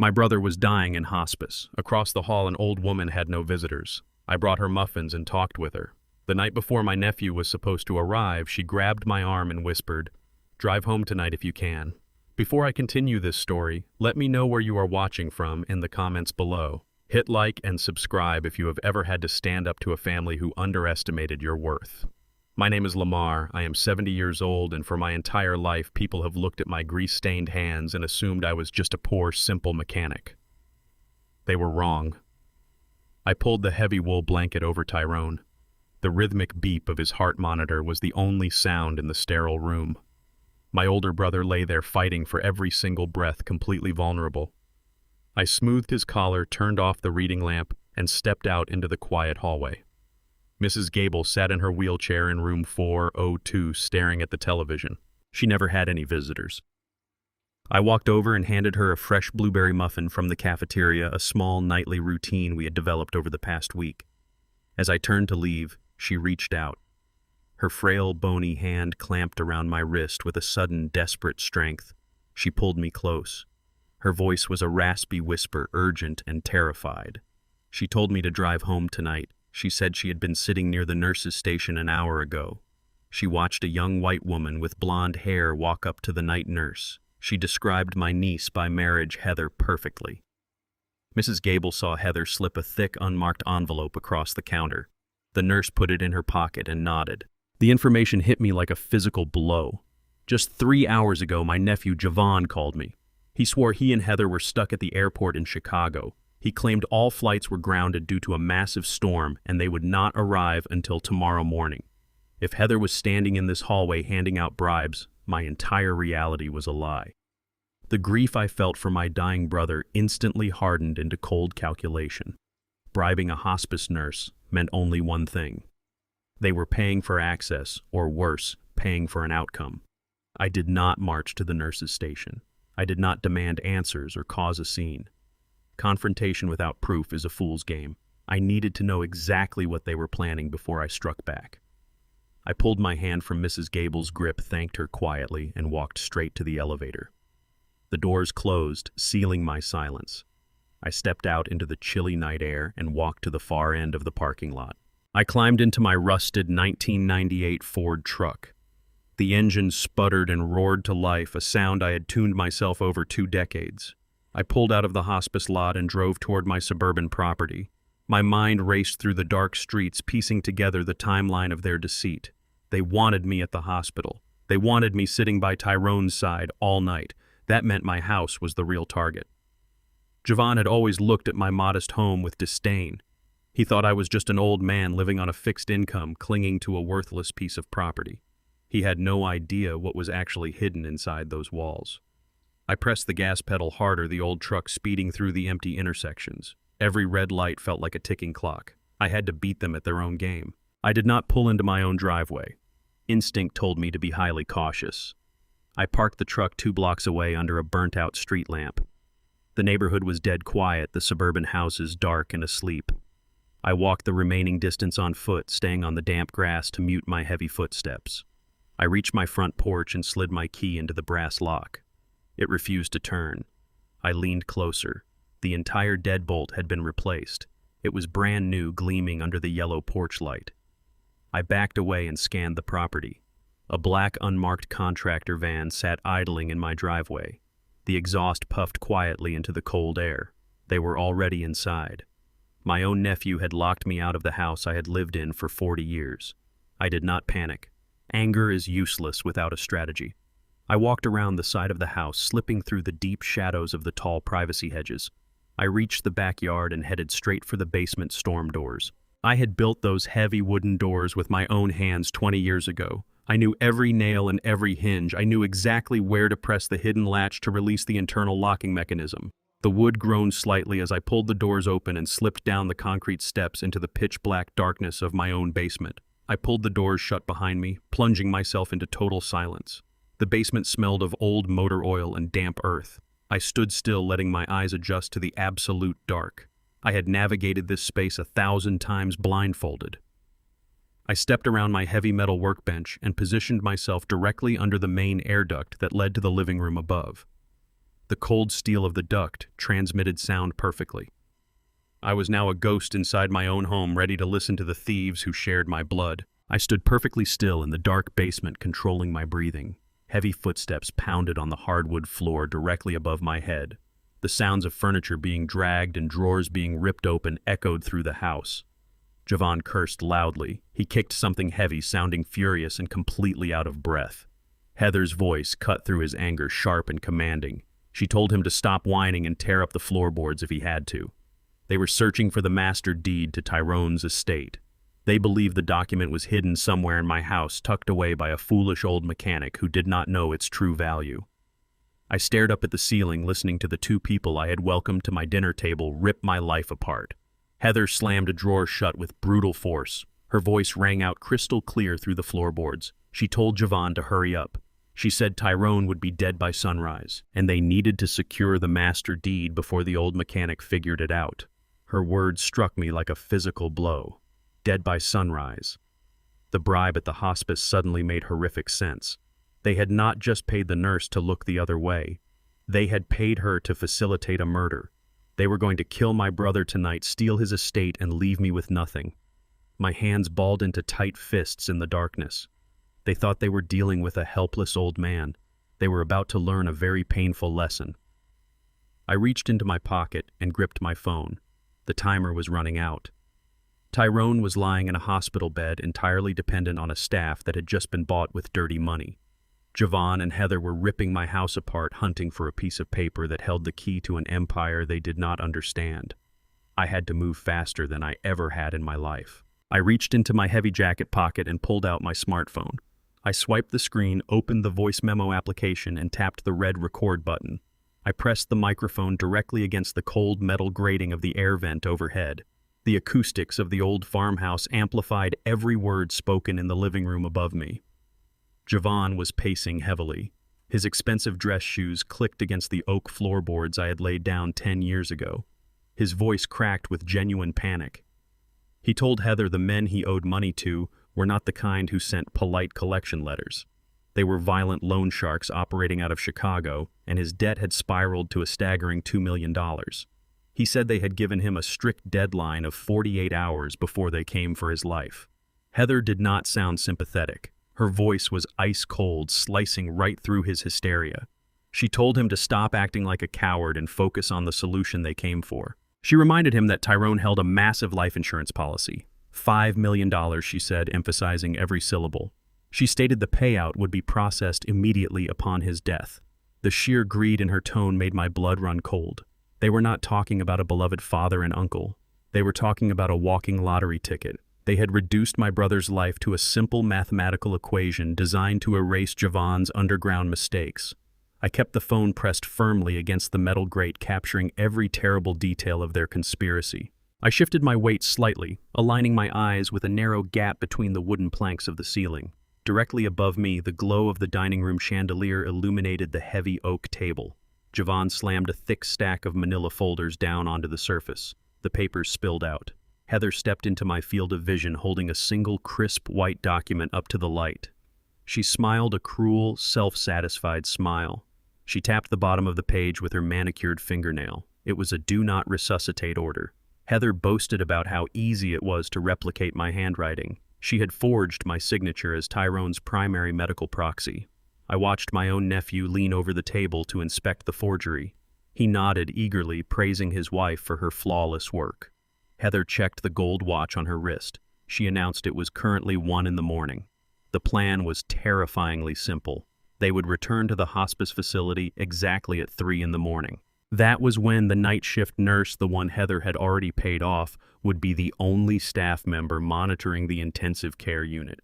My brother was dying in hospice. Across the hall, an old woman had no visitors. I brought her muffins and talked with her. The night before my nephew was supposed to arrive, she grabbed my arm and whispered, "Drive home tonight if you can." Before I continue this story, let me know where you are watching from in the comments below. Hit like and subscribe if you have ever had to stand up to a family who underestimated your worth. My name is Lamar. I am 70 years old, and for my entire life, people have looked at my grease-stained hands and assumed I was just a poor, simple mechanic. They were wrong. I pulled the heavy wool blanket over Tyrone. The rhythmic beep of his heart monitor was the only sound in the sterile room. My older brother lay there fighting for every single breath, completely vulnerable. I smoothed his collar, turned off the reading lamp, and stepped out into the quiet hallway. Mrs. Gable sat in her wheelchair in room 402, staring at the television. She never had any visitors. I walked over and handed her a fresh blueberry muffin from the cafeteria, a small nightly routine we had developed over the past week. As I turned to leave, she reached out. Her frail, bony hand clamped around my wrist with a sudden, desperate strength. She pulled me close. Her voice was a raspy whisper, urgent and terrified. She told me to drive home tonight. She said she had been sitting near the nurse's station an hour ago. She watched a young white woman with blonde hair walk up to the night nurse. She described my niece by marriage, Heather, perfectly. Mrs. Gable saw Heather slip a thick, unmarked envelope across the counter. The nurse put it in her pocket and nodded. The information hit me like a physical blow. Just 3 hours ago, my nephew Javon called me. He swore he and Heather were stuck at the airport in Chicago. He claimed all flights were grounded due to a massive storm and they would not arrive until tomorrow morning. If Heather was standing in this hallway handing out bribes, my entire reality was a lie. The grief I felt for my dying brother instantly hardened into cold calculation. Bribing a hospice nurse meant only one thing. They were paying for access, or worse, paying for an outcome. I did not march to the nurse's station. I did not demand answers or cause a scene. Confrontation without proof is a fool's game. I needed to know exactly what they were planning before I struck back. I pulled my hand from Mrs. Gable's grip, thanked her quietly, and walked straight to the elevator. The doors closed, sealing my silence. I stepped out into the chilly night air and walked to the far end of the parking lot. I climbed into my rusted 1998 Ford truck. The engine sputtered and roared to life, a sound I had tuned myself over 2 decades. I pulled out of the hospice lot and drove toward my suburban property. My mind raced through the dark streets, piecing together the timeline of their deceit. They wanted me at the hospital. They wanted me sitting by Tyrone's side all night. That meant my house was the real target. Javon had always looked at my modest home with disdain. He thought I was just an old man living on a fixed income, clinging to a worthless piece of property. He had no idea what was actually hidden inside those walls. I pressed the gas pedal harder, the old truck speeding through the empty intersections. Every red light felt like a ticking clock. I had to beat them at their own game. I did not pull into my own driveway. Instinct told me to be highly cautious. I parked the truck 2 blocks away under a burnt-out street lamp. The neighborhood was dead quiet, the suburban houses dark and asleep. I walked the remaining distance on foot, staying on the damp grass to mute my heavy footsteps. I reached my front porch and slid my key into the brass lock. It refused to turn. I leaned closer. The entire deadbolt had been replaced. It was brand new, gleaming under the yellow porch light. I backed away and scanned the property. A black, unmarked contractor van sat idling in my driveway. The exhaust puffed quietly into the cold air. They were already inside. My own nephew had locked me out of the house I had lived in for 40 years. I did not panic. Anger is useless without a strategy. I walked around the side of the house, slipping through the deep shadows of the tall privacy hedges. I reached the backyard and headed straight for the basement storm doors. I had built those heavy wooden doors with my own hands 20 years ago. I knew every nail and every hinge. I knew exactly where to press the hidden latch to release the internal locking mechanism. The wood groaned slightly as I pulled the doors open and slipped down the concrete steps into the pitch-black darkness of my own basement. I pulled the doors shut behind me, plunging myself into total silence. The basement smelled of old motor oil and damp earth. I stood still, letting my eyes adjust to the absolute dark. I had navigated this space 1,000 times blindfolded. I stepped around my heavy metal workbench and positioned myself directly under the main air duct that led to the living room above. The cold steel of the duct transmitted sound perfectly. I was now a ghost inside my own home, ready to listen to the thieves who shared my blood. I stood perfectly still in the dark basement, controlling my breathing. Heavy footsteps pounded on the hardwood floor directly above my head. The sounds of furniture being dragged and drawers being ripped open echoed through the house. Javon cursed loudly. He kicked something heavy, sounding furious and completely out of breath. Heather's voice cut through his anger, sharp and commanding. She told him to stop whining and tear up the floorboards if he had to. They were searching for the master deed to Tyrone's estate. They believed the document was hidden somewhere in my house, tucked away by a foolish old mechanic who did not know its true value. I stared up at the ceiling, listening to the two people I had welcomed to my dinner table rip my life apart. Heather slammed a drawer shut with brutal force. Her voice rang out crystal clear through the floorboards. She told Javon to hurry up. She said Tyrone would be dead by sunrise, and they needed to secure the master deed before the old mechanic figured it out. Her words struck me like a physical blow. Dead by sunrise. The bribe at the hospice suddenly made horrific sense. They had not just paid the nurse to look the other way. They had paid her to facilitate a murder. They were going to kill my brother tonight, steal his estate, and leave me with nothing. My hands balled into tight fists in the darkness. They thought they were dealing with a helpless old man. They were about to learn a very painful lesson. I reached into my pocket and gripped my phone. The timer was running out. Tyrone was lying in a hospital bed, entirely dependent on a staff that had just been bought with dirty money. Javon and Heather were ripping my house apart, hunting for a piece of paper that held the key to an empire they did not understand. I had to move faster than I ever had in my life. I reached into my heavy jacket pocket and pulled out my smartphone. I swiped the screen, opened the voice memo application, and tapped the red record button. I pressed the microphone directly against the cold metal grating of the air vent overhead. The acoustics of the old farmhouse amplified every word spoken in the living room above me. Javon was pacing heavily. His expensive dress shoes clicked against the oak floorboards I had laid down 10 years ago. His voice cracked with genuine panic. He told Heather the men he owed money to were not the kind who sent polite collection letters. They were violent loan sharks operating out of Chicago, and his debt had spiraled to a staggering $2 million. He said they had given him a strict deadline of 48 hours before they came for his life. Heather did not sound sympathetic. Her voice was ice cold, slicing right through his hysteria. She told him to stop acting like a coward and focus on the solution they came for. She reminded him that Tyrone held a massive life insurance policy. $5 million, she said, emphasizing every syllable. She stated the payout would be processed immediately upon his death. The sheer greed in her tone made my blood run cold. They were not talking about a beloved father and uncle. They were talking about a walking lottery ticket. They had reduced my brother's life to a simple mathematical equation designed to erase Javon's underground mistakes. I kept the phone pressed firmly against the metal grate, capturing every terrible detail of their conspiracy. I shifted my weight slightly, aligning my eyes with a narrow gap between the wooden planks of the ceiling. Directly above me, the glow of the dining room chandelier illuminated the heavy oak table. Javon slammed a thick stack of manila folders down onto the surface. The papers spilled out. Heather stepped into my field of vision, holding a single crisp white document up to the light. She smiled a cruel, self-satisfied smile. She tapped the bottom of the page with her manicured fingernail. It was a do not resuscitate order. Heather boasted about how easy it was to replicate my handwriting. She had forged my signature as Tyrone's primary medical proxy. I watched my own nephew lean over the table to inspect the forgery. He nodded eagerly, praising his wife for her flawless work. Heather checked the gold watch on her wrist. She announced it was currently 1 a.m. The plan was terrifyingly simple. They would return to the hospice facility exactly at 3 a.m. That was when the night shift nurse, the one Heather had already paid off, would be the only staff member monitoring the intensive care unit.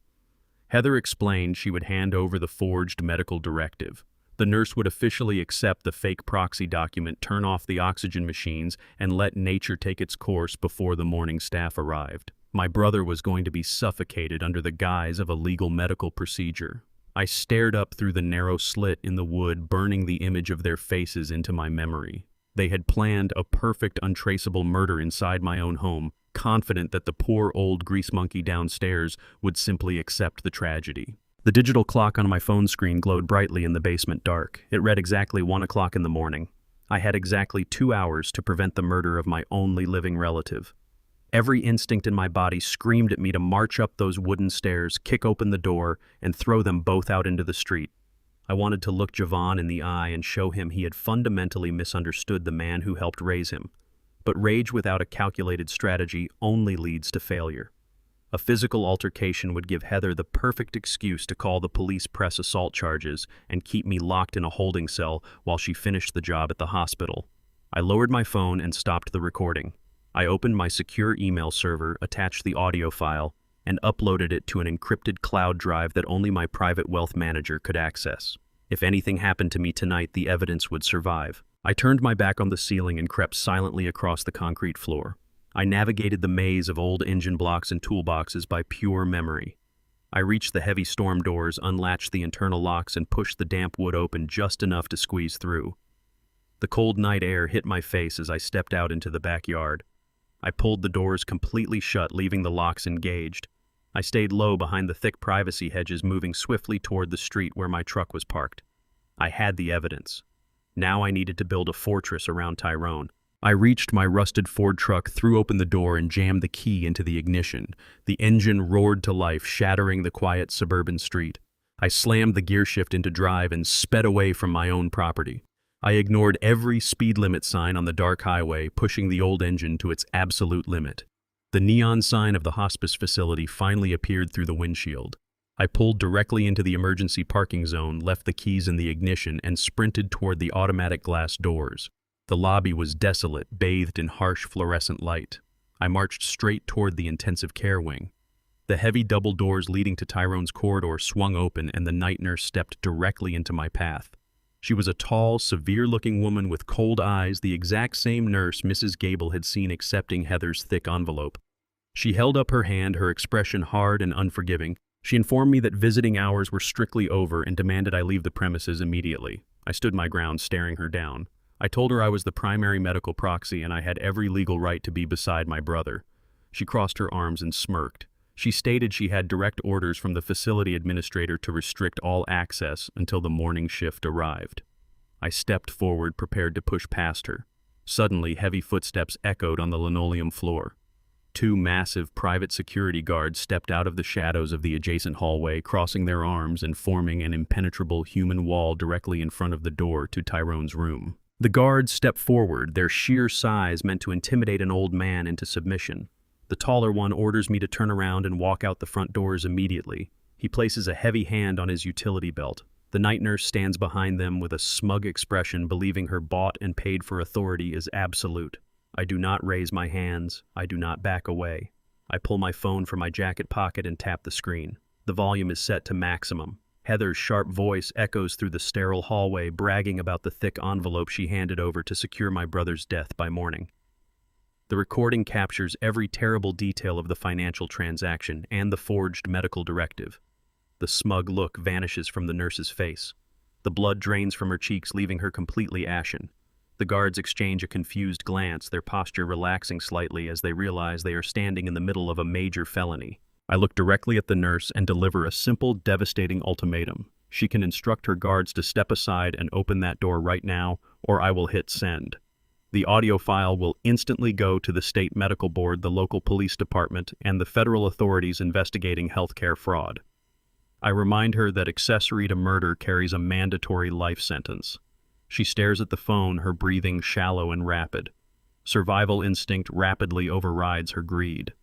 Heather explained she would hand over the forged medical directive. The nurse would officially accept the fake proxy document, turn off the oxygen machines, and let nature take its course before the morning staff arrived. My brother was going to be suffocated under the guise of a legal medical procedure. I stared up through the narrow slit in the wood, burning the image of their faces into my memory. They had planned a perfect, untraceable murder inside my own home, confident that the poor old grease monkey downstairs would simply accept the tragedy. The digital clock on my phone screen glowed brightly in the basement dark. It read exactly 1 o'clock in the morning. I had exactly 2 hours to prevent the murder of my only living relative. Every instinct in my body screamed at me to march up those wooden stairs, kick open the door, and throw them both out into the street. I wanted to look Javon in the eye and show him he had fundamentally misunderstood the man who helped raise him. But rage without a calculated strategy only leads to failure. A physical altercation would give Heather the perfect excuse to call the police, press assault charges, and keep me locked in a holding cell while she finished the job at the hospital. I lowered my phone and stopped the recording. I opened my secure email server, attached the audio file, and uploaded it to an encrypted cloud drive that only my private wealth manager could access. If anything happened to me tonight, the evidence would survive. I turned my back on the ceiling and crept silently across the concrete floor. I navigated the maze of old engine blocks and toolboxes by pure memory. I reached the heavy storm doors, unlatched the internal locks, and pushed the damp wood open just enough to squeeze through. The cold night air hit my face as I stepped out into the backyard. I pulled the doors completely shut, leaving the locks engaged. I stayed low behind the thick privacy hedges, moving swiftly toward the street where my truck was parked. I had the evidence. Now I needed to build a fortress around Tyrone. I reached my rusted Ford truck, threw open the door, and jammed the key into the ignition. The engine roared to life, shattering the quiet suburban street. I slammed the gear shift into drive and sped away from my own property. I ignored every speed limit sign on the dark highway, pushing the old engine to its absolute limit. The neon sign of the hospice facility finally appeared through the windshield. I pulled directly into the emergency parking zone, left the keys in the ignition, and sprinted toward the automatic glass doors. The lobby was desolate, bathed in harsh fluorescent light. I marched straight toward the intensive care wing. The heavy double doors leading to Tyrone's corridor swung open, and the night nurse stepped directly into my path. She was a tall, severe-looking woman with cold eyes, the exact same nurse Mrs. Gable had seen accepting Heather's thick envelope. She held up her hand, her expression hard and unforgiving. She informed me that visiting hours were strictly over and demanded I leave the premises immediately. I stood my ground, staring her down. I told her I was the primary medical proxy and I had every legal right to be beside my brother. She crossed her arms and smirked. She stated she had direct orders from the facility administrator to restrict all access until the morning shift arrived. I stepped forward, prepared to push past her. Suddenly, heavy footsteps echoed on the linoleum floor. 2 massive private security guards stepped out of the shadows of the adjacent hallway, crossing their arms and forming an impenetrable human wall directly in front of the door to Tyrone's room. The guards stepped forward, their sheer size meant to intimidate an old man into submission. The taller one orders me to turn around and walk out the front doors immediately. He places a heavy hand on his utility belt. The night nurse stands behind them with a smug expression, believing her bought and paid for authority is absolute. I do not raise my hands. I do not back away. I pull my phone from my jacket pocket and tap the screen. The volume is set to maximum. Heather's sharp voice echoes through the sterile hallway, bragging about the thick envelope she handed over to secure my brother's death by morning. The recording captures every terrible detail of the financial transaction and the forged medical directive. The smug look vanishes from the nurse's face. The blood drains from her cheeks, leaving her completely ashen. The guards exchange a confused glance, their posture relaxing slightly as they realize they are standing in the middle of a major felony. I look directly at the nurse and deliver a simple, devastating ultimatum. She can instruct her guards to step aside and open that door right now, or I will hit send. The audio file will instantly go to the state medical board, the local police department, and the federal authorities investigating healthcare fraud. I remind her that accessory to murder carries a mandatory life sentence. She stares at the phone, her breathing shallow and rapid. Survival instinct rapidly overrides her greed.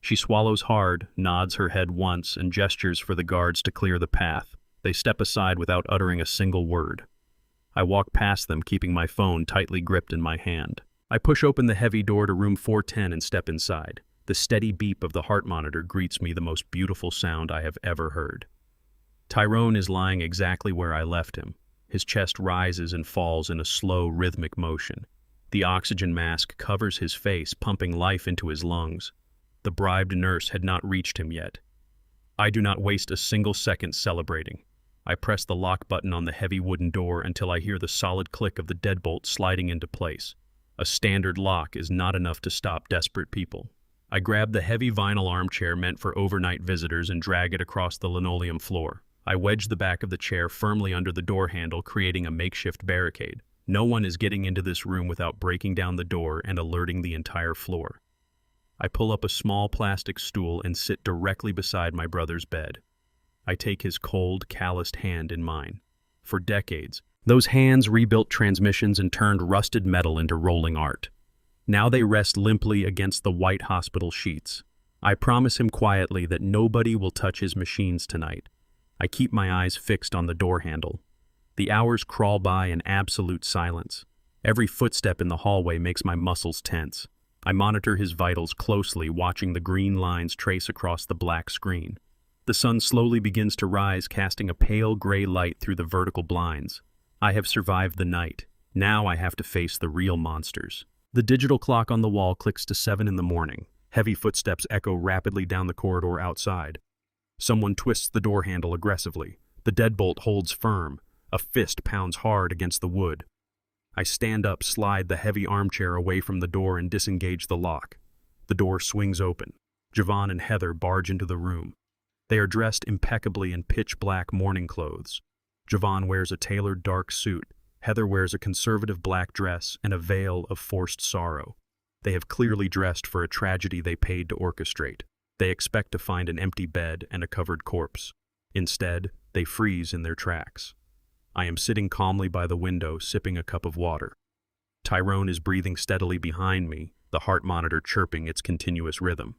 She swallows hard, nods her head once, and gestures for the guards to clear the path. They step aside without uttering a single word. I walk past them, keeping my phone tightly gripped in my hand. I push open the heavy door to room 410 and step inside. The steady beep of the heart monitor greets me, the most beautiful sound I have ever heard. Tyrone is lying exactly where I left him. His chest rises and falls in a slow, rhythmic motion. The oxygen mask covers his face, pumping life into his lungs. The bribed nurse had not reached him yet. I do not waste a single second celebrating. I press the lock button on the heavy wooden door until I hear the solid click of the deadbolt sliding into place. A standard lock is not enough to stop desperate people. I grab the heavy vinyl armchair meant for overnight visitors and drag it across the linoleum floor. I wedge the back of the chair firmly under the door handle, creating a makeshift barricade. No one is getting into this room without breaking down the door and alerting the entire floor. I pull up a small plastic stool and sit directly beside my brother's bed. I take his cold, calloused hand in mine. For decades, those hands rebuilt transmissions and turned rusted metal into rolling art. Now they rest limply against the white hospital sheets. I promise him quietly that nobody will touch his machines tonight. I keep my eyes fixed on the door handle. The hours crawl by in absolute silence. Every footstep in the hallway makes my muscles tense. I monitor his vitals closely, watching the green lines trace across the black screen. The sun slowly begins to rise, casting a pale gray light through the vertical blinds. I have survived the night. Now I have to face the real monsters. The digital clock on the wall clicks to 7 in the morning. Heavy footsteps echo rapidly down the corridor outside. Someone twists the door handle aggressively. The deadbolt holds firm. A fist pounds hard against the wood. I stand up, slide the heavy armchair away from the door, and disengage the lock. The door swings open. Javon and Heather barge into the room. They are dressed impeccably in pitch-black morning clothes. Javon wears a tailored dark suit. Heather wears a conservative black dress and a veil of forced sorrow. They have clearly dressed for a tragedy they paid to orchestrate. They expect to find an empty bed and a covered corpse. Instead, they freeze in their tracks. I am sitting calmly by the window, sipping a cup of water. Tyrone is breathing steadily behind me, the heart monitor chirping its continuous rhythm.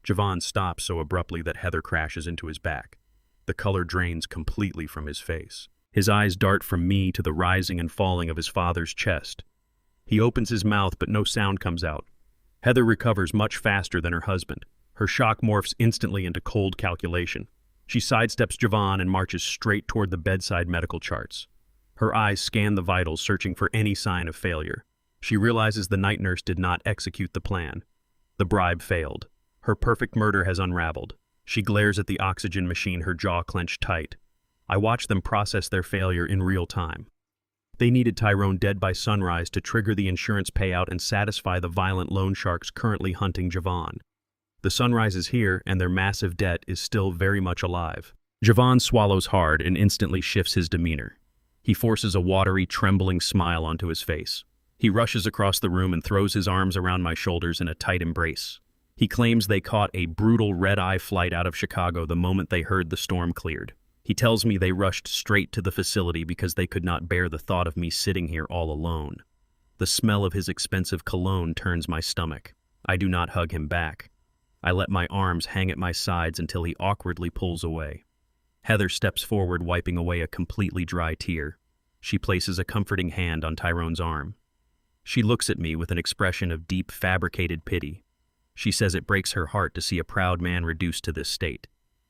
Javon stops so abruptly that Heather crashes into his back. The color drains completely from his face. His eyes dart from me to the rising and falling of his father's chest. He opens his mouth, but no sound comes out. Heather recovers much faster than her husband. Her shock morphs instantly into cold calculation. She sidesteps Javon and marches straight toward the bedside medical charts. Her eyes scan the vitals, searching for any sign of failure. She realizes the night nurse did not execute the plan. The bribe failed. Her perfect murder has unraveled. She glares at the oxygen machine, her jaw clenched tight. I watch them process their failure in real time. They needed Tyrone dead by sunrise to trigger the insurance payout and satisfy the violent loan sharks currently hunting Javon. The sunrise is here, and their massive debt is still very much alive. Javon swallows hard and instantly shifts his demeanor. He forces a watery, trembling smile onto his face. He rushes across the room and throws his arms around my shoulders in a tight embrace. He claims they caught a brutal red-eye flight out of Chicago the moment they heard the storm cleared. He tells me they rushed straight to the facility because they could not bear the thought of me sitting here all alone. The smell of his expensive cologne turns my stomach. I do not hug him back. I let my arms hang at my sides until he awkwardly pulls away. Heather steps forward, wiping away a completely dry tear. She places a comforting hand on Tyrone's arm. She looks at me with an expression of deep, fabricated pity. She says it breaks her heart to see a proud man reduced to this state.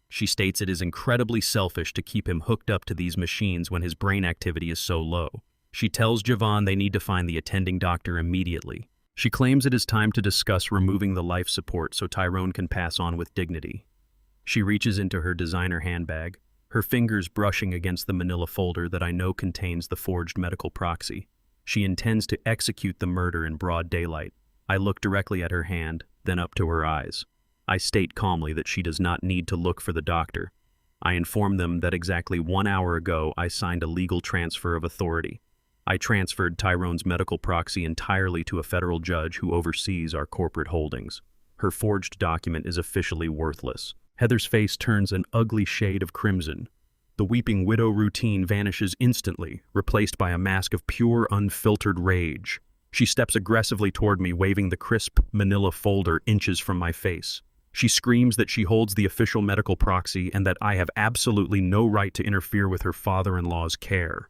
She states it is incredibly selfish to keep him hooked up to these machines when his brain activity is so low. She tells Javon they need to find the attending doctor immediately. She claims it is time to discuss removing the life support so Tyrone can pass on with dignity. She reaches into her designer handbag, her fingers brushing against the manila folder that I know contains the forged medical proxy. She intends to execute the murder in broad daylight. I look directly at her hand, then up to her eyes. I state calmly that she does not need to look for the doctor. I inform them that exactly 1 hour ago I signed a legal transfer of authority. I transferred Tyrone's medical proxy entirely to a federal judge who oversees our corporate holdings. Her forged document is officially worthless. Heather's face turns an ugly shade of crimson. The weeping widow routine vanishes instantly, replaced by a mask of pure, unfiltered rage. She steps aggressively toward me, waving the crisp manila folder inches from my face. She screams that she holds the official medical proxy and that I have absolutely no right to interfere with her father-in-law's care.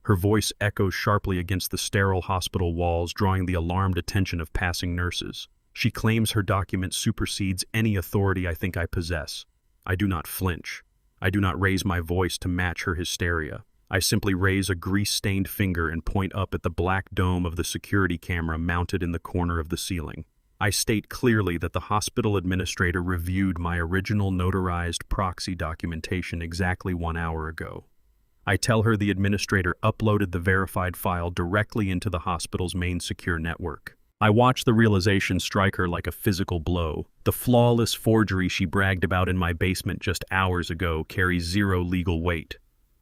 Her voice echoes sharply against the sterile hospital walls, drawing the alarmed attention of passing nurses. She claims her document supersedes any authority I think I possess. I do not flinch. I do not raise my voice to match her hysteria. I simply raise a grease-stained finger and point up at the black dome of the security camera mounted in the corner of the ceiling. I state clearly that the hospital administrator reviewed my original notarized proxy documentation exactly 1 hour ago. I tell her the administrator uploaded the verified file directly into the hospital's main secure network. I watch the realization strike her like a physical blow. The flawless forgery she bragged about in my basement just hours ago carries zero legal weight.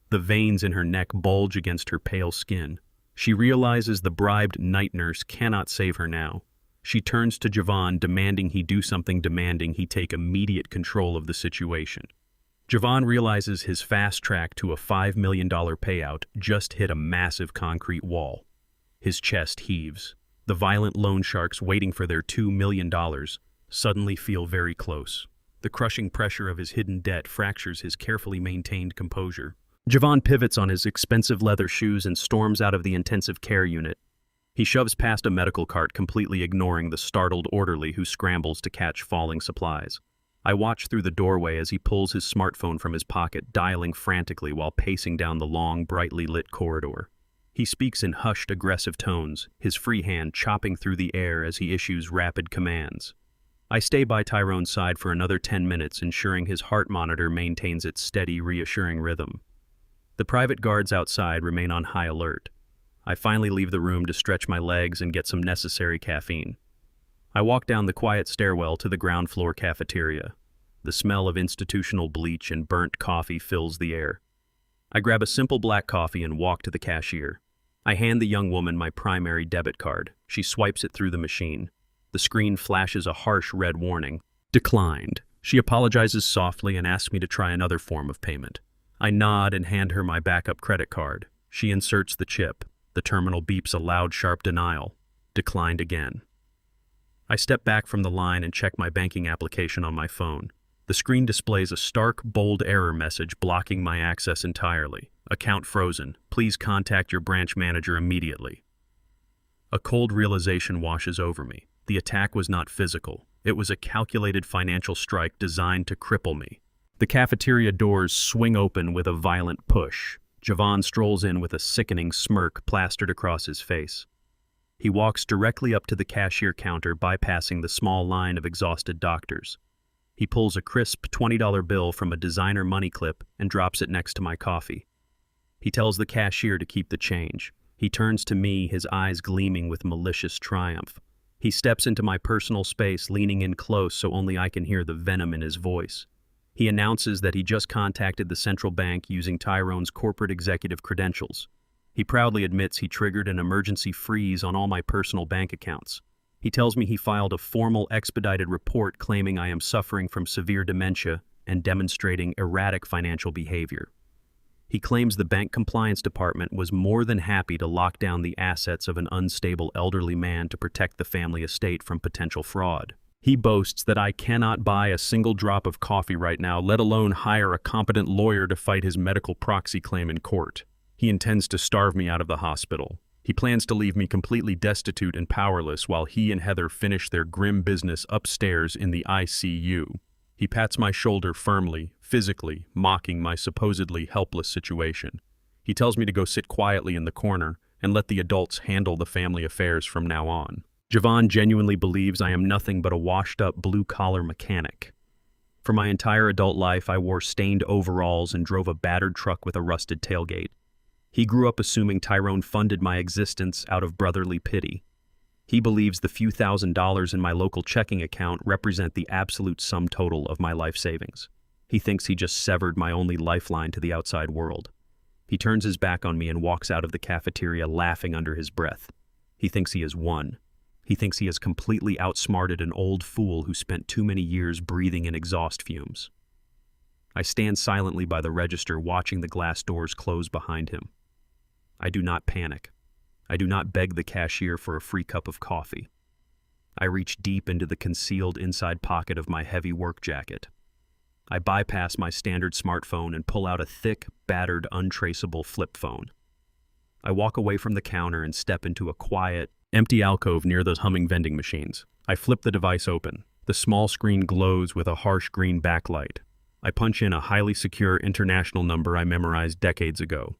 The veins in her neck bulge against her pale skin. She realizes the bribed night nurse cannot save her now. She turns to Javon, demanding he do something, demanding he take immediate control of the situation. Javon realizes his fast track to a $5 million payout just hit a massive concrete wall. His chest heaves. The violent loan sharks waiting for their $2 million suddenly feel very close. The crushing pressure of his hidden debt fractures his carefully maintained composure. Javon pivots on his expensive leather shoes and storms out of the intensive care unit. He shoves past a medical cart, completely ignoring the startled orderly who scrambles to catch falling supplies. I watch through the doorway as he pulls his smartphone from his pocket, dialing frantically while pacing down the long, brightly lit corridor. He speaks in hushed, aggressive tones, his free hand chopping through the air as he issues rapid commands. I stay by Tyrone's side for another 10 minutes, ensuring his heart monitor maintains its steady, reassuring rhythm. The private guards outside remain on high alert. I finally leave the room to stretch my legs and get some necessary caffeine. I walk down the quiet stairwell to the ground floor cafeteria. The smell of institutional bleach and burnt coffee fills the air. I grab a simple black coffee and walk to the cashier. I hand the young woman my primary debit card. She swipes it through the machine. The screen flashes a harsh red warning. Declined. She apologizes softly and asks me to try another form of payment. I nod and hand her my backup credit card. She inserts the chip. The terminal beeps a loud, sharp denial. Declined again. I step back from the line and check my banking application on my phone. The screen displays a stark, bold error message blocking my access entirely. Account frozen. Please contact your branch manager immediately. A cold realization washes over me. The attack was not physical. It was a calculated financial strike designed to cripple me. The cafeteria doors swing open with a violent push. Javon strolls in with a sickening smirk plastered across his face. He walks directly up to the cashier counter, bypassing the small line of exhausted doctors. He pulls a crisp $20 bill from a designer money clip and drops it next to my coffee. He tells the cashier to keep the change. He turns to me, his eyes gleaming with malicious triumph. He steps into my personal space, leaning in close so only I can hear the venom in his voice. He announces that he just contacted the central bank using Tyrone's corporate executive credentials. He proudly admits he triggered an emergency freeze on all my personal bank accounts. He tells me he filed a formal expedited report claiming I am suffering from severe dementia and demonstrating erratic financial behavior. He claims the bank compliance department was more than happy to lock down the assets of an unstable elderly man to protect the family estate from potential fraud. He boasts that I cannot buy a single drop of coffee right now, let alone hire a competent lawyer to fight his medical proxy claim in court. He intends to starve me out of the hospital. He plans to leave me completely destitute and powerless while he and Heather finish their grim business upstairs in the ICU. He pats my shoulder firmly, physically, mocking my supposedly helpless situation. He tells me to go sit quietly in the corner and let the adults handle the family affairs from now on. Javon genuinely believes I am nothing but a washed-up blue-collar mechanic. For my entire adult life, I wore stained overalls and drove a battered truck with a rusted tailgate. He grew up assuming Tyrone funded my existence out of brotherly pity. He believes the few $1,000s in my local checking account represent the absolute sum total of my life savings. He thinks he just severed my only lifeline to the outside world. He turns his back on me and walks out of the cafeteria laughing under his breath. He thinks he has won. He thinks he has completely outsmarted an old fool who spent too many years breathing in exhaust fumes. I stand silently by the register, watching the glass doors close behind him. I do not panic. I do not beg the cashier for a free cup of coffee. I reach deep into the concealed inside pocket of my heavy work jacket. I bypass my standard smartphone and pull out a thick, battered, untraceable flip phone. I walk away from the counter and step into a quiet, empty alcove near those humming vending machines. I flip the device open. The small screen glows with a harsh green backlight. I punch in a highly secure international number I memorized decades ago.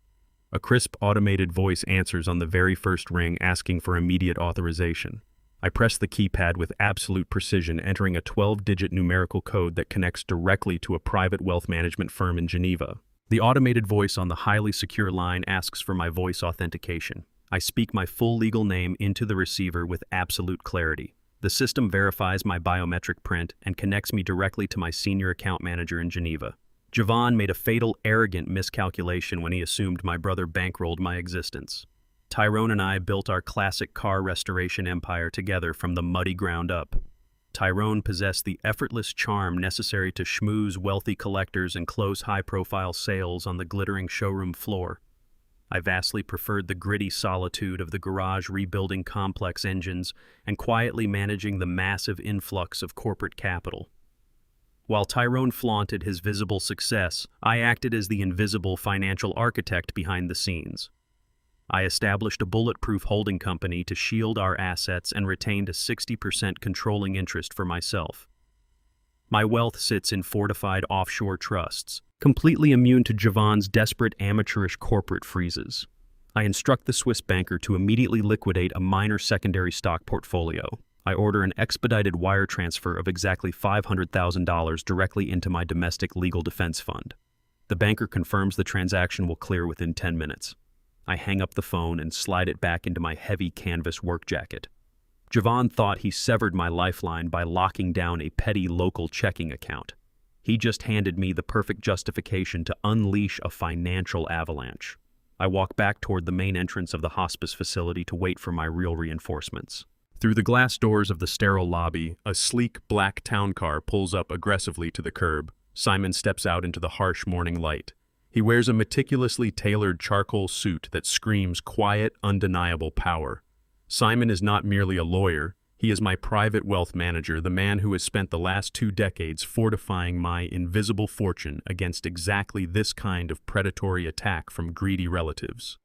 A crisp automated voice answers on the very first ring, asking for immediate authorization. I press the keypad with absolute precision, entering a 12-digit numerical code that connects directly to a private wealth management firm in Geneva. The automated voice on the highly secure line asks for my voice authentication. I speak my full legal name into the receiver with absolute clarity. The system verifies my biometric print and connects me directly to my senior account manager in Geneva. Javon made a fatal, arrogant miscalculation when he assumed my brother bankrolled my existence. Tyrone and I built our classic car restoration empire together from the muddy ground up. Tyrone possessed the effortless charm necessary to schmooze wealthy collectors and close high-profile sales on the glittering showroom floor. I vastly preferred the gritty solitude of the garage rebuilding complex engines and quietly managing the massive influx of corporate capital. While Tyrone flaunted his visible success, I acted as the invisible financial architect behind the scenes. I established a bulletproof holding company to shield our assets and retained a 60% controlling interest for myself. My wealth sits in fortified offshore trusts, completely immune to Javon's desperate amateurish corporate freezes. I instruct the Swiss banker to immediately liquidate a minor secondary stock portfolio. I order an expedited wire transfer of exactly $500,000 directly into my domestic legal defense fund. The banker confirms the transaction will clear within 10 minutes. I hang up the phone and slide it back into my heavy canvas work jacket. Javon thought he severed my lifeline by locking down a petty local checking account. He just handed me the perfect justification to unleash a financial avalanche. I walk back toward the main entrance of the hospice facility to wait for my real reinforcements. Through the glass doors of the sterile lobby, a sleek black town car pulls up aggressively to the curb. Simon steps out into the harsh morning light. He wears a meticulously tailored charcoal suit that screams quiet, undeniable power. Simon is not merely a lawyer. He is my private wealth manager, the man who has spent the last 2 decades fortifying my invisible fortune against exactly this kind of predatory attack from greedy relatives.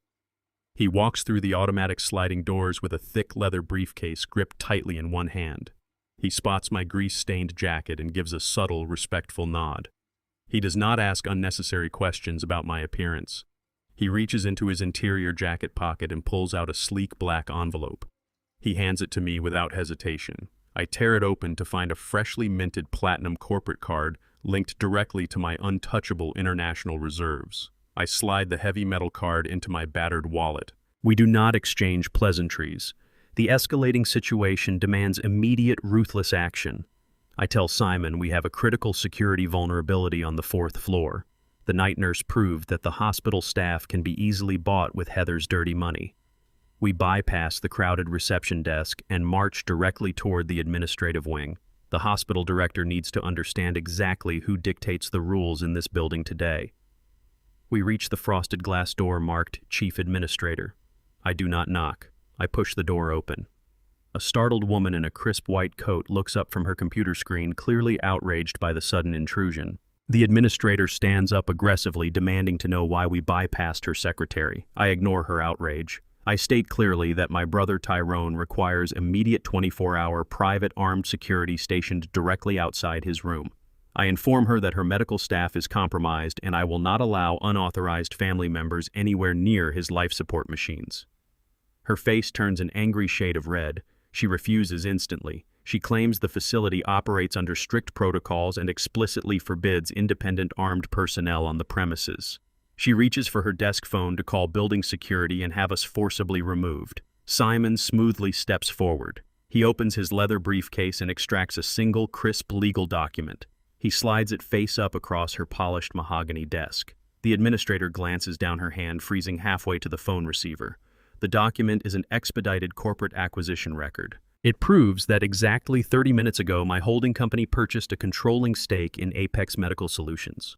He walks through the automatic sliding doors with a thick leather briefcase gripped tightly in one hand. He spots my grease-stained jacket and gives a subtle, respectful nod. He does not ask unnecessary questions about my appearance. He reaches into his interior jacket pocket and pulls out a sleek black envelope. He hands it to me without hesitation. I tear it open to find a freshly minted platinum corporate card linked directly to my untouchable international reserves. I slide the heavy metal card into my battered wallet. We do not exchange pleasantries. The escalating situation demands immediate, ruthless action. I tell Simon we have a critical security vulnerability on the 4th floor. The night nurse proved that the hospital staff can be easily bought with Heather's dirty money. We bypass the crowded reception desk and march directly toward the administrative wing. The hospital director needs to understand exactly who dictates the rules in this building today. We reach the frosted glass door marked Chief Administrator. I do not knock. I push the door open. A startled woman in a crisp white coat looks up from her computer screen, clearly outraged by the sudden intrusion. The administrator stands up aggressively, demanding to know why we bypassed her secretary. I ignore her outrage. I state clearly that my brother Tyrone requires immediate 24-hour private armed security stationed directly outside his room. I inform her that her medical staff is compromised and I will not allow unauthorized family members anywhere near his life support machines. Her face turns an angry shade of red. She refuses instantly. She claims the facility operates under strict protocols and explicitly forbids independent armed personnel on the premises. She reaches for her desk phone to call building security and have us forcibly removed. Simon smoothly steps forward. He opens his leather briefcase and extracts a single, crisp legal document. He slides it face up across her polished mahogany desk. The administrator glances down her hand, freezing halfway to the phone receiver. The document is an expedited corporate acquisition record. It proves that exactly 30 minutes ago, my holding company purchased a controlling stake in Apex Medical Solutions.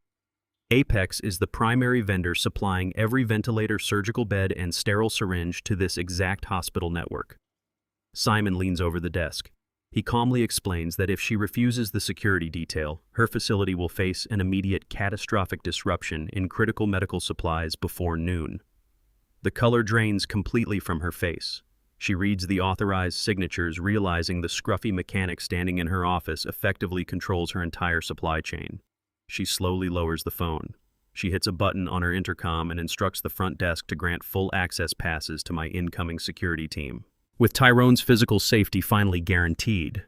Apex is the primary vendor supplying every ventilator, surgical bed, and sterile syringe to this exact hospital network. Simon leans over the desk. He calmly explains that if she refuses the security detail, her facility will face an immediate catastrophic disruption in critical medical supplies before noon. The color drains completely from her face. She reads the authorized signatures, realizing the scruffy mechanic standing in her office effectively controls her entire supply chain. She slowly lowers the phone. She hits a button on her intercom and instructs the front desk to grant full access passes to my incoming security team. With Tyrone's physical safety finally guaranteed,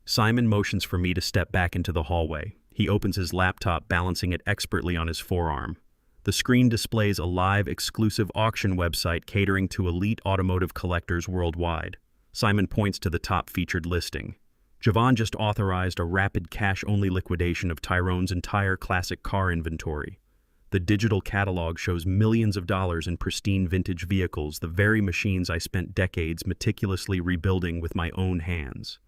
Simon motions for me to step back into the hallway. He opens his laptop, balancing it expertly on his forearm. The screen displays a live, exclusive auction website catering to elite automotive collectors worldwide. Simon points to the top featured listing. Javon just authorized a rapid cash-only liquidation of Tyrone's entire classic car inventory. The digital catalog shows millions of dollars in pristine vintage vehicles, the very machines I spent decades meticulously rebuilding with my own hands.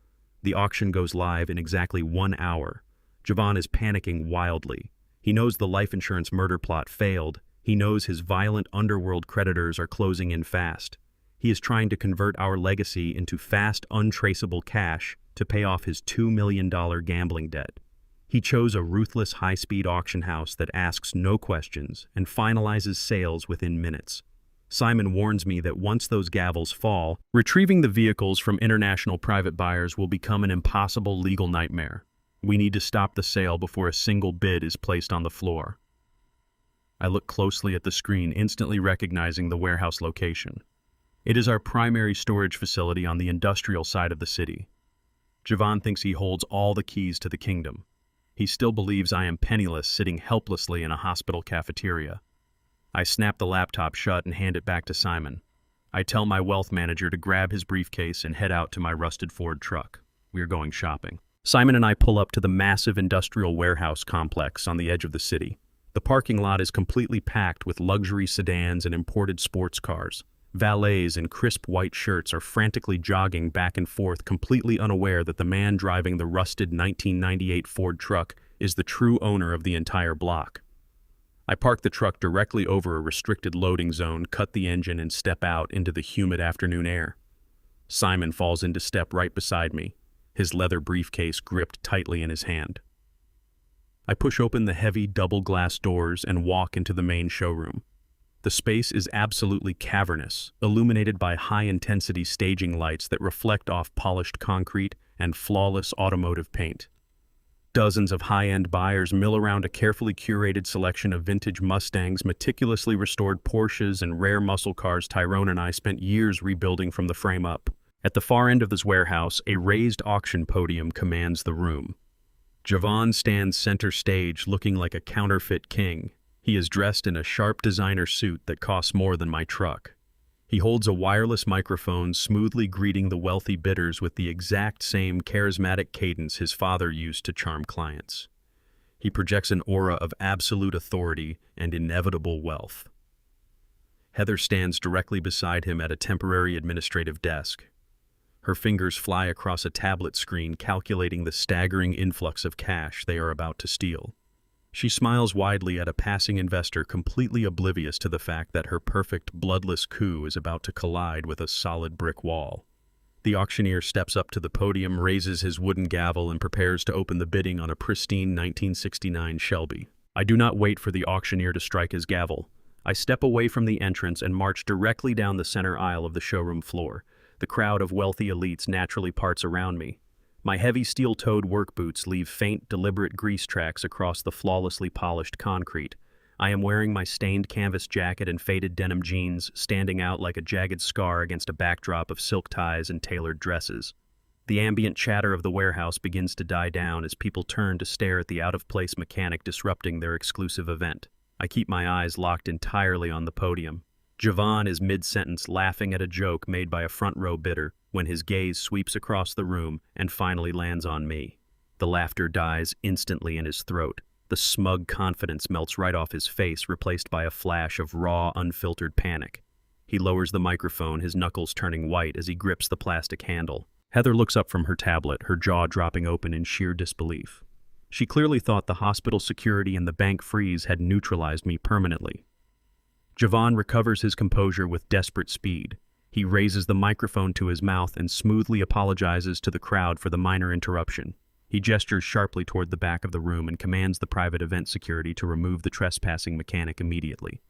The auction goes live in exactly 1 hour. Javan is panicking wildly. He knows the life insurance murder plot failed. He knows his violent underworld creditors are closing in fast. He is trying to convert our legacy into fast, untraceable cash to pay off his $2 million gambling debt. He chose a ruthless high-speed auction house that asks no questions and finalizes sales within minutes. Simon warns me that once those gavels fall, retrieving the vehicles from international private buyers will become an impossible legal nightmare. We need to stop the sale before a single bid is placed on the floor. I look closely at the screen, instantly recognizing the warehouse location. It is our primary storage facility on the industrial side of the city. Javan thinks he holds all the keys to the kingdom. He still believes I am penniless, sitting helplessly in a hospital cafeteria. I snap the laptop shut and hand it back to Simon. I tell my wealth manager to grab his briefcase and head out to my rusted Ford truck. We are going shopping. Simon and I pull up to the massive industrial warehouse complex on the edge of the city. The parking lot is completely packed with luxury sedans and imported sports cars. Valets in crisp white shirts are frantically jogging back and forth, completely unaware that the man driving the rusted 1998 Ford truck is the true owner of the entire block. I park the truck directly over a restricted loading zone, cut the engine, and step out into the humid afternoon air. Simon falls into step right beside me, his leather briefcase gripped tightly in his hand. I push open the heavy double-glass doors and walk into the main showroom. The space is absolutely cavernous, illuminated by high-intensity staging lights that reflect off polished concrete and flawless automotive paint. Dozens of high-end buyers mill around a carefully curated selection of vintage Mustangs, meticulously restored Porsches, and rare muscle cars Tyrone and I spent years rebuilding from the frame up. At the far end of this warehouse, a raised auction podium commands the room. Javan stands center stage, looking like a counterfeit king. He is dressed in a sharp designer suit that costs more than my truck. He holds a wireless microphone, smoothly greeting the wealthy bidders with the exact same charismatic cadence his father used to charm clients. He projects an aura of absolute authority and inevitable wealth. Heather stands directly beside him at a temporary administrative desk. Her fingers fly across a tablet screen, calculating the staggering influx of cash they are about to steal. She smiles widely at a passing investor, completely oblivious to the fact that her perfect, bloodless coup is about to collide with a solid brick wall. The auctioneer steps up to the podium, raises his wooden gavel, and prepares to open the bidding on a pristine 1969 Shelby. I do not wait for the auctioneer to strike his gavel. I step away from the entrance and march directly down the center aisle of the showroom floor. The crowd of wealthy elites naturally parts around me. My heavy steel-toed work boots leave faint, deliberate grease tracks across the flawlessly polished concrete. I am wearing my stained canvas jacket and faded denim jeans, standing out like a jagged scar against a backdrop of silk ties and tailored dresses. The ambient chatter of the warehouse begins to die down as people turn to stare at the out-of-place mechanic disrupting their exclusive event. I keep my eyes locked entirely on the podium. Javan is mid-sentence, laughing at a joke made by a front-row bidder, when his gaze sweeps across the room and finally lands on me. The laughter dies instantly in his throat. The smug confidence melts right off his face, replaced by a flash of raw, unfiltered panic. He lowers the microphone, his knuckles turning white as he grips the plastic handle. Heather looks up from her tablet, her jaw dropping open in sheer disbelief. She clearly thought the hospital security and the bank freeze had neutralized me permanently. Javan recovers his composure with desperate speed. He raises the microphone to his mouth and smoothly apologizes to the crowd for the minor interruption. He gestures sharply toward the back of the room and commands the private event security to remove the trespassing mechanic immediately.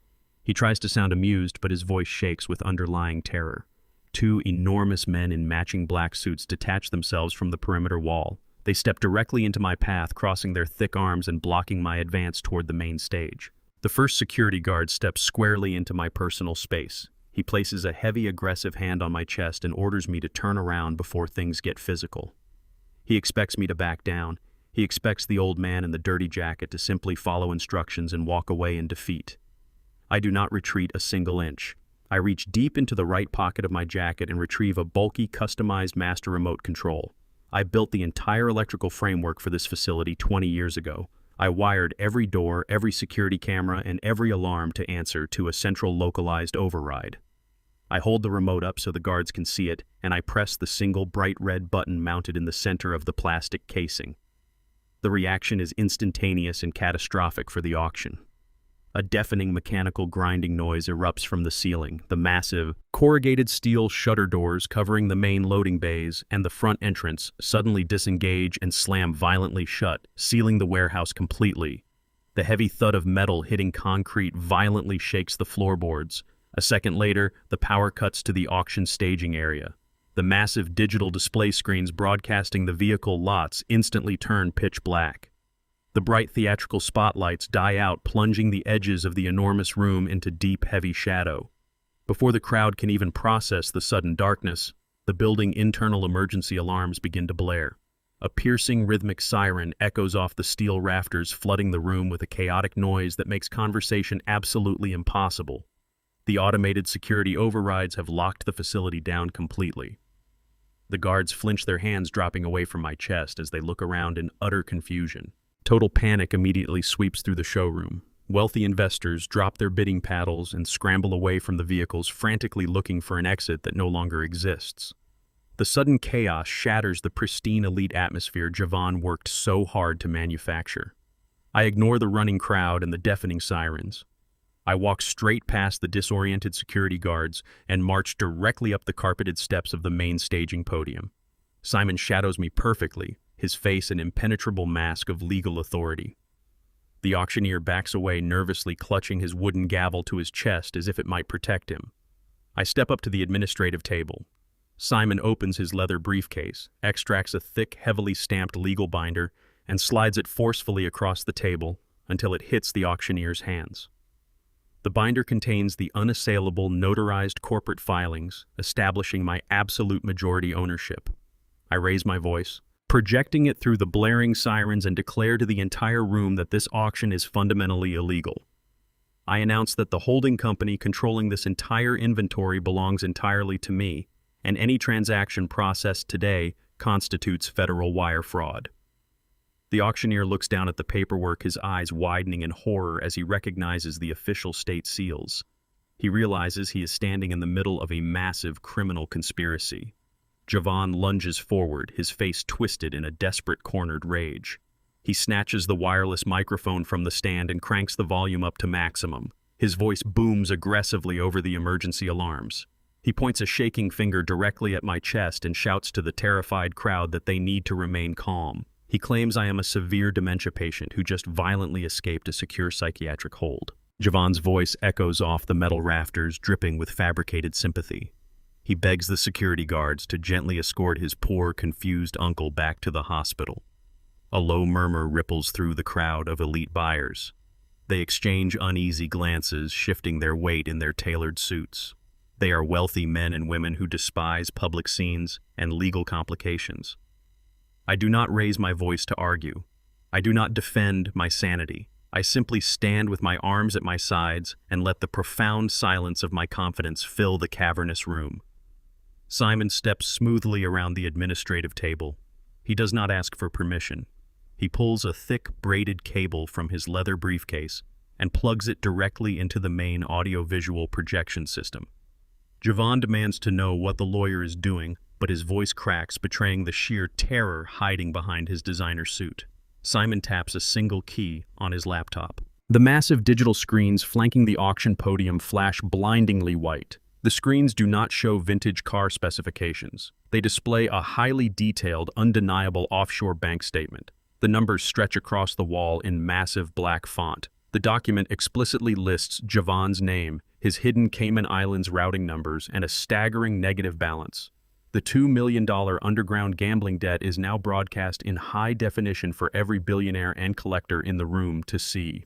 He tries to sound amused, but his voice shakes with underlying terror. Two enormous men in matching black suits detach themselves from the perimeter wall. They step directly into my path, crossing their thick arms and blocking my advance toward the main stage. The first security guard steps squarely into my personal space. He places a heavy, aggressive hand on my chest and orders me to turn around before things get physical. He expects me to back down. He expects the old man in the dirty jacket to simply follow instructions and walk away in defeat. I do not retreat a single inch. I reach deep into the right pocket of my jacket and retrieve a bulky, customized master remote control. I built the entire electrical framework for this facility 20 years ago. I wired every door, every security camera, and every alarm to answer to a central localized override. I hold the remote up so the guards can see it, and I press the single bright red button mounted in the center of the plastic casing. The reaction is instantaneous and catastrophic for the auction. A deafening mechanical grinding noise erupts from the ceiling. The massive, corrugated steel shutter doors covering the main loading bays and the front entrance suddenly disengage and slam violently shut, sealing the warehouse completely. The heavy thud of metal hitting concrete violently shakes the floorboards. A second later, the power cuts to the auction staging area. The massive digital display screens broadcasting the vehicle lots instantly turn pitch black. The bright theatrical spotlights die out, plunging the edges of the enormous room into deep, heavy shadow. Before the crowd can even process the sudden darkness, the building internal emergency alarms begin to blare. A piercing, rhythmic siren echoes off the steel rafters, flooding the room with a chaotic noise that makes conversation absolutely impossible. The automated security overrides have locked the facility down completely. The guards flinch, their hands dropping away from my chest as they look around in utter confusion. Total panic immediately sweeps through the showroom. Wealthy investors drop their bidding paddles and scramble away from the vehicles, frantically looking for an exit that no longer exists. The sudden chaos shatters the pristine elite atmosphere Javon worked so hard to manufacture. I ignore the running crowd and the deafening sirens. I walk straight past the disoriented security guards and march directly up the carpeted steps of the main staging podium. Simon shadows me perfectly, his face an impenetrable mask of legal authority. The auctioneer backs away, nervously clutching his wooden gavel to his chest as if it might protect him. I step up to the administrative table. Simon opens his leather briefcase, extracts a thick, heavily stamped legal binder, and slides it forcefully across the table until it hits the auctioneer's hands. The binder contains the unassailable, notarized corporate filings establishing my absolute majority ownership. I raise my voice, projecting it through the blaring sirens, and declare to the entire room that this auction is fundamentally illegal. I announce that the holding company controlling this entire inventory belongs entirely to me, and any transaction processed today constitutes federal wire fraud. The auctioneer looks down at the paperwork, his eyes widening in horror as he recognizes the official state seals. He realizes he is standing in the middle of a massive criminal conspiracy. Javon lunges forward, his face twisted in a desperate, cornered rage. He snatches the wireless microphone from the stand and cranks the volume up to maximum. His voice booms aggressively over the emergency alarms. He points a shaking finger directly at my chest and shouts to the terrified crowd that they need to remain calm. He claims I am a severe dementia patient who just violently escaped a secure psychiatric hold. Javon's voice echoes off the metal rafters, dripping with fabricated sympathy. He begs the security guards to gently escort his poor, confused uncle back to the hospital. A low murmur ripples through the crowd of elite buyers. They exchange uneasy glances, shifting their weight in their tailored suits. They are wealthy men and women who despise public scenes and legal complications. I do not raise my voice to argue. I do not defend my sanity. I simply stand with my arms at my sides and let the profound silence of my confidence fill the cavernous room. Simon steps smoothly around the administrative table. He does not ask for permission. He pulls a thick, braided cable from his leather briefcase and plugs it directly into the main audio-visual projection system. Javon demands to know what the lawyer is doing, but his voice cracks, betraying the sheer terror hiding behind his designer suit. Simon taps a single key on his laptop. The massive digital screens flanking the auction podium flash blindingly white. The screens do not show vintage car specifications. They display a highly detailed, undeniable offshore bank statement. The numbers stretch across the wall in massive black font. The document explicitly lists Javon's name, his hidden Cayman Islands routing numbers, and a staggering negative balance. The $2 million underground gambling debt is now broadcast in high definition for every billionaire and collector in the room to see.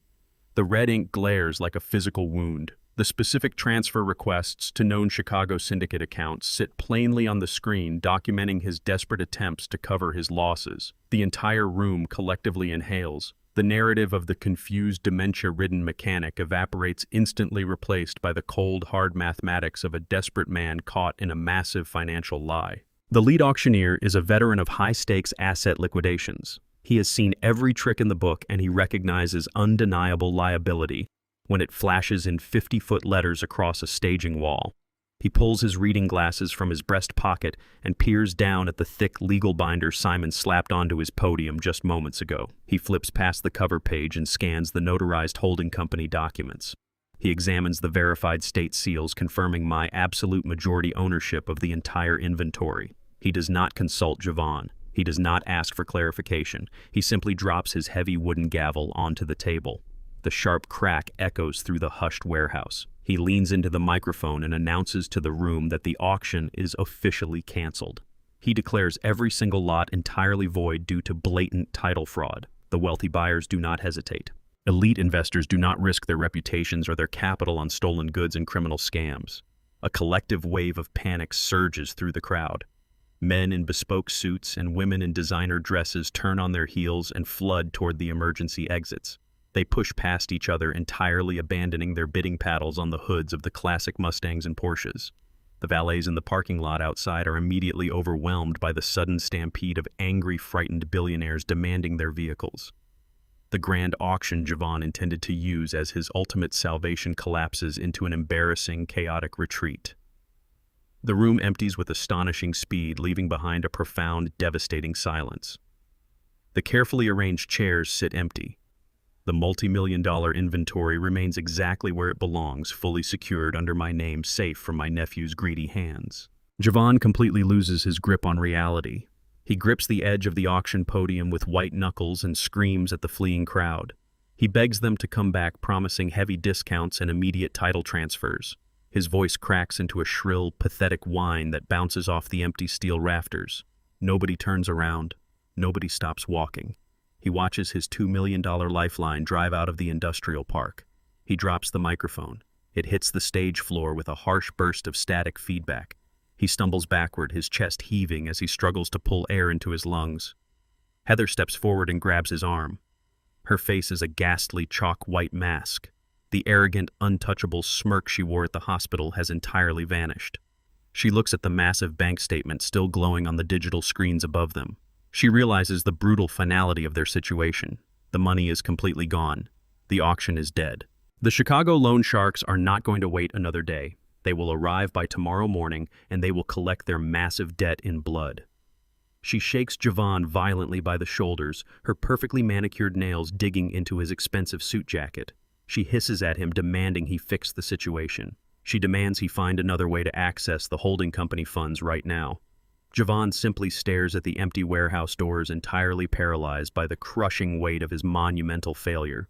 The red ink glares like a physical wound. The specific transfer requests to known Chicago syndicate accounts sit plainly on the screen, documenting his desperate attempts to cover his losses. The entire room collectively inhales. The narrative of the confused, dementia-ridden mechanic evaporates, instantly replaced by the cold, hard mathematics of a desperate man caught in a massive financial lie. The lead auctioneer is a veteran of high-stakes asset liquidations. He has seen every trick in the book, and he recognizes undeniable liability when it flashes in 50-foot letters across a staging wall. He pulls his reading glasses from his breast pocket and peers down at the thick legal binder Simon slapped onto his podium just moments ago. He flips past the cover page and scans the notarized holding company documents. He examines the verified state seals confirming my absolute majority ownership of the entire inventory. He does not consult Javon. He does not ask for clarification. He simply drops his heavy wooden gavel onto the table. The sharp crack echoes through the hushed warehouse. He leans into the microphone and announces to the room that the auction is officially canceled. He declares every single lot entirely void due to blatant title fraud. The wealthy buyers do not hesitate. Elite investors do not risk their reputations or their capital on stolen goods and criminal scams. A collective wave of panic surges through the crowd. Men in bespoke suits and women in designer dresses turn on their heels and flood toward the emergency exits. They push past each other, entirely abandoning their bidding paddles on the hoods of the classic Mustangs and Porsches. The valets in the parking lot outside are immediately overwhelmed by the sudden stampede of angry, frightened billionaires demanding their vehicles. The grand auction Javon intended to use as his ultimate salvation collapses into an embarrassing, chaotic retreat. The room empties with astonishing speed, leaving behind a profound, devastating silence. The carefully arranged chairs sit empty. The multi-million-dollar inventory remains exactly where it belongs, fully secured under my name, safe from my nephew's greedy hands. Javon completely loses his grip on reality. He grips the edge of the auction podium with white knuckles and screams at the fleeing crowd. He begs them to come back, promising heavy discounts and immediate title transfers. His voice cracks into a shrill, pathetic whine that bounces off the empty steel rafters. Nobody turns around. Nobody stops walking. He watches his $2 million lifeline drive out of the industrial park. He drops the microphone. It hits the stage floor with a harsh burst of static feedback. He stumbles backward, his chest heaving as he struggles to pull air into his lungs. Heather steps forward and grabs his arm. Her face is a ghastly chalk-white mask. The arrogant, untouchable smirk she wore at the hospital has entirely vanished. She looks at the massive bank statement still glowing on the digital screens above them. She realizes the brutal finality of their situation. The money is completely gone. The auction is dead. The Chicago loan sharks are not going to wait another day. They will arrive by tomorrow morning, and they will collect their massive debt in blood. She shakes Javon violently by the shoulders, her perfectly manicured nails digging into his expensive suit jacket. She hisses at him, demanding he fix the situation. She demands he find another way to access the holding company funds right now. Javon simply stares at the empty warehouse doors, entirely paralyzed by the crushing weight of his monumental failure.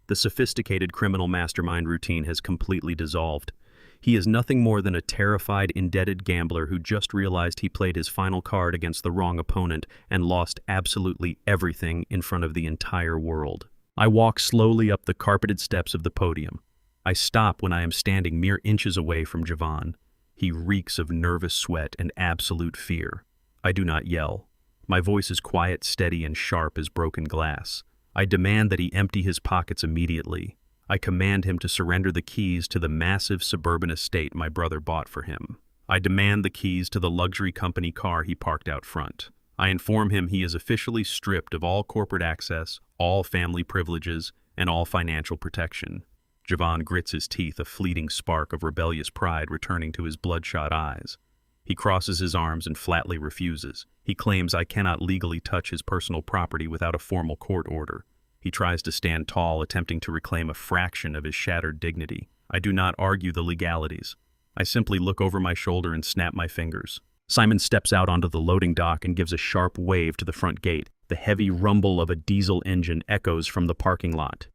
The sophisticated criminal mastermind routine has completely dissolved. He is nothing more than a terrified, indebted gambler who just realized he played his final card against the wrong opponent and lost absolutely everything in front of the entire world. I walk slowly up the carpeted steps of the podium. I stop when I am standing mere inches away from Javon. He reeks of nervous sweat and absolute fear. I do not yell. My voice is quiet, steady, and sharp as broken glass. I demand that he empty his pockets immediately. I command him to surrender the keys to the massive suburban estate my brother bought for him. I demand the keys to the luxury company car he parked out front. I inform him he is officially stripped of all corporate access, all family privileges, and all financial protection. Javon grits his teeth, a fleeting spark of rebellious pride returning to his bloodshot eyes. He crosses his arms and flatly refuses. He claims I cannot legally touch his personal property without a formal court order. He tries to stand tall, attempting to reclaim a fraction of his shattered dignity. I do not argue the legalities. I simply look over my shoulder and snap my fingers. Simon steps out onto the loading dock and gives a sharp wave to the front gate. The heavy rumble of a diesel engine echoes from the parking lot.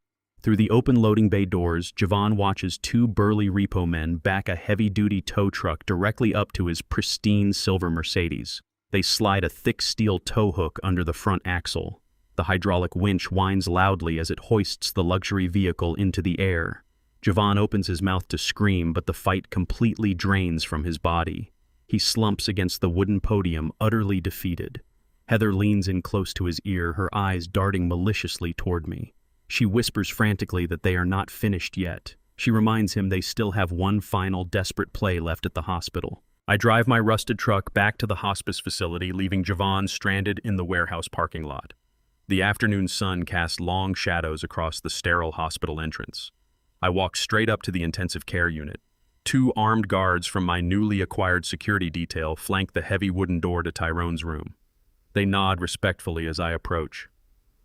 Through the open loading bay doors, Javon watches two burly repo men back a heavy-duty tow truck directly up to his pristine silver Mercedes. They slide a thick steel tow hook under the front axle. The hydraulic winch whines loudly as it hoists the luxury vehicle into the air. Javon opens his mouth to scream, but the fight completely drains from his body. He slumps against the wooden podium, utterly defeated. Heather leans in close to his ear, her eyes darting maliciously toward me. She whispers frantically that they are not finished yet. She reminds him they still have one final desperate play left at the hospital. I drive my rusted truck back to the hospice facility, leaving Javon stranded in the warehouse parking lot. The afternoon sun cast long shadows across the sterile hospital entrance. I walk straight up to the intensive care unit. Two armed guards from my newly acquired security detail flank the heavy wooden door to Tyrone's room. They nod respectfully as I approach.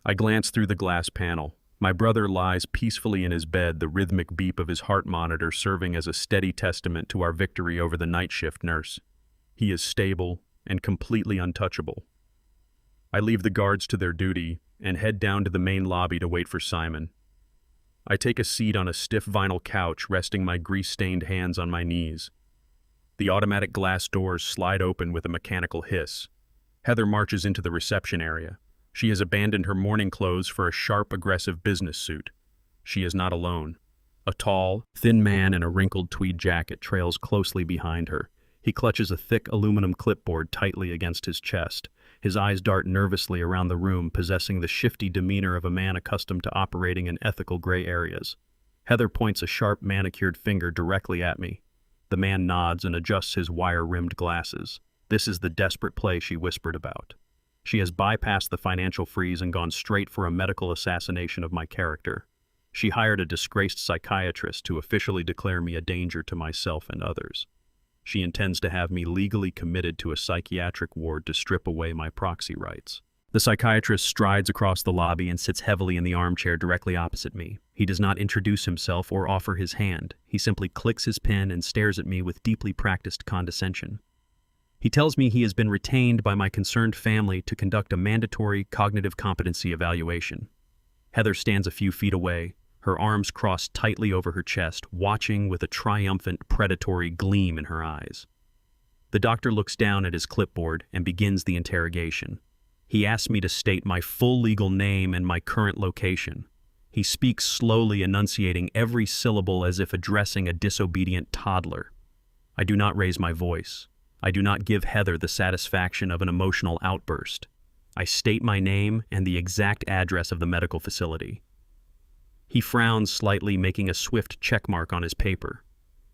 I glance through the glass panel. My brother lies peacefully in his bed, the rhythmic beep of his heart monitor serving as a steady testament to our victory over the night shift nurse. He is stable and completely untouchable. I leave the guards to their duty and head down to the main lobby to wait for Simon. I take a seat on a stiff vinyl couch, resting my grease-stained hands on my knees. The automatic glass doors slide open with a mechanical hiss. Heather marches into the reception area. She has abandoned her morning clothes for a sharp, aggressive business suit. She is not alone. A tall, thin man in a wrinkled tweed jacket trails closely behind her. He clutches a thick aluminum clipboard tightly against his chest. His eyes dart nervously around the room, possessing the shifty demeanor of a man accustomed to operating in ethical gray areas. Heather points a sharp, manicured finger directly at me. The man nods and adjusts his wire-rimmed glasses. This is the desperate play she whispered about. She has bypassed the financial freeze and gone straight for a medical assassination of my character. She hired a disgraced psychiatrist to officially declare me a danger to myself and others. She intends to have me legally committed to a psychiatric ward to strip away my proxy rights. The psychiatrist strides across the lobby and sits heavily in the armchair directly opposite me. He does not introduce himself or offer his hand. He simply clicks his pen and stares at me with deeply practiced condescension. He tells me he has been retained by my concerned family to conduct a mandatory cognitive competency evaluation. Heather stands a few feet away, her arms crossed tightly over her chest, watching with a triumphant, predatory gleam in her eyes. The doctor looks down at his clipboard and begins the interrogation. He asks me to state my full legal name and my current location. He speaks slowly, enunciating every syllable as if addressing a disobedient toddler. I do not raise my voice. I do not give Heather the satisfaction of an emotional outburst. I state my name and the exact address of the medical facility. He frowns slightly, making a swift checkmark on his paper.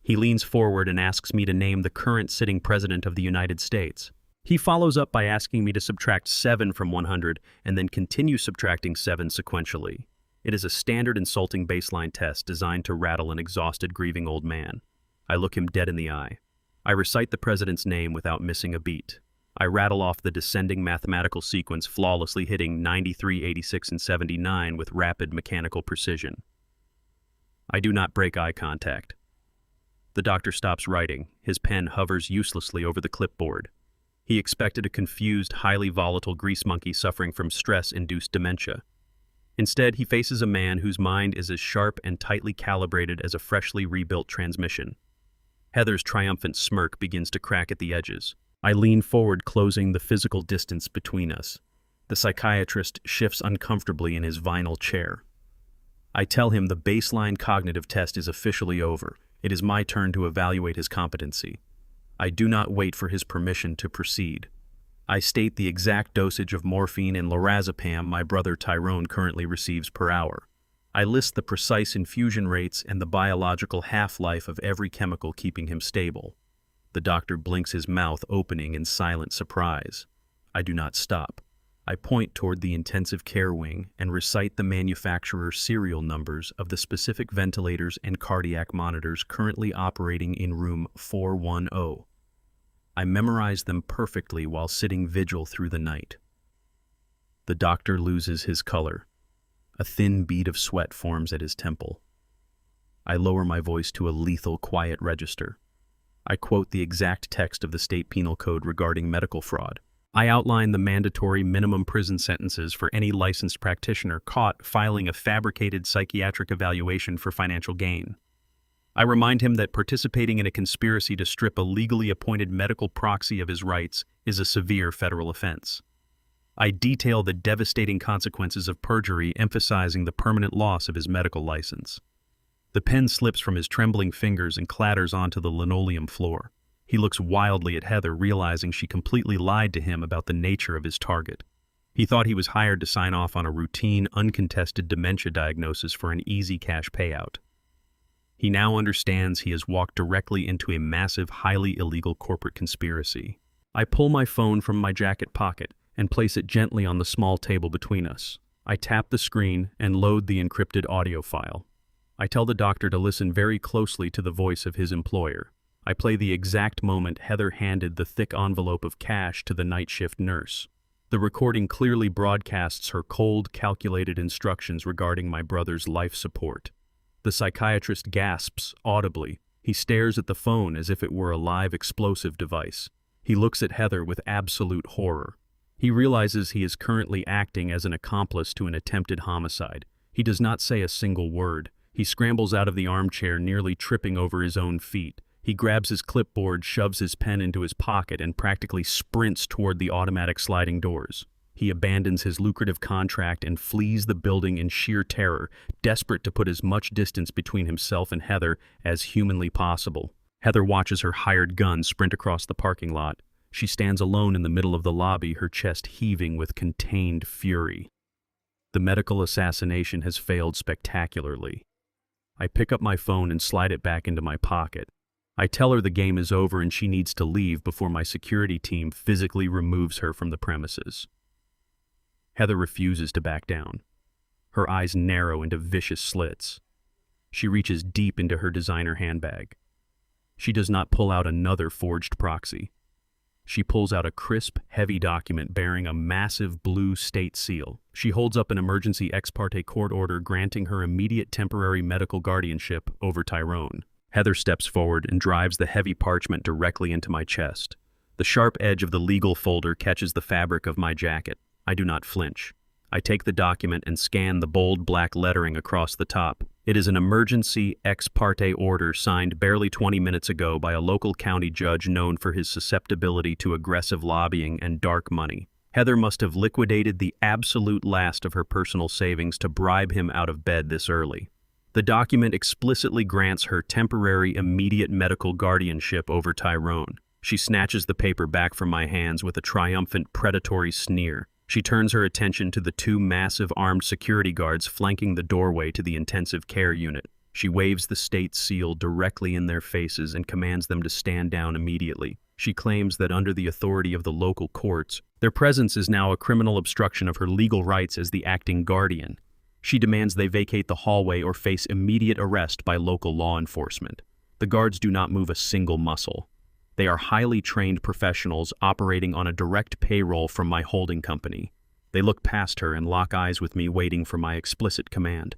He leans forward and asks me to name the current sitting president of the United States. He follows up by asking me to subtract 7 from 100 and then continue subtracting 7 sequentially. It is a standard insulting baseline test designed to rattle an exhausted, grieving old man. I look him dead in the eye. I recite the president's name without missing a beat. I rattle off the descending mathematical sequence, flawlessly hitting 93, 86, and 79 with rapid mechanical precision. I do not break eye contact. The doctor stops writing. His pen hovers uselessly over the clipboard. He expected a confused, highly volatile grease monkey suffering from stress-induced dementia. Instead, he faces a man whose mind is as sharp and tightly calibrated as a freshly rebuilt transmission. Heather's triumphant smirk begins to crack at the edges. I lean forward, closing the physical distance between us. The psychiatrist shifts uncomfortably in his vinyl chair. I tell him the baseline cognitive test is officially over. It is my turn to evaluate his competency. I do not wait for his permission to proceed. I state the exact dosage of morphine and lorazepam my brother Tyrone currently receives per hour. I list the precise infusion rates and the biological half-life of every chemical keeping him stable. The doctor blinks his mouth, opening in silent surprise. I do not stop. I point toward the intensive care wing and recite the manufacturer's serial numbers of the specific ventilators and cardiac monitors currently operating in room 410. I memorize them perfectly while sitting vigil through the night. The doctor loses his color. A thin bead of sweat forms at his temple. I lower my voice to a lethal, quiet register. I quote the exact text of the state penal code regarding medical fraud. I outline the mandatory minimum prison sentences for any licensed practitioner caught filing a fabricated psychiatric evaluation for financial gain. I remind him that participating in a conspiracy to strip a legally appointed medical proxy of his rights is a severe federal offense. I detail the devastating consequences of perjury, emphasizing the permanent loss of his medical license. The pen slips from his trembling fingers and clatters onto the linoleum floor. He looks wildly at Heather, realizing she completely lied to him about the nature of his target. He thought he was hired to sign off on a routine, uncontested dementia diagnosis for an easy cash payout. He now understands he has walked directly into a massive, highly illegal corporate conspiracy. I pull my phone from my jacket pocket and place it gently on the small table between us. I tap the screen and load the encrypted audio file. I tell the doctor to listen very closely to the voice of his employer. I play the exact moment Heather handed the thick envelope of cash to the night shift nurse. The recording clearly broadcasts her cold, calculated instructions regarding my brother's life support. The psychiatrist gasps audibly. He stares at the phone as if it were a live explosive device. He looks at Heather with absolute horror. He realizes he is currently acting as an accomplice to an attempted homicide. He does not say a single word. He scrambles out of the armchair, nearly tripping over his own feet. He grabs his clipboard, shoves his pen into his pocket, and practically sprints toward the automatic sliding doors. He abandons his lucrative contract and flees the building in sheer terror, desperate to put as much distance between himself and Heather as humanly possible. Heather watches her hired gun sprint across the parking lot. She stands alone in the middle of the lobby, her chest heaving with contained fury. The medical assassination has failed spectacularly. I pick up my phone and slide it back into my pocket. I tell her the game is over and she needs to leave before my security team physically removes her from the premises. Heather refuses to back down. Her eyes narrow into vicious slits. She reaches deep into her designer handbag. She does not pull out another forged proxy. She pulls out a crisp, heavy document bearing a massive blue state seal. She holds up an emergency ex parte court order granting her immediate temporary medical guardianship over Tyrone. Heather steps forward and drives the heavy parchment directly into my chest. The sharp edge of the legal folder catches the fabric of my jacket. I do not flinch. I take the document and scan the bold black lettering across the top. It is an emergency ex parte order signed barely 20 minutes ago by a local county judge known for his susceptibility to aggressive lobbying and dark money. Heather must have liquidated the absolute last of her personal savings to bribe him out of bed this early. The document explicitly grants her temporary, immediate medical guardianship over Tyrone. She snatches the paper back from my hands with a triumphant, predatory sneer. She turns her attention to the two massive armed security guards flanking the doorway to the intensive care unit. She waves the state seal directly in their faces and commands them to stand down immediately. She claims that under the authority of the local courts, their presence is now a criminal obstruction of her legal rights as the acting guardian. She demands they vacate the hallway or face immediate arrest by local law enforcement. The guards do not move a single muscle. They are highly trained professionals operating on a direct payroll from my holding company. They look past her and lock eyes with me, waiting for my explicit command.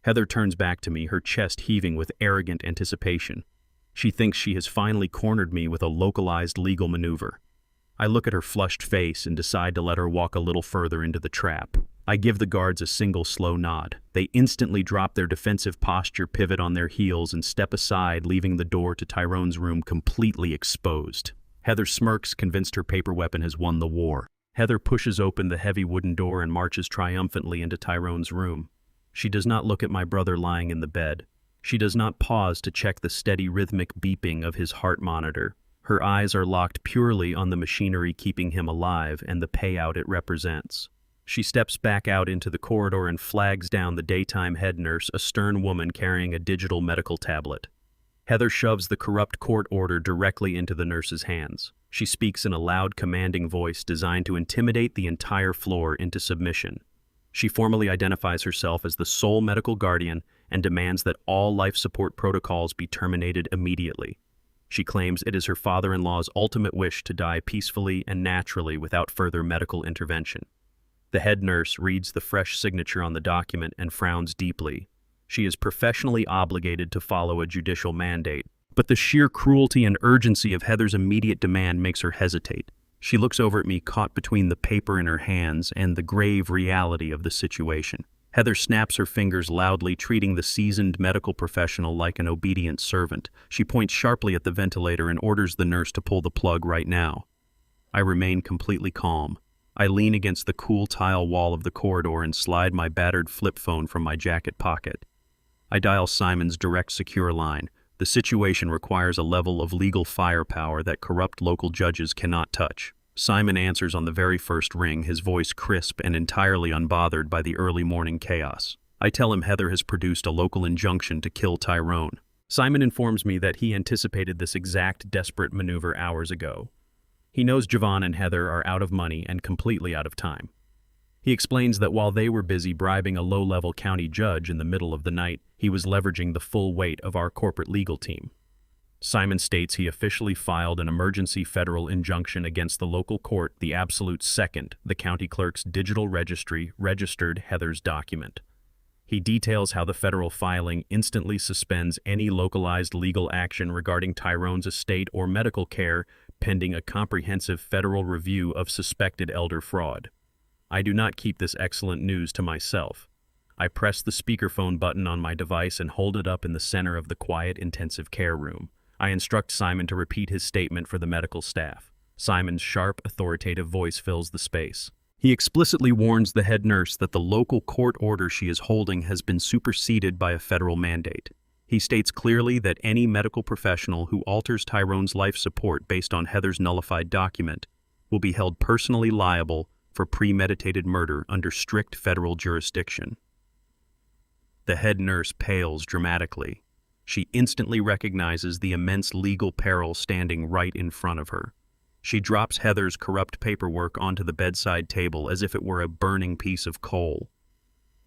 Heather turns back to me, her chest heaving with arrogant anticipation. She thinks she has finally cornered me with a localized legal maneuver. I look at her flushed face and decide to let her walk a little further into the trap. I give the guards a single slow nod. They instantly drop their defensive posture, pivot on their heels, and step aside, leaving the door to Tyrone's room completely exposed. Heather smirks, convinced her paper weapon has won the war. Heather pushes open the heavy wooden door and marches triumphantly into Tyrone's room. She does not look at my brother lying in the bed. She does not pause to check the steady rhythmic beeping of his heart monitor. Her eyes are locked purely on the machinery keeping him alive and the payout it represents. She steps back out into the corridor and flags down the daytime head nurse, a stern woman carrying a digital medical tablet. Heather shoves the corrupt court order directly into the nurse's hands. She speaks in a loud, commanding voice designed to intimidate the entire floor into submission. She formally identifies herself as the sole medical guardian and demands that all life support protocols be terminated immediately. She claims it is her father-in-law's ultimate wish to die peacefully and naturally without further medical intervention. The head nurse reads the fresh signature on the document and frowns deeply. She is professionally obligated to follow a judicial mandate, but the sheer cruelty and urgency of Heather's immediate demand makes her hesitate. She looks over at me, caught between the paper in her hands and the grave reality of the situation. Heather snaps her fingers loudly, treating the seasoned medical professional like an obedient servant. She points sharply at the ventilator and orders the nurse to pull the plug right now. I remain completely calm. I lean against the cool tile wall of the corridor and slide my battered flip phone from my jacket pocket. I dial Simon's direct secure line. The situation requires a level of legal firepower that corrupt local judges cannot touch. Simon answers on the very first ring, his voice crisp and entirely unbothered by the early morning chaos. I tell him Heather has produced a local injunction to kill Tyrone. Simon informs me that he anticipated this exact desperate maneuver hours ago. He knows Javon and Heather are out of money and completely out of time. He explains that while they were busy bribing a low-level county judge in the middle of the night, he was leveraging the full weight of our corporate legal team. Simon states he officially filed an emergency federal injunction against the local court the absolute second the county clerk's digital registry registered Heather's document. He details how the federal filing instantly suspends any localized legal action regarding Tyrone's estate or medical care pending a comprehensive federal review of suspected elder fraud. I do not keep this excellent news to myself. I press the speakerphone button on my device and hold it up in the center of the quiet intensive care room. I instruct Simon to repeat his statement for the medical staff. Simon's sharp, authoritative voice fills the space. He explicitly warns the head nurse that the local court order she is holding has been superseded by a federal mandate. He states clearly that any medical professional who alters Tyrone's life support based on Heather's nullified document will be held personally liable for premeditated murder under strict federal jurisdiction. The head nurse pales dramatically. She instantly recognizes the immense legal peril standing right in front of her. She drops Heather's corrupt paperwork onto the bedside table as if it were a burning piece of coal.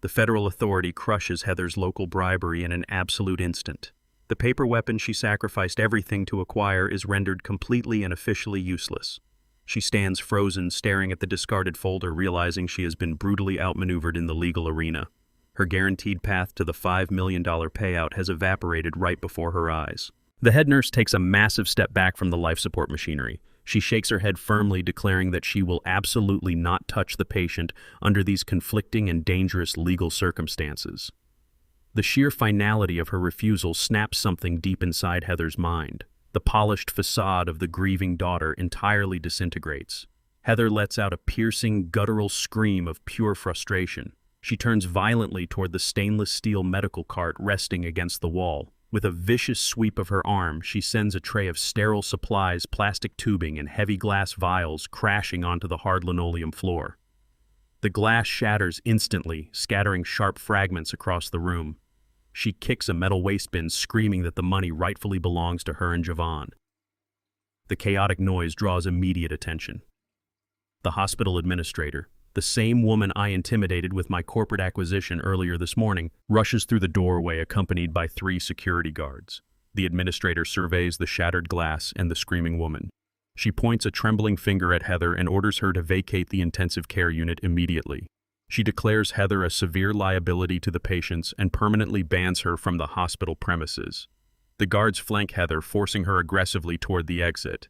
The federal authority crushes Heather's local bribery in an absolute instant. The paper weapon she sacrificed everything to acquire is rendered completely and officially useless. She stands frozen, staring at the discarded folder, realizing she has been brutally outmaneuvered in the legal arena. Her guaranteed path to the $5 million payout has evaporated right before her eyes. The head nurse takes a massive step back from the life support machinery. She shakes her head firmly, declaring that she will absolutely not touch the patient under these conflicting and dangerous legal circumstances. The sheer finality of her refusal snaps something deep inside Heather's mind. The polished facade of the grieving daughter entirely disintegrates. Heather lets out a piercing, guttural scream of pure frustration. She turns violently toward the stainless steel medical cart resting against the wall. With a vicious sweep of her arm, she sends a tray of sterile supplies, plastic tubing, and heavy glass vials crashing onto the hard linoleum floor. The glass shatters instantly, scattering sharp fragments across the room. She kicks a metal waste bin, screaming that the money rightfully belongs to her and Javon. The chaotic noise draws immediate attention. The hospital administrator, the same woman I intimidated with my corporate acquisition earlier this morning, rushes through the doorway accompanied by 3 security guards. The administrator surveys the shattered glass and the screaming woman. She points a trembling finger at Heather and orders her to vacate the intensive care unit immediately. She declares Heather a severe liability to the patients and permanently bans her from the hospital premises. The guards flank Heather, forcing her aggressively toward the exit.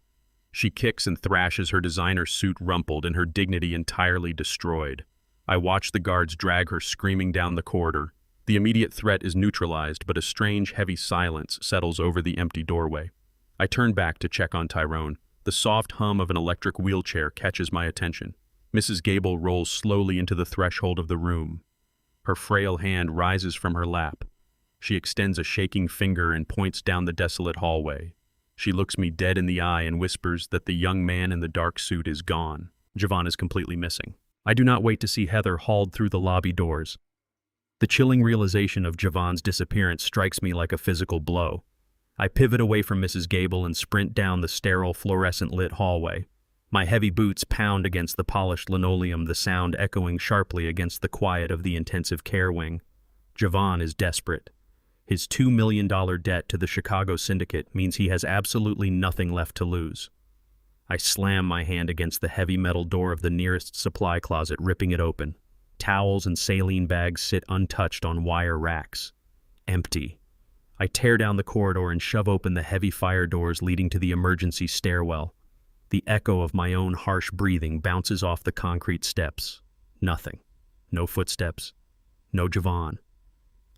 She kicks and thrashes, her designer suit rumpled and her dignity entirely destroyed. I watch the guards drag her screaming down the corridor. The immediate threat is neutralized, but a strange, heavy silence settles over the empty doorway. I turn back to check on Tyrone. The soft hum of an electric wheelchair catches my attention. Mrs. Gable rolls slowly into the threshold of the room. Her frail hand rises from her lap. She extends a shaking finger and points down the desolate hallway. She looks me dead in the eye and whispers that the young man in the dark suit is gone. Javon is completely missing. I do not wait to see Heather hauled through the lobby doors. The chilling realization of Javon's disappearance strikes me like a physical blow. I pivot away from Mrs. Gable and sprint down the sterile, fluorescent-lit hallway. My heavy boots pound against the polished linoleum, the sound echoing sharply against the quiet of the intensive care wing. Javon is desperate. His $2 million debt to the Chicago syndicate means he has absolutely nothing left to lose. I slam my hand against the heavy metal door of the nearest supply closet, ripping it open. Towels and saline bags sit untouched on wire racks. Empty. I tear down the corridor and shove open the heavy fire doors leading to the emergency stairwell. The echo of my own harsh breathing bounces off the concrete steps. Nothing. No footsteps. No Javon.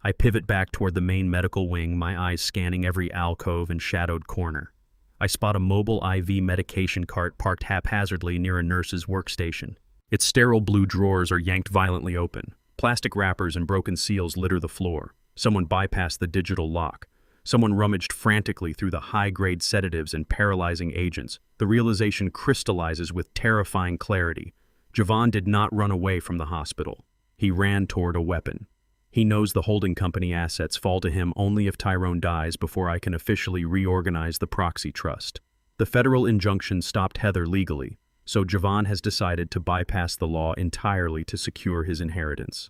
I pivot back toward the main medical wing, my eyes scanning every alcove and shadowed corner. I spot a mobile IV medication cart parked haphazardly near a nurse's workstation. Its sterile blue drawers are yanked violently open. Plastic wrappers and broken seals litter the floor. Someone bypassed the digital lock. Someone rummaged frantically through the high-grade sedatives and paralyzing agents. The realization crystallizes with terrifying clarity. Javon did not run away from the hospital. He ran toward a weapon. He knows the holding company assets fall to him only if Tyrone dies before I can officially reorganize the proxy trust. The federal injunction stopped Heather legally, so Javon has decided to bypass the law entirely to secure his inheritance.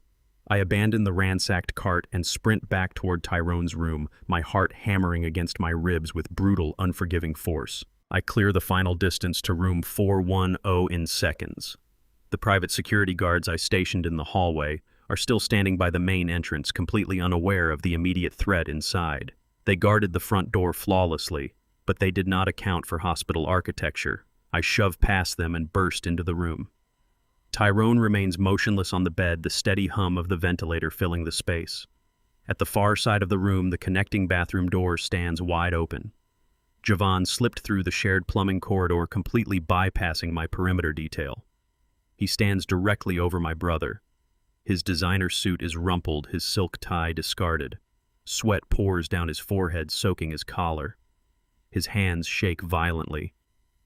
I abandon the ransacked cart and sprint back toward Tyrone's room, my heart hammering against my ribs with brutal, unforgiving force. I clear the final distance to room 410 in seconds. The private security guards I stationed in the hallway are still standing by the main entrance, completely unaware of the immediate threat inside. They guarded the front door flawlessly, but they did not account for hospital architecture. I shove past them and burst into the room. Tyrone remains motionless on the bed, the steady hum of the ventilator filling the space. At the far side of the room, the connecting bathroom door stands wide open. Javon slipped through the shared plumbing corridor, completely bypassing my perimeter detail. He stands directly over my brother. His designer suit is rumpled, his silk tie discarded. Sweat pours down his forehead, soaking his collar. His hands shake violently.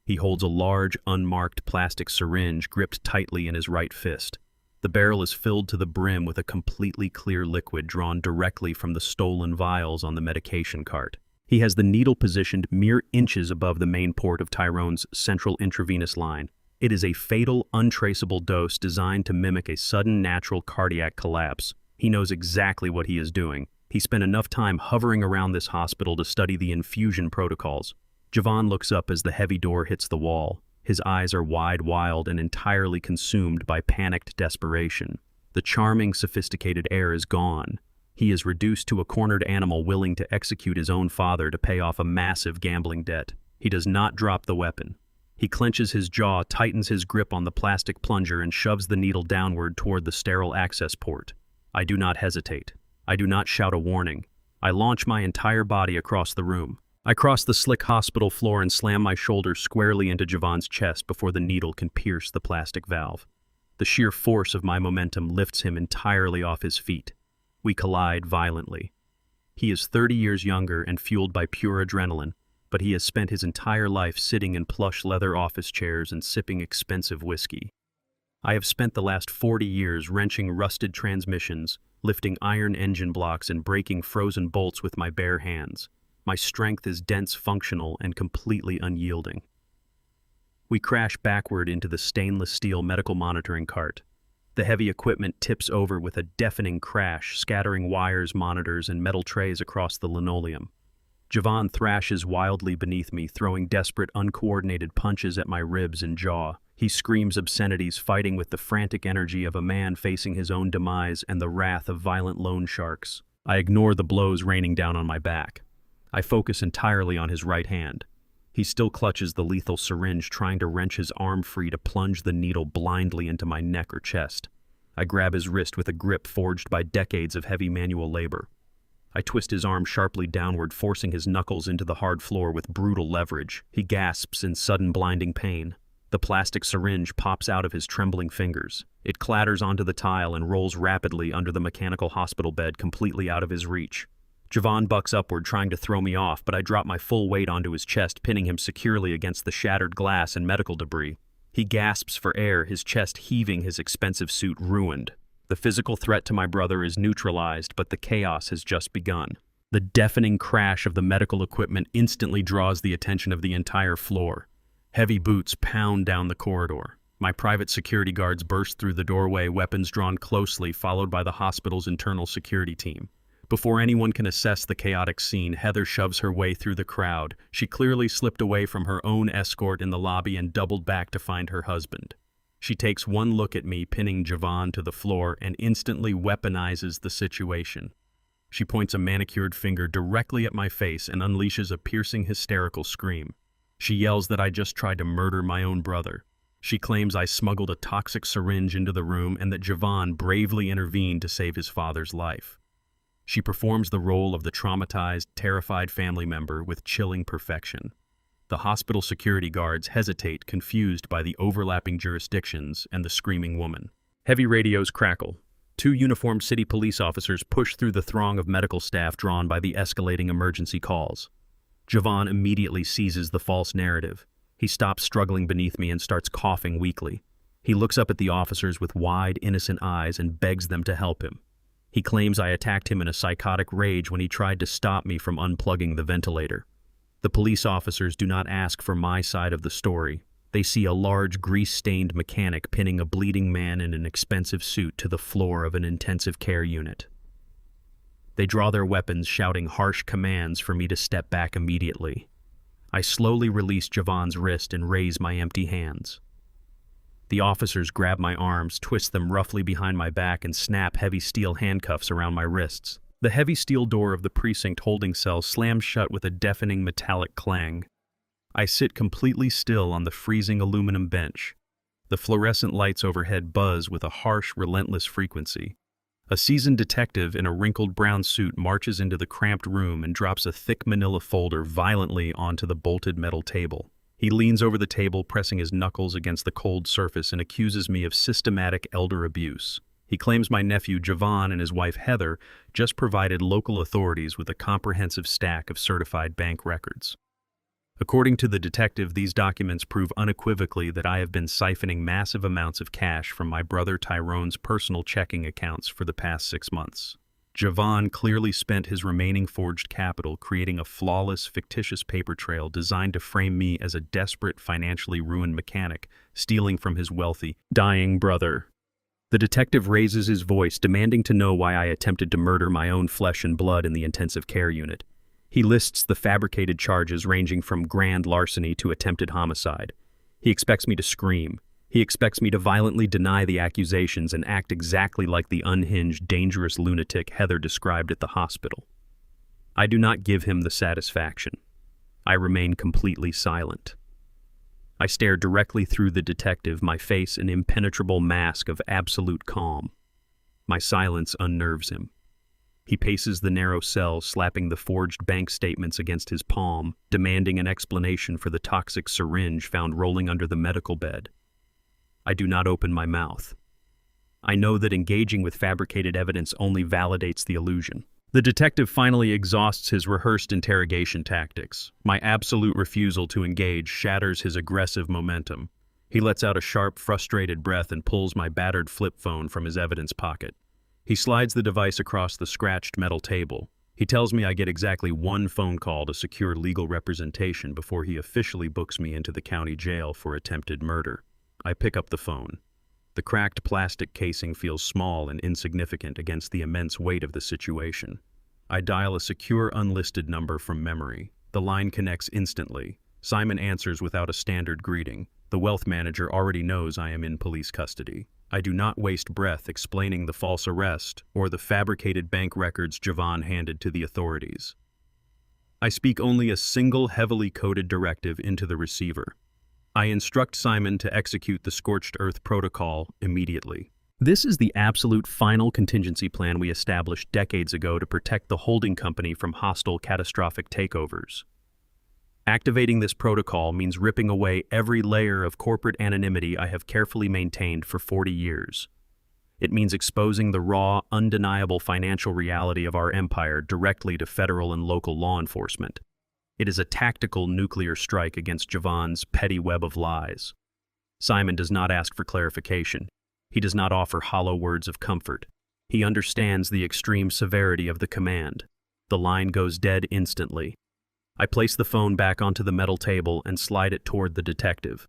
He holds a large, unmarked plastic syringe gripped tightly in his right fist. The barrel is filled to the brim with a completely clear liquid drawn directly from the stolen vials on the medication cart. He has the needle positioned mere inches above the main port of Tyrone's central intravenous line. It is a fatal, untraceable dose designed to mimic a sudden natural cardiac collapse. He knows exactly what he is doing. He spent enough time hovering around this hospital to study the infusion protocols. Javon looks up as the heavy door hits the wall. His eyes are wide, wild, and entirely consumed by panicked desperation. The charming, sophisticated air is gone. He is reduced to a cornered animal willing to execute his own father to pay off a massive gambling debt. He does not drop the weapon. He clenches his jaw, tightens his grip on the plastic plunger, and shoves the needle downward toward the sterile access port. I do not hesitate. I do not shout a warning. I launch my entire body across the room. I cross the slick hospital floor and slam my shoulder squarely into Javon's chest before the needle can pierce the plastic valve. The sheer force of my momentum lifts him entirely off his feet. We collide violently. He is 30 years younger and fueled by pure adrenaline, but he has spent his entire life sitting in plush leather office chairs and sipping expensive whiskey. I have spent the last 40 years wrenching rusted transmissions, lifting iron engine blocks, and breaking frozen bolts with my bare hands. My strength is dense, functional, and completely unyielding. We crash backward into the stainless steel medical monitoring cart. The heavy equipment tips over with a deafening crash, scattering wires, monitors, and metal trays across the linoleum. Javon thrashes wildly beneath me, throwing desperate, uncoordinated punches at my ribs and jaw. He screams obscenities, fighting with the frantic energy of a man facing his own demise and the wrath of violent loan sharks. I ignore the blows raining down on my back. I focus entirely on his right hand. He still clutches the lethal syringe, trying to wrench his arm free to plunge the needle blindly into my neck or chest. I grab his wrist with a grip forged by decades of heavy manual labor. I twist his arm sharply downward, forcing his knuckles into the hard floor with brutal leverage. He gasps in sudden blinding pain. The plastic syringe pops out of his trembling fingers. It clatters onto the tile and rolls rapidly under the mechanical hospital bed, completely out of his reach. Javon bucks upward, trying to throw me off, but I drop my full weight onto his chest, pinning him securely against the shattered glass and medical debris. He gasps for air, his chest heaving, his expensive suit ruined. The physical threat to my brother is neutralized, but the chaos has just begun. The deafening crash of the medical equipment instantly draws the attention of the entire floor. Heavy boots pound down the corridor. My private security guards burst through the doorway, weapons drawn closely, followed by the hospital's internal security team. Before anyone can assess the chaotic scene, Heather shoves her way through the crowd. She clearly slipped away from her own escort in the lobby and doubled back to find her husband. She takes one look at me, pinning Javon to the floor, and instantly weaponizes the situation. She points a manicured finger directly at my face and unleashes a piercing, hysterical scream. She yells that I just tried to murder my own brother. She claims I smuggled a toxic syringe into the room and that Javon bravely intervened to save his father's life. She performs the role of the traumatized, terrified family member with chilling perfection. The hospital security guards hesitate, confused by the overlapping jurisdictions and the screaming woman. Heavy radios crackle. 2 uniformed city police officers push through the throng of medical staff drawn by the escalating emergency calls. Javon immediately seizes the false narrative. He stops struggling beneath me and starts coughing weakly. He looks up at the officers with wide, innocent eyes and begs them to help him. He claims I attacked him in a psychotic rage when he tried to stop me from unplugging the ventilator. The police officers do not ask for my side of the story. They see a large, grease-stained mechanic pinning a bleeding man in an expensive suit to the floor of an intensive care unit. They draw their weapons, shouting harsh commands for me to step back immediately. I slowly release Javon's wrist and raise my empty hands. The officers grab my arms, twist them roughly behind my back, and snap heavy steel handcuffs around my wrists. The heavy steel door of the precinct holding cell slams shut with a deafening metallic clang. I sit completely still on the freezing aluminum bench. The fluorescent lights overhead buzz with a harsh, relentless frequency. A seasoned detective in a wrinkled brown suit marches into the cramped room and drops a thick manila folder violently onto the bolted metal table. He leans over the table, pressing his knuckles against the cold surface, and accuses me of systematic elder abuse. He claims my nephew Javon and his wife Heather just provided local authorities with a comprehensive stack of certified bank records. According to the detective, these documents prove unequivocally that I have been siphoning massive amounts of cash from my brother Tyrone's personal checking accounts for the past 6 months. Javon clearly spent his remaining forged capital creating a flawless, fictitious paper trail designed to frame me as a desperate, financially ruined mechanic, stealing from his wealthy, dying brother. The detective raises his voice, demanding to know why I attempted to murder my own flesh and blood in the intensive care unit. He lists the fabricated charges ranging from grand larceny to attempted homicide. He expects me to scream. He expects me to violently deny the accusations and act exactly like the unhinged, dangerous lunatic Heather described at the hospital. I do not give him the satisfaction. I remain completely silent. I stare directly through the detective, my face an impenetrable mask of absolute calm. My silence unnerves him. He paces the narrow cell, slapping the forged bank statements against his palm, demanding an explanation for the toxic syringe found rolling under the medical bed. I do not open my mouth. I know that engaging with fabricated evidence only validates the illusion. The detective finally exhausts his rehearsed interrogation tactics. My absolute refusal to engage shatters his aggressive momentum. He lets out a sharp, frustrated breath and pulls my battered flip phone from his evidence pocket. He slides the device across the scratched metal table. He tells me I get exactly 1 phone call to secure legal representation before he officially books me into the county jail for attempted murder. I pick up the phone. The cracked plastic casing feels small and insignificant against the immense weight of the situation. I dial a secure unlisted number from memory. The line connects instantly. Simon answers without a standard greeting. The wealth manager already knows I am in police custody. I do not waste breath explaining the false arrest or the fabricated bank records Javon handed to the authorities. I speak only a single heavily coded directive into the receiver. I instruct Simon to execute the Scorched Earth Protocol immediately. This is the absolute final contingency plan we established decades ago to protect the holding company from hostile, catastrophic takeovers. Activating this protocol means ripping away every layer of corporate anonymity I have carefully maintained for 40 years. It means exposing the raw, undeniable financial reality of our empire directly to federal and local law enforcement. It is a tactical nuclear strike against Javon's petty web of lies. Simon does not ask for clarification. He does not offer hollow words of comfort. He understands the extreme severity of the command. The line goes dead instantly. I place the phone back onto the metal table and slide it toward the detective.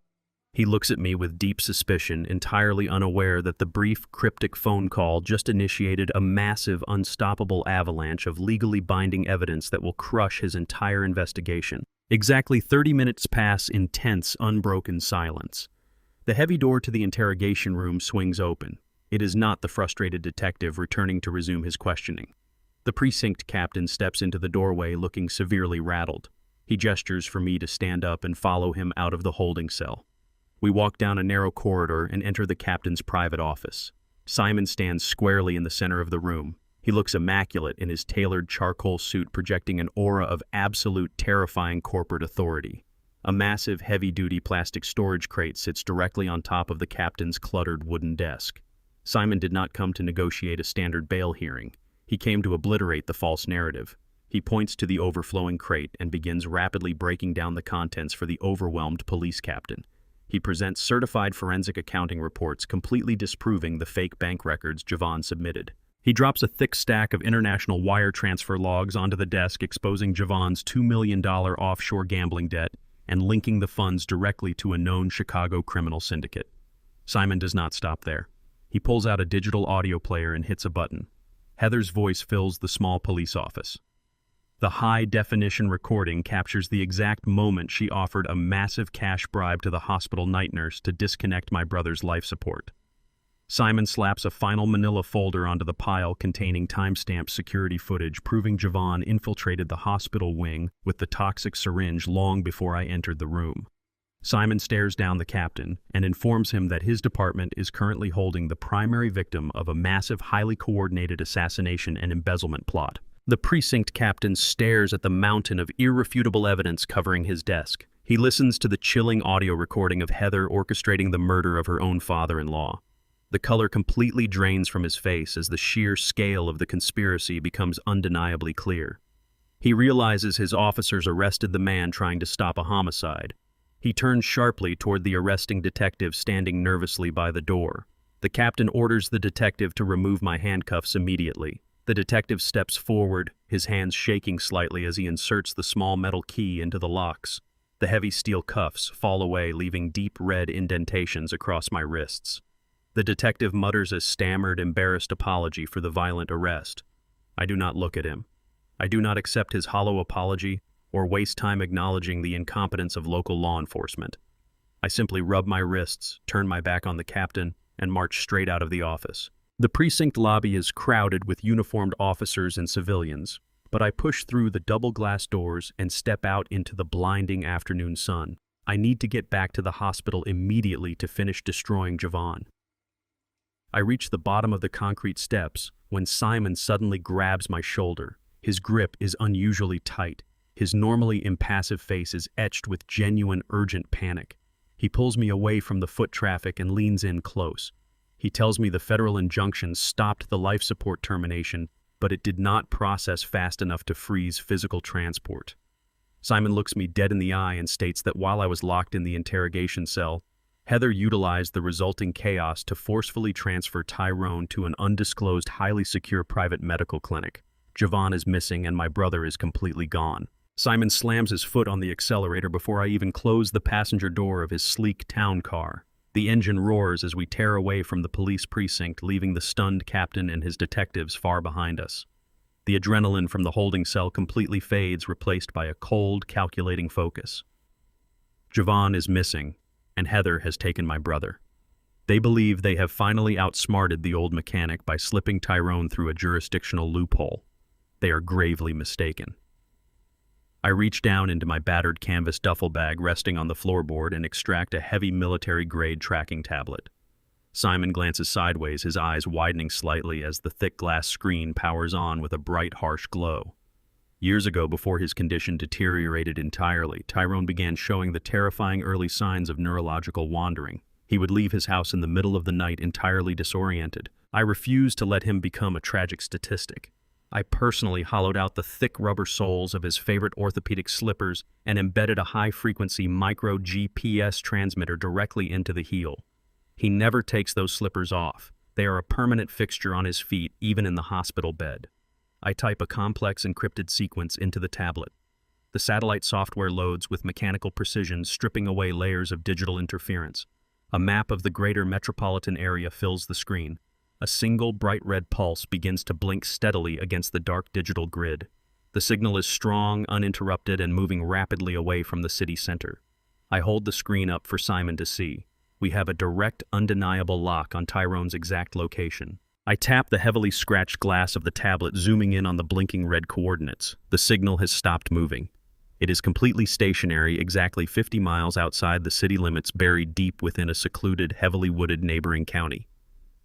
He looks at me with deep suspicion, entirely unaware that the brief, cryptic phone call just initiated a massive, unstoppable avalanche of legally binding evidence that will crush his entire investigation. Exactly 30 minutes pass in tense, unbroken silence. The heavy door to the interrogation room swings open. It is not the frustrated detective returning to resume his questioning. The precinct captain steps into the doorway looking severely rattled. He gestures for me to stand up and follow him out of the holding cell. We walk down a narrow corridor and enter the captain's private office. Simon stands squarely in the center of the room. He looks immaculate in his tailored charcoal suit, projecting an aura of absolute, terrifying corporate authority. A massive, heavy-duty plastic storage crate sits directly on top of the captain's cluttered wooden desk. Simon did not come to negotiate a standard bail hearing. He came to obliterate the false narrative. He points to the overflowing crate and begins rapidly breaking down the contents for the overwhelmed police captain. He presents certified forensic accounting reports completely disproving the fake bank records Javon submitted. He drops a thick stack of international wire transfer logs onto the desk, exposing Javon's $2 million offshore gambling debt and linking the funds directly to a known Chicago criminal syndicate. Simon does not stop there. He pulls out a digital audio player and hits a button. Heather's voice fills the small police office. The high-definition recording captures the exact moment she offered a massive cash bribe to the hospital night nurse to disconnect my brother's life support. Simon slaps a final manila folder onto the pile containing timestamped security footage proving Javon infiltrated the hospital wing with the toxic syringe long before I entered the room. Simon stares down the captain and informs him that his department is currently holding the primary victim of a massive, highly coordinated assassination and embezzlement plot. The precinct captain stares at the mountain of irrefutable evidence covering his desk. He listens to the chilling audio recording of Heather orchestrating the murder of her own father-in-law. The color completely drains from his face as the sheer scale of the conspiracy becomes undeniably clear. He realizes his officers arrested the man trying to stop a homicide. He turns sharply toward the arresting detective standing nervously by the door. The captain orders the detective to remove my handcuffs immediately. The detective steps forward, his hands shaking slightly as he inserts the small metal key into the locks. The heavy steel cuffs fall away, leaving deep red indentations across my wrists. The detective mutters a stammered, embarrassed apology for the violent arrest. I do not look at him. I do not accept his hollow apology or waste time acknowledging the incompetence of local law enforcement. I simply rub my wrists, turn my back on the captain, and march straight out of the office. The precinct lobby is crowded with uniformed officers and civilians, but I push through the double glass doors and step out into the blinding afternoon sun. I need to get back to the hospital immediately to finish destroying Javon. I reach the bottom of the concrete steps when Simon suddenly grabs my shoulder. His grip is unusually tight. His normally impassive face is etched with genuine, urgent panic. He pulls me away from the foot traffic and leans in close. He tells me the federal injunction stopped the life support termination, but it did not process fast enough to freeze physical transport. Simon looks me dead in the eye and states that while I was locked in the interrogation cell, Heather utilized the resulting chaos to forcefully transfer Tyrone to an undisclosed, highly secure private medical clinic. Javon is missing and my brother is completely gone. Simon slams his foot on the accelerator before I even close the passenger door of his sleek town car. The engine roars as we tear away from the police precinct, leaving the stunned captain and his detectives far behind us. The adrenaline from the holding cell completely fades, replaced by a cold, calculating focus. Javon is missing, and Heather has taken my brother. They believe they have finally outsmarted the old mechanic by slipping Tyrone through a jurisdictional loophole. They are gravely mistaken. I reach down into my battered canvas duffel bag resting on the floorboard and extract a heavy military-grade tracking tablet. Simon glances sideways, his eyes widening slightly as the thick glass screen powers on with a bright, harsh glow. Years ago, before his condition deteriorated entirely, Tyrone began showing the terrifying early signs of neurological wandering. He would leave his house in the middle of the night entirely disoriented. I refused to let him become a tragic statistic. I personally hollowed out the thick rubber soles of his favorite orthopedic slippers and embedded a high-frequency micro GPS transmitter directly into the heel. He never takes those slippers off. They are a permanent fixture on his feet, even in the hospital bed. I type a complex encrypted sequence into the tablet. The satellite software loads with mechanical precision, stripping away layers of digital interference. A map of the greater metropolitan area fills the screen. A single bright red pulse begins to blink steadily against the dark digital grid. The signal is strong, uninterrupted, and moving rapidly away from the city center. I hold the screen up for Simon to see. We have a direct, undeniable lock on Tyrone's exact location. I tap the heavily scratched glass of the tablet, zooming in on the blinking red coordinates. The signal has stopped moving. It is completely stationary, exactly 50 miles outside the city limits, buried deep within a secluded, heavily wooded neighboring county.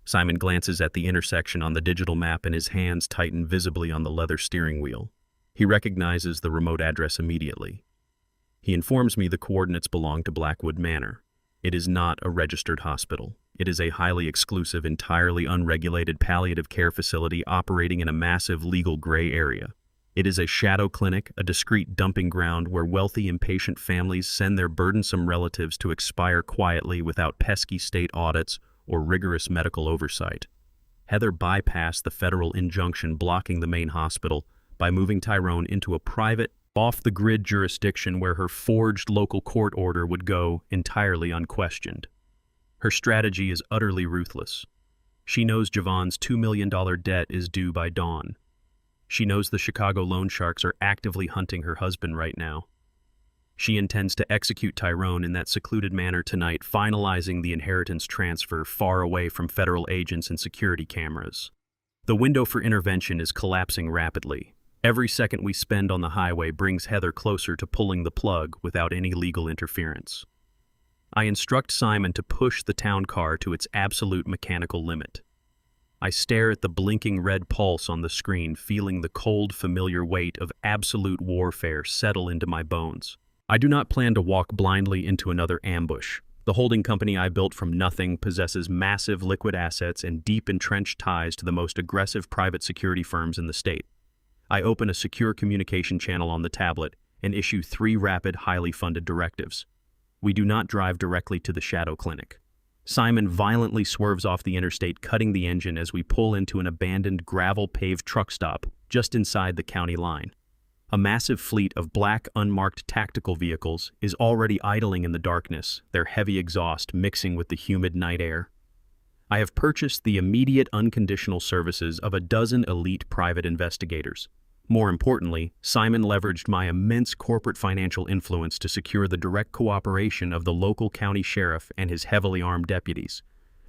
Simon glances at the intersection on the digital map and his hands tighten visibly on the leather steering wheel. He recognizes the remote address immediately. He informs me the coordinates belong to Blackwood Manor. It is not a registered hospital. It is a highly exclusive, entirely unregulated palliative care facility operating in a massive legal gray area. It is a shadow clinic, a discreet dumping ground where wealthy, impatient families send their burdensome relatives to expire quietly without pesky state audits or rigorous medical oversight. Heather bypassed the federal injunction blocking the main hospital by moving Tyrone into a private, off-the-grid jurisdiction where her forged local court order would go entirely unquestioned. Her strategy is utterly ruthless. She knows Javon's $2 million debt is due by dawn. She knows the Chicago loan sharks are actively hunting her husband right now. She intends to execute Tyrone in that secluded manner tonight, finalizing the inheritance transfer far away from federal agents and security cameras. The window for intervention is collapsing rapidly. Every second we spend on the highway brings Heather closer to pulling the plug without any legal interference. I instruct Simon to push the town car to its absolute mechanical limit. I stare at the blinking red pulse on the screen, feeling the cold, familiar weight of absolute warfare settle into my bones. I do not plan to walk blindly into another ambush. The holding company I built from nothing possesses massive liquid assets and deep entrenched ties to the most aggressive private security firms in the state. I open a secure communication channel on the tablet and issue 3 rapid, highly funded directives. We do not drive directly to the Shadow Clinic. Simon violently swerves off the interstate, cutting the engine as we pull into an abandoned gravel-paved truck stop just inside the county line. A massive fleet of black, unmarked tactical vehicles is already idling in the darkness, their heavy exhaust mixing with the humid night air. I have purchased the immediate unconditional services of a dozen elite private investigators. More importantly, Simon leveraged my immense corporate financial influence to secure the direct cooperation of the local county sheriff and his heavily armed deputies.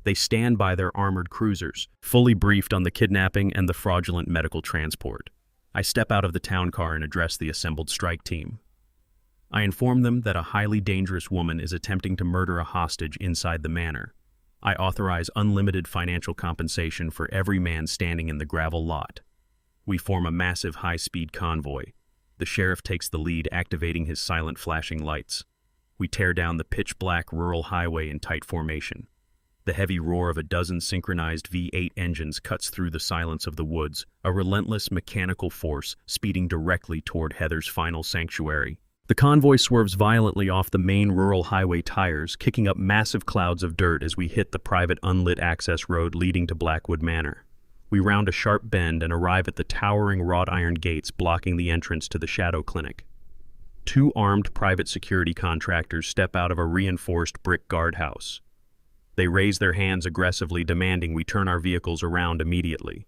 They stand by their armored cruisers, fully briefed on the kidnapping and the fraudulent medical transport. I step out of the town car and address the assembled strike team. I inform them that a highly dangerous woman is attempting to murder a hostage inside the manor. I authorize unlimited financial compensation for every man standing in the gravel lot. We form a massive high-speed convoy. The sheriff takes the lead, activating his silent flashing lights. We tear down the pitch-black rural highway in tight formation. The heavy roar of a dozen synchronized V8 engines cuts through the silence of the woods, a relentless mechanical force speeding directly toward Heather's final sanctuary. The convoy swerves violently off the main rural highway tires, kicking up massive clouds of dirt as we hit the private unlit access road leading to Blackwood Manor. We round a sharp bend and arrive at the towering wrought iron gates blocking the entrance to the Shadow Clinic. 2 armed private security contractors step out of a reinforced brick guardhouse. They raise their hands aggressively, demanding we turn our vehicles around immediately.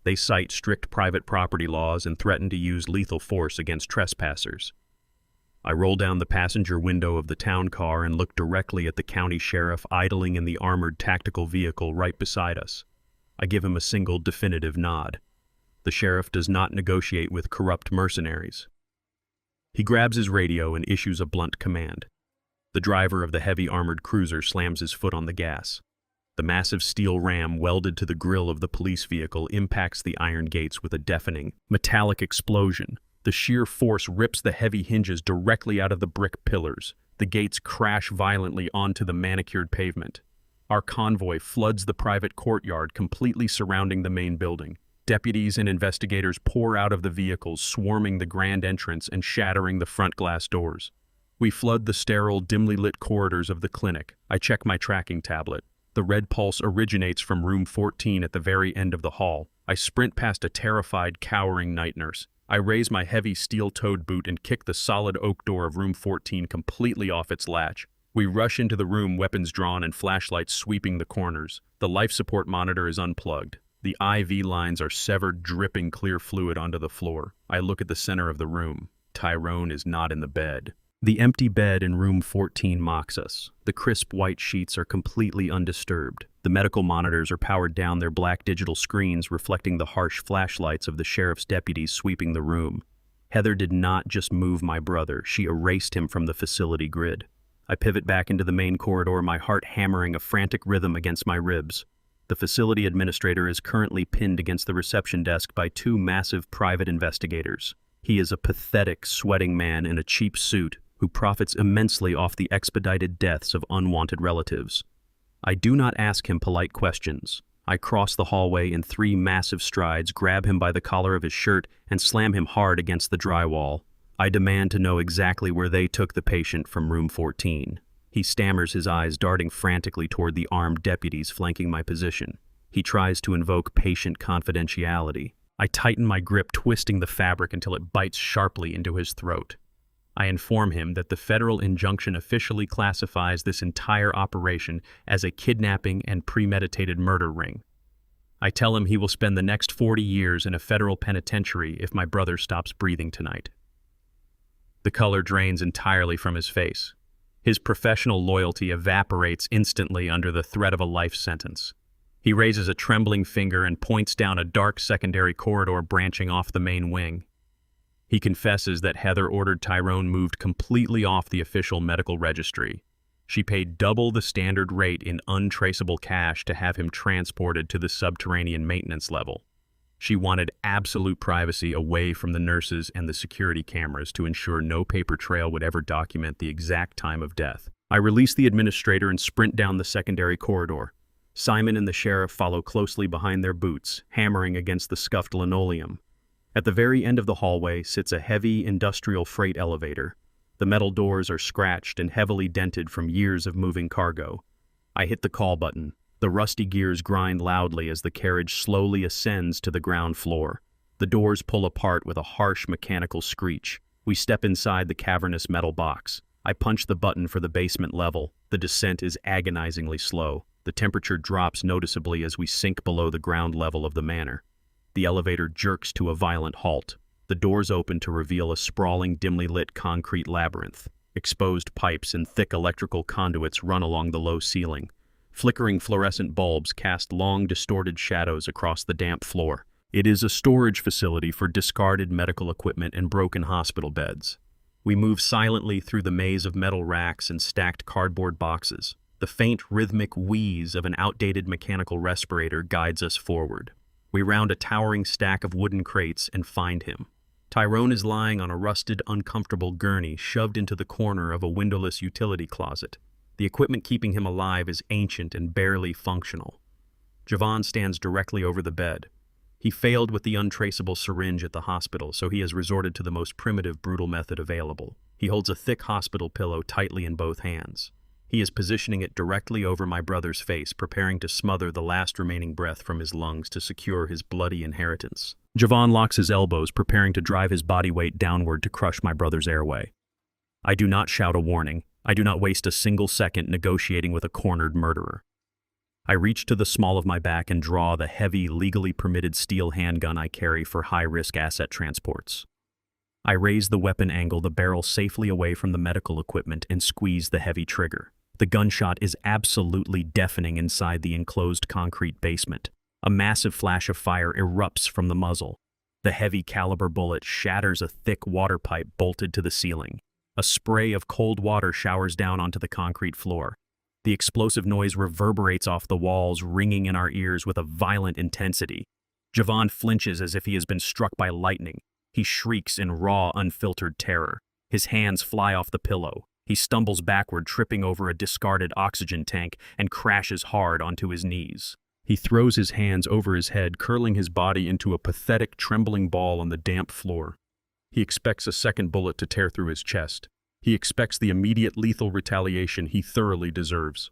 They cite strict private property laws and threaten to use lethal force against trespassers. I roll down the passenger window of the town car and look directly at the county sheriff idling in the armored tactical vehicle right beside us. I give him a single definitive nod. The sheriff does not negotiate with corrupt mercenaries. He grabs his radio and issues a blunt command. The driver of the heavy armored cruiser slams his foot on the gas. The massive steel ram welded to the grille of the police vehicle impacts the iron gates with a deafening, metallic explosion. The sheer force rips the heavy hinges directly out of the brick pillars. The gates crash violently onto the manicured pavement. Our convoy floods the private courtyard, completely surrounding the main building. Deputies and investigators pour out of the vehicles, swarming the grand entrance and shattering the front glass doors. We flood the sterile, dimly lit corridors of the clinic. I check my tracking tablet. The red pulse originates from room 14 at the very end of the hall. I sprint past a terrified, cowering night nurse. I raise my heavy steel-toed boot and kick the solid oak door of room 14 completely off its latch. We rush into the room, weapons drawn and flashlights sweeping the corners. The life support monitor is unplugged. The IV lines are severed, dripping clear fluid onto the floor. I look at the center of the room. Tyrone is not in the bed. The empty bed in room 14 mocks us. The crisp white sheets are completely undisturbed. The medical monitors are powered down, their black digital screens reflecting the harsh flashlights of the sheriff's deputies sweeping the room. Heather did not just move my brother, she erased him from the facility grid. I pivot back into the main corridor, my heart hammering a frantic rhythm against my ribs. The facility administrator is currently pinned against the reception desk by 2 massive private investigators. He is a pathetic, sweating man in a cheap suit who profits immensely off the expedited deaths of unwanted relatives. I do not ask him polite questions. I cross the hallway in 3 massive strides, grab him by the collar of his shirt, and slam him hard against the drywall. I demand to know exactly where they took the patient from room 14. He stammers, his eyes darting frantically toward the armed deputies flanking my position. He tries to invoke patient confidentiality. I tighten my grip, twisting the fabric until it bites sharply into his throat. I inform him that the federal injunction officially classifies this entire operation as a kidnapping and premeditated murder ring. I tell him he will spend the next 40 years in a federal penitentiary if my brother stops breathing tonight. The color drains entirely from his face. His professional loyalty evaporates instantly under the threat of a life sentence. He raises a trembling finger and points down a dark secondary corridor branching off the main wing. He confesses that Heather ordered Tyrone moved completely off the official medical registry. She paid double the standard rate in untraceable cash to have him transported to the subterranean maintenance level. She wanted absolute privacy away from the nurses and the security cameras to ensure no paper trail would ever document the exact time of death. I release the administrator and sprint down the secondary corridor. Simon and the sheriff follow closely behind their boots, hammering against the scuffed linoleum. At the very end of the hallway sits a heavy industrial freight elevator. The metal doors are scratched and heavily dented from years of moving cargo. I hit the call button. The rusty gears grind loudly as the carriage slowly ascends to the ground floor. The doors pull apart with a harsh mechanical screech. We step inside the cavernous metal box. I punch the button for the basement level. The descent is agonizingly slow. The temperature drops noticeably as we sink below the ground level of the manor. The elevator jerks to a violent halt. The doors open to reveal a sprawling, dimly lit concrete labyrinth. Exposed pipes and thick electrical conduits run along the low ceiling. Flickering fluorescent bulbs cast long, distorted shadows across the damp floor. It is a storage facility for discarded medical equipment and broken hospital beds. We move silently through the maze of metal racks and stacked cardboard boxes. The faint, rhythmic wheeze of an outdated mechanical respirator guides us forward. We round a towering stack of wooden crates and find him. Tyrone is lying on a rusted, uncomfortable gurney shoved into the corner of a windowless utility closet. The equipment keeping him alive is ancient and barely functional. Javon stands directly over the bed. He failed with the untraceable syringe at the hospital, so he has resorted to the most primitive, brutal method available. He holds a thick hospital pillow tightly in both hands. He is positioning it directly over my brother's face, preparing to smother the last remaining breath from his lungs to secure his bloody inheritance. Javon locks his elbows, preparing to drive his body weight downward to crush my brother's airway. I do not shout a warning. I do not waste a single second negotiating with a cornered murderer. I reach to the small of my back and draw the heavy, legally permitted steel handgun I carry for high-risk asset transports. I raise the weapon angle, the barrel safely away from the medical equipment, and squeeze the heavy trigger. The gunshot is absolutely deafening inside the enclosed concrete basement. A massive flash of fire erupts from the muzzle. The heavy caliber bullet shatters a thick water pipe bolted to the ceiling. A spray of cold water showers down onto the concrete floor. The explosive noise reverberates off the walls, ringing in our ears with a violent intensity. Javon flinches as if he has been struck by lightning. He shrieks in raw, unfiltered terror. His hands fly off the pillow. He stumbles backward, tripping over a discarded oxygen tank, and crashes hard onto his knees. He throws his hands over his head, curling his body into a pathetic, trembling ball on the damp floor. He expects a second bullet to tear through his chest. He expects the immediate lethal retaliation he thoroughly deserves.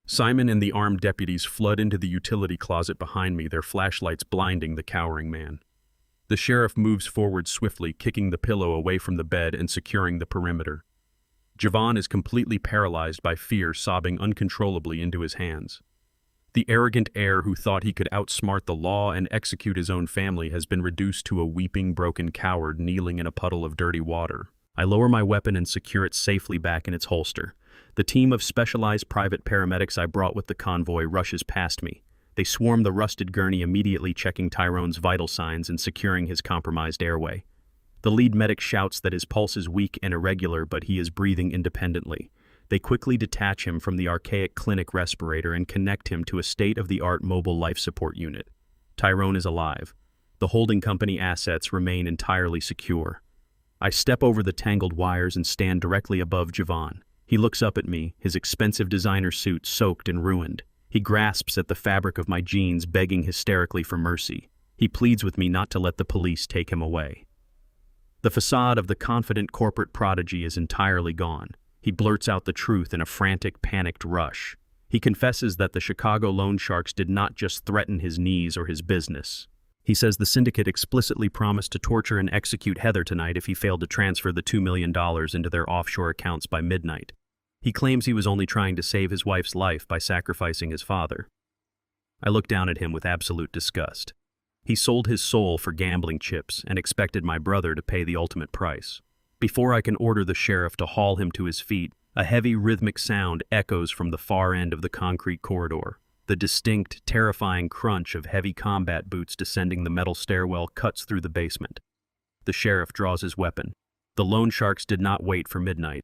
Simon and the armed deputies flood into the utility closet behind me, their flashlights blinding the cowering man. The sheriff moves forward swiftly, kicking the pillow away from the bed and securing the perimeter. Javon is completely paralyzed by fear, sobbing uncontrollably into his hands. The arrogant heir who thought he could outsmart the law and execute his own family has been reduced to a weeping, broken coward kneeling in a puddle of dirty water. I lower my weapon and secure it safely back in its holster. The team of specialized private paramedics I brought with the convoy rushes past me. They swarm the rusted gurney, immediately checking Tyrone's vital signs and securing his compromised airway. The lead medic shouts that his pulse is weak and irregular, but he is breathing independently. They quickly detach him from the archaic clinic respirator and connect him to a state-of-the-art mobile life support unit. Tyrone is alive. The holding company assets remain entirely secure. I step over the tangled wires and stand directly above Javon. He looks up at me, his expensive designer suit soaked and ruined. He grasps at the fabric of my jeans, begging hysterically for mercy. He pleads with me not to let the police take him away. The facade of the confident corporate prodigy is entirely gone. He blurts out the truth in a frantic, panicked rush. He confesses that the Chicago loan sharks did not just threaten his knees or his business. He says the syndicate explicitly promised to torture and execute Heather tonight if he failed to transfer the $2 million into their offshore accounts by midnight. He claims he was only trying to save his wife's life by sacrificing his father. I look down at him with absolute disgust. He sold his soul for gambling chips and expected my brother to pay the ultimate price. Before I can order the sheriff to haul him to his feet, a heavy rhythmic sound echoes from the far end of the concrete corridor. The distinct, terrifying crunch of heavy combat boots descending the metal stairwell cuts through the basement. The sheriff draws his weapon. The loan sharks did not wait for midnight.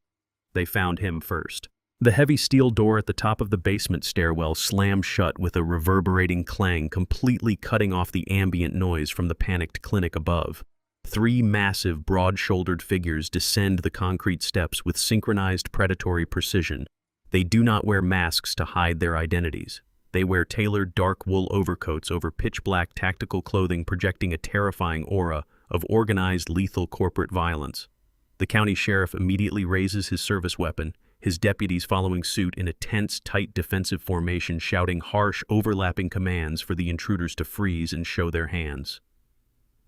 They found him first. The heavy steel door at the top of the basement stairwell slams shut with a reverberating clang, completely cutting off the ambient noise from the panicked clinic above. 3 massive, broad-shouldered figures descend the concrete steps with synchronized predatory precision. They do not wear masks to hide their identities. They wear tailored dark wool overcoats over pitch-black tactical clothing, projecting a terrifying aura of organized, lethal corporate violence. The county sheriff immediately raises his service weapon, his deputies following suit in a tense, tight defensive formation, shouting harsh, overlapping commands for the intruders to freeze and show their hands.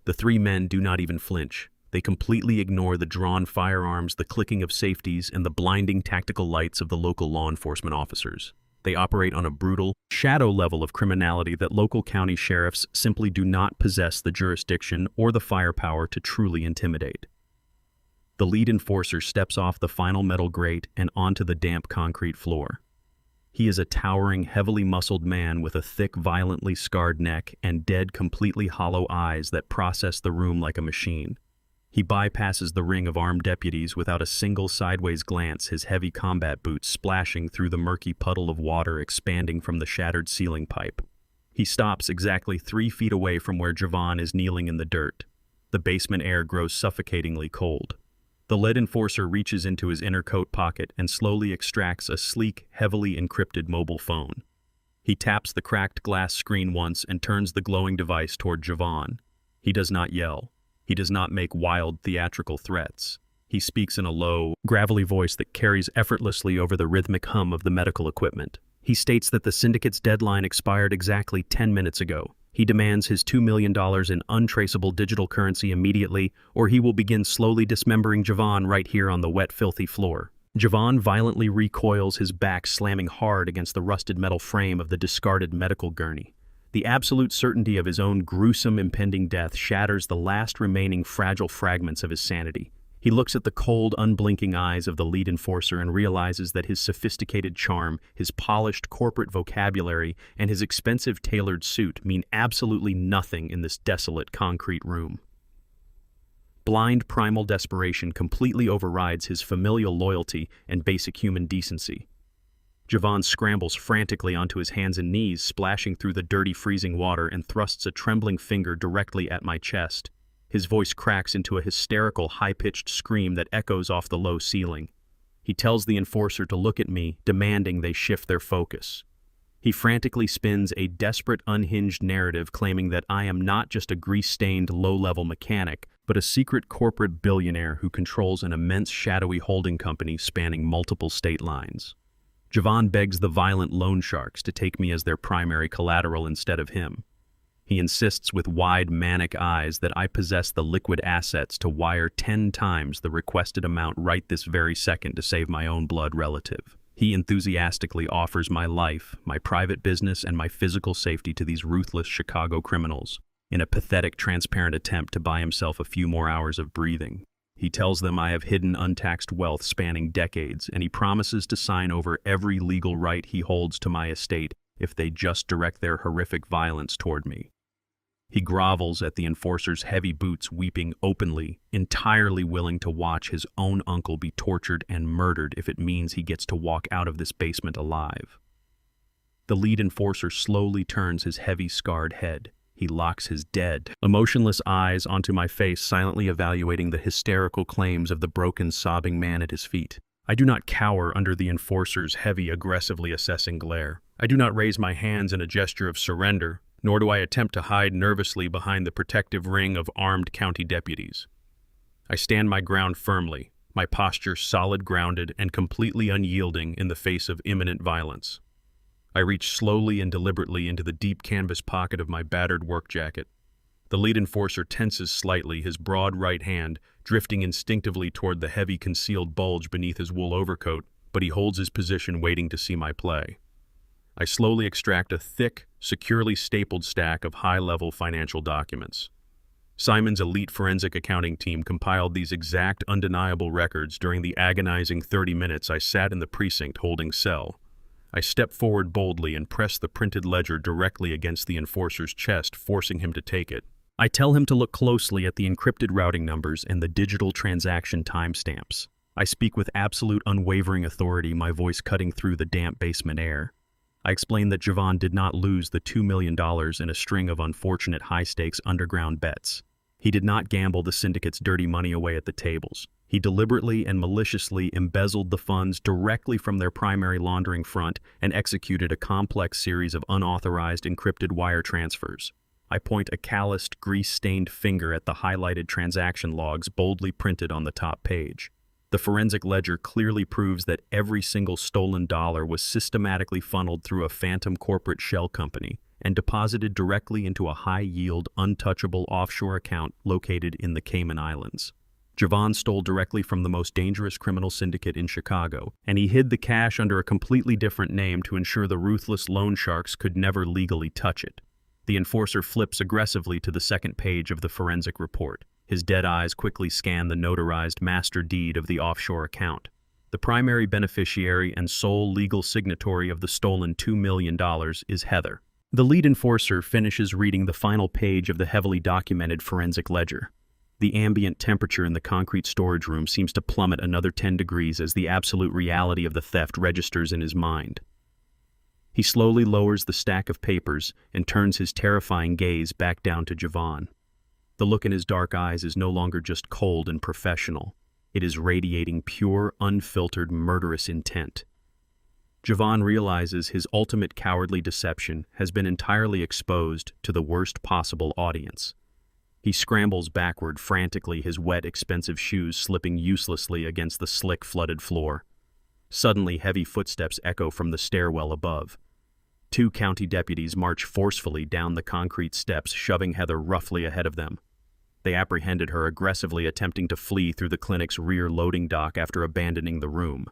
The 3 men do not even flinch. They completely ignore the drawn firearms, the clicking of safeties, and the blinding tactical lights of the local law enforcement officers. They operate on a brutal, shadow level of criminality that local county sheriffs simply do not possess the jurisdiction or the firepower to truly intimidate. The lead enforcer steps off the final metal grate and onto the damp concrete floor. He is a towering, heavily muscled man with a thick, violently scarred neck and dead, completely hollow eyes that process the room like a machine. He bypasses the ring of armed deputies without a single sideways glance, his heavy combat boots splashing through the murky puddle of water expanding from the shattered ceiling pipe. He stops exactly 3 feet away from where Javon is kneeling in the dirt. The basement air grows suffocatingly cold. The lead enforcer reaches into his inner coat pocket and slowly extracts a sleek, heavily encrypted mobile phone. He taps the cracked glass screen once and turns the glowing device toward Javon. He does not yell. He does not make wild, theatrical threats. He speaks in a low, gravelly voice that carries effortlessly over the rhythmic hum of the medical equipment. He states that the syndicate's deadline expired exactly 10 minutes ago. He demands his $2 million in untraceable digital currency immediately, or he will begin slowly dismembering Javon right here on the wet, filthy floor. Javon violently recoils, his back slamming hard against the rusted metal frame of the discarded medical gurney. The absolute certainty of his own gruesome, impending death shatters the last remaining fragile fragments of his sanity. He looks at the cold, unblinking eyes of the lead enforcer and realizes that his sophisticated charm, his polished corporate vocabulary, and his expensive tailored suit mean absolutely nothing in this desolate concrete room. Blind, primal desperation completely overrides his familial loyalty and basic human decency. Javon scrambles frantically onto his hands and knees, splashing through the dirty, freezing water, and thrusts a trembling finger directly at my chest. His voice cracks into a hysterical, high-pitched scream that echoes off the low ceiling. He tells the enforcer to look at me, demanding they shift their focus. He frantically spins a desperate, unhinged narrative claiming that I am not just a grease-stained, low-level mechanic, but a secret corporate billionaire who controls an immense, shadowy holding company spanning multiple state lines. Javon begs the violent loan sharks to take me as their primary collateral instead of him. He insists with wide, manic eyes that I possess the liquid assets to wire 10 times the requested amount right this very second to save my own blood relative. He enthusiastically offers my life, my private business, and my physical safety to these ruthless Chicago criminals in a pathetic, transparent attempt to buy himself a few more hours of breathing. He tells them I have hidden untaxed wealth spanning decades, and he promises to sign over every legal right he holds to my estate if they just direct their horrific violence toward me. He grovels at the enforcer's heavy boots, weeping openly, entirely willing to watch his own uncle be tortured and murdered if it means he gets to walk out of this basement alive. The lead enforcer slowly turns his heavy, scarred head. He locks his dead, emotionless eyes onto my face, silently evaluating the hysterical claims of the broken, sobbing man at his feet. I do not cower under the enforcer's heavy, aggressively assessing glare. I do not raise my hands in a gesture of surrender, nor do I attempt to hide nervously behind the protective ring of armed county deputies. I stand my ground firmly, my posture solid, grounded, and completely unyielding in the face of imminent violence. I reached slowly and deliberately into the deep canvas pocket of my battered work jacket. The lead enforcer tenses slightly, his broad right hand drifting instinctively toward the heavy concealed bulge beneath his wool overcoat, but he holds his position waiting to see my play. I slowly extract a thick, securely stapled stack of high-level financial documents. Simon's elite forensic accounting team compiled these exact, undeniable records during the agonizing 30 minutes I sat in the precinct holding cell. I step forward boldly and press the printed ledger directly against the enforcer's chest, forcing him to take it. I tell him to look closely at the encrypted routing numbers and the digital transaction timestamps. I speak with absolute unwavering authority, my voice cutting through the damp basement air. I explain that Javon did not lose the $2 million in a string of unfortunate high-stakes underground bets. He did not gamble the syndicate's dirty money away at the tables. He deliberately and maliciously embezzled the funds directly from their primary laundering front and executed a complex series of unauthorized encrypted wire transfers. I point a calloused, grease-stained finger at the highlighted transaction logs boldly printed on the top page. The forensic ledger clearly proves that every single stolen dollar was systematically funneled through a phantom corporate shell company and deposited directly into a high-yield, untouchable offshore account located in the Cayman Islands. Javon stole directly from the most dangerous criminal syndicate in Chicago, and he hid the cash under a completely different name to ensure the ruthless loan sharks could never legally touch it. The enforcer flips aggressively to the second page of the forensic report. His dead eyes quickly scan the notarized master deed of the offshore account. The primary beneficiary and sole legal signatory of the stolen $2 million is Heather. The lead enforcer finishes reading the final page of the heavily documented forensic ledger. The ambient temperature in the concrete storage room seems to plummet another 10 degrees as the absolute reality of the theft registers in his mind. He slowly lowers the stack of papers and turns his terrifying gaze back down to Javon. The look in his dark eyes is no longer just cold and professional. It is radiating pure, unfiltered, murderous intent. Javon realizes his ultimate cowardly deception has been entirely exposed to the worst possible audience. He scrambles backward frantically, his wet, expensive shoes slipping uselessly against the slick, flooded floor. Suddenly, heavy footsteps echo from the stairwell above. 2 county deputies march forcefully down the concrete steps, shoving Heather roughly ahead of them. They apprehended her, aggressively attempting to flee through the clinic's rear loading dock after abandoning the room.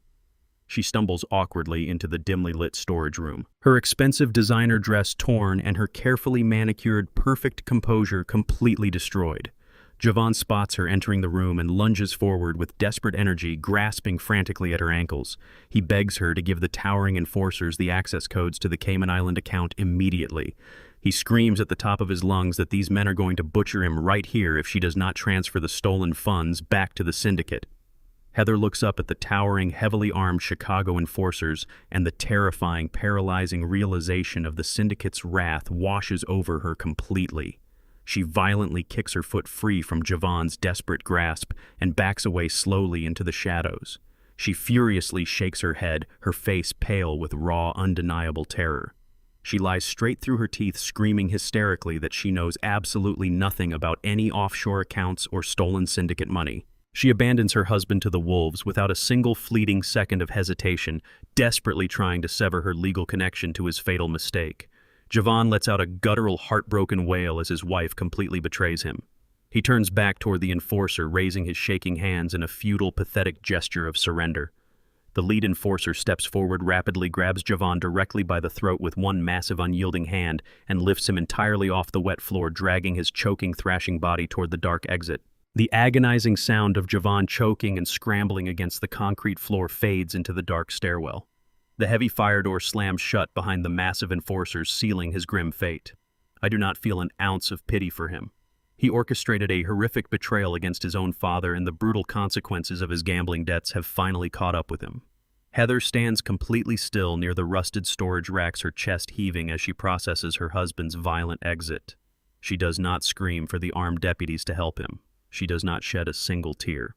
She stumbles awkwardly into the dimly lit storage room, her expensive designer dress torn and her carefully manicured, perfect composure completely destroyed. Javon spots her entering the room and lunges forward with desperate energy, grasping frantically at her ankles. He begs her to give the towering enforcers the access codes to the Cayman Island account immediately. He screams at the top of his lungs that these men are going to butcher him right here if she does not transfer the stolen funds back to the syndicate. Heather looks up at the towering, heavily armed Chicago enforcers, and the terrifying, paralyzing realization of the syndicate's wrath washes over her completely. She violently kicks her foot free from Javon's desperate grasp and backs away slowly into the shadows. She furiously shakes her head, her face pale with raw, undeniable terror. She lies straight through her teeth, screaming hysterically that she knows absolutely nothing about any offshore accounts or stolen syndicate money. She abandons her husband to the wolves without a single fleeting second of hesitation, desperately trying to sever her legal connection to his fatal mistake. Javon lets out a guttural, heartbroken wail as his wife completely betrays him. He turns back toward the enforcer, raising his shaking hands in a futile, pathetic gesture of surrender. The lead enforcer steps forward, rapidly grabs Javon directly by the throat with one massive, unyielding hand and lifts him entirely off the wet floor, dragging his choking, thrashing body toward the dark exit. The agonizing sound of Javon choking and scrambling against the concrete floor fades into the dark stairwell. The heavy fire door slams shut behind the massive enforcers, sealing his grim fate. I do not feel an ounce of pity for him. He orchestrated a horrific betrayal against his own father, and the brutal consequences of his gambling debts have finally caught up with him. Heather stands completely still near the rusted storage racks, her chest heaving as she processes her husband's violent exit. She does not scream for the armed deputies to help him. She does not shed a single tear.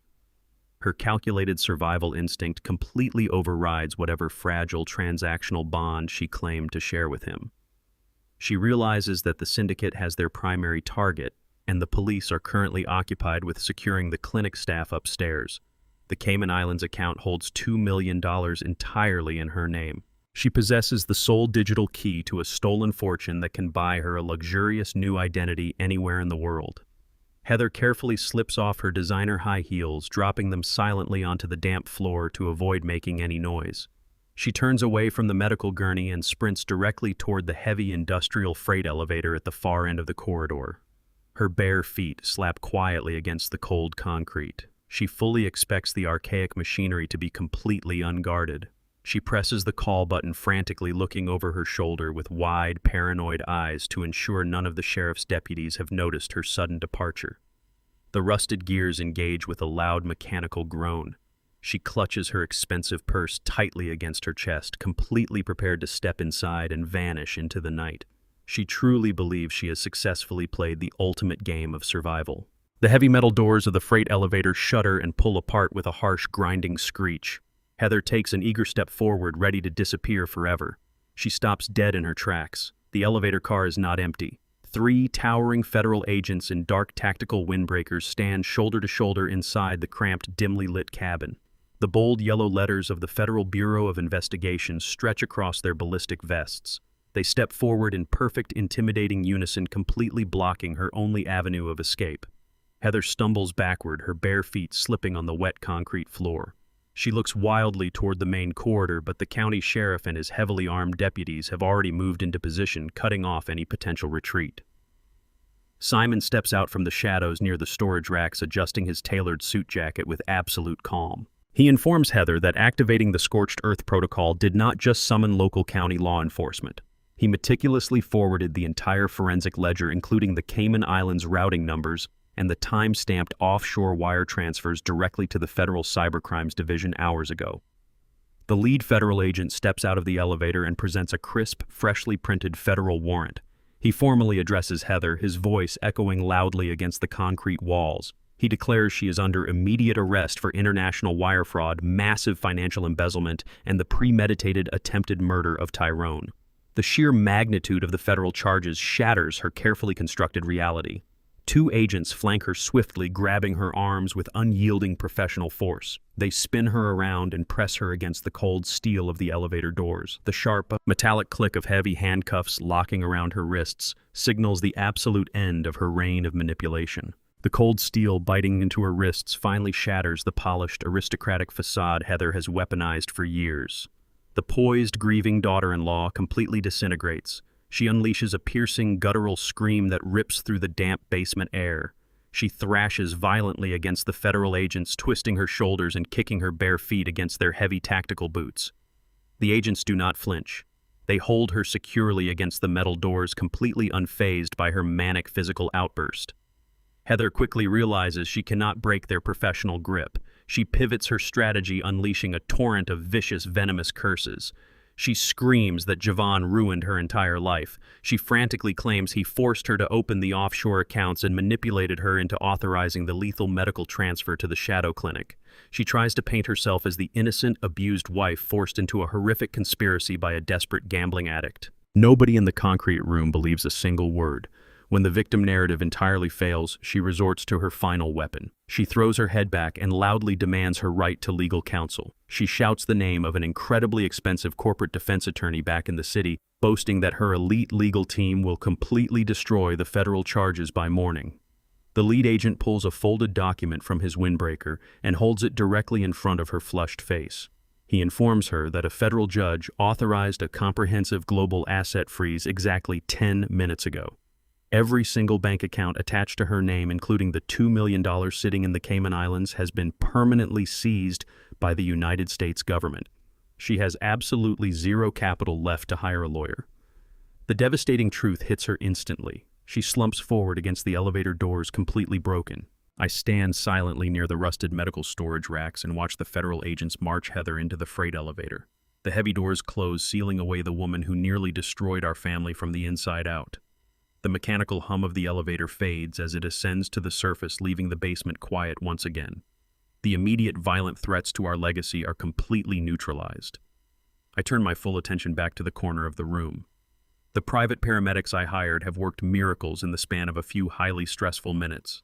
Her calculated survival instinct completely overrides whatever fragile transactional bond she claimed to share with him. She realizes that the syndicate has their primary target, and the police are currently occupied with securing the clinic staff upstairs. The Cayman Islands account holds $2 million entirely in her name. She possesses the sole digital key to a stolen fortune that can buy her a luxurious new identity anywhere in the world. Heather carefully slips off her designer high heels, dropping them silently onto the damp floor to avoid making any noise. She turns away from the medical gurney and sprints directly toward the heavy industrial freight elevator at the far end of the corridor. Her bare feet slap quietly against the cold concrete. She fully expects the archaic machinery to be completely unguarded. She presses the call button frantically, looking over her shoulder with wide, paranoid eyes to ensure none of the sheriff's deputies have noticed her sudden departure. The rusted gears engage with a loud mechanical groan. She clutches her expensive purse tightly against her chest, completely prepared to step inside and vanish into the night. She truly believes she has successfully played the ultimate game of survival. The heavy metal doors of the freight elevator shudder and pull apart with a harsh, grinding screech. Heather takes an eager step forward, ready to disappear forever. She stops dead in her tracks. The elevator car is not empty. 3 towering federal agents in dark tactical windbreakers stand shoulder to shoulder inside the cramped, dimly lit cabin. The bold yellow letters of the Federal Bureau of Investigation stretch across their ballistic vests. They step forward in perfect, intimidating unison, completely blocking her only avenue of escape. Heather stumbles backward, her bare feet slipping on the wet concrete floor. She looks wildly toward the main corridor, but the county sheriff and his heavily armed deputies have already moved into position, cutting off any potential retreat. Simon steps out from the shadows near the storage racks, adjusting his tailored suit jacket with absolute calm. He informs Heather that activating the Scorched Earth Protocol did not just summon local county law enforcement. He meticulously forwarded the entire forensic ledger, including the Cayman Islands routing numbers and the time-stamped offshore wire transfers, directly to the Federal Cybercrimes Division hours ago. The lead federal agent steps out of the elevator and presents a crisp, freshly printed federal warrant. He formally addresses Heather, his voice echoing loudly against the concrete walls. He declares she is under immediate arrest for international wire fraud, massive financial embezzlement, and the premeditated attempted murder of Tyrone. The sheer magnitude of the federal charges shatters her carefully constructed reality. 2 agents flank her swiftly, grabbing her arms with unyielding professional force. They spin her around and press her against the cold steel of the elevator doors. The sharp, metallic click of heavy handcuffs locking around her wrists signals the absolute end of her reign of manipulation. The cold steel biting into her wrists finally shatters the polished, aristocratic facade Heather has weaponized for years. The poised, grieving daughter-in-law completely disintegrates. She unleashes a piercing, guttural scream that rips through the damp basement air. She thrashes violently against the federal agents, twisting her shoulders and kicking her bare feet against their heavy tactical boots. The agents do not flinch. They hold her securely against the metal doors, completely unfazed by her manic physical outburst. Heather quickly realizes she cannot break their professional grip. She pivots her strategy, unleashing a torrent of vicious, venomous curses. She screams that Javon ruined her entire life. She frantically claims he forced her to open the offshore accounts and manipulated her into authorizing the lethal medical transfer to the Shadow Clinic. She tries to paint herself as the innocent, abused wife forced into a horrific conspiracy by a desperate gambling addict. Nobody in the concrete room believes a single word. When the victim narrative entirely fails, she resorts to her final weapon. She throws her head back and loudly demands her right to legal counsel. She shouts the name of an incredibly expensive corporate defense attorney back in the city, boasting that her elite legal team will completely destroy the federal charges by morning. The lead agent pulls a folded document from his windbreaker and holds it directly in front of her flushed face. He informs her that a federal judge authorized a comprehensive global asset freeze exactly 10 minutes ago. Every single bank account attached to her name, including the $2 million sitting in the Cayman Islands, has been permanently seized by the United States government. She has absolutely zero capital left to hire a lawyer. The devastating truth hits her instantly. She slumps forward against the elevator doors, completely broken. I stand silently near the rusted medical storage racks and watch the federal agents march Heather into the freight elevator. The heavy doors close, sealing away the woman who nearly destroyed our family from the inside out. The mechanical hum of the elevator fades as it ascends to the surface, leaving the basement quiet once again. The immediate violent threats to our legacy are completely neutralized. I turn my full attention back to the corner of the room. The private paramedics I hired have worked miracles in the span of a few highly stressful minutes.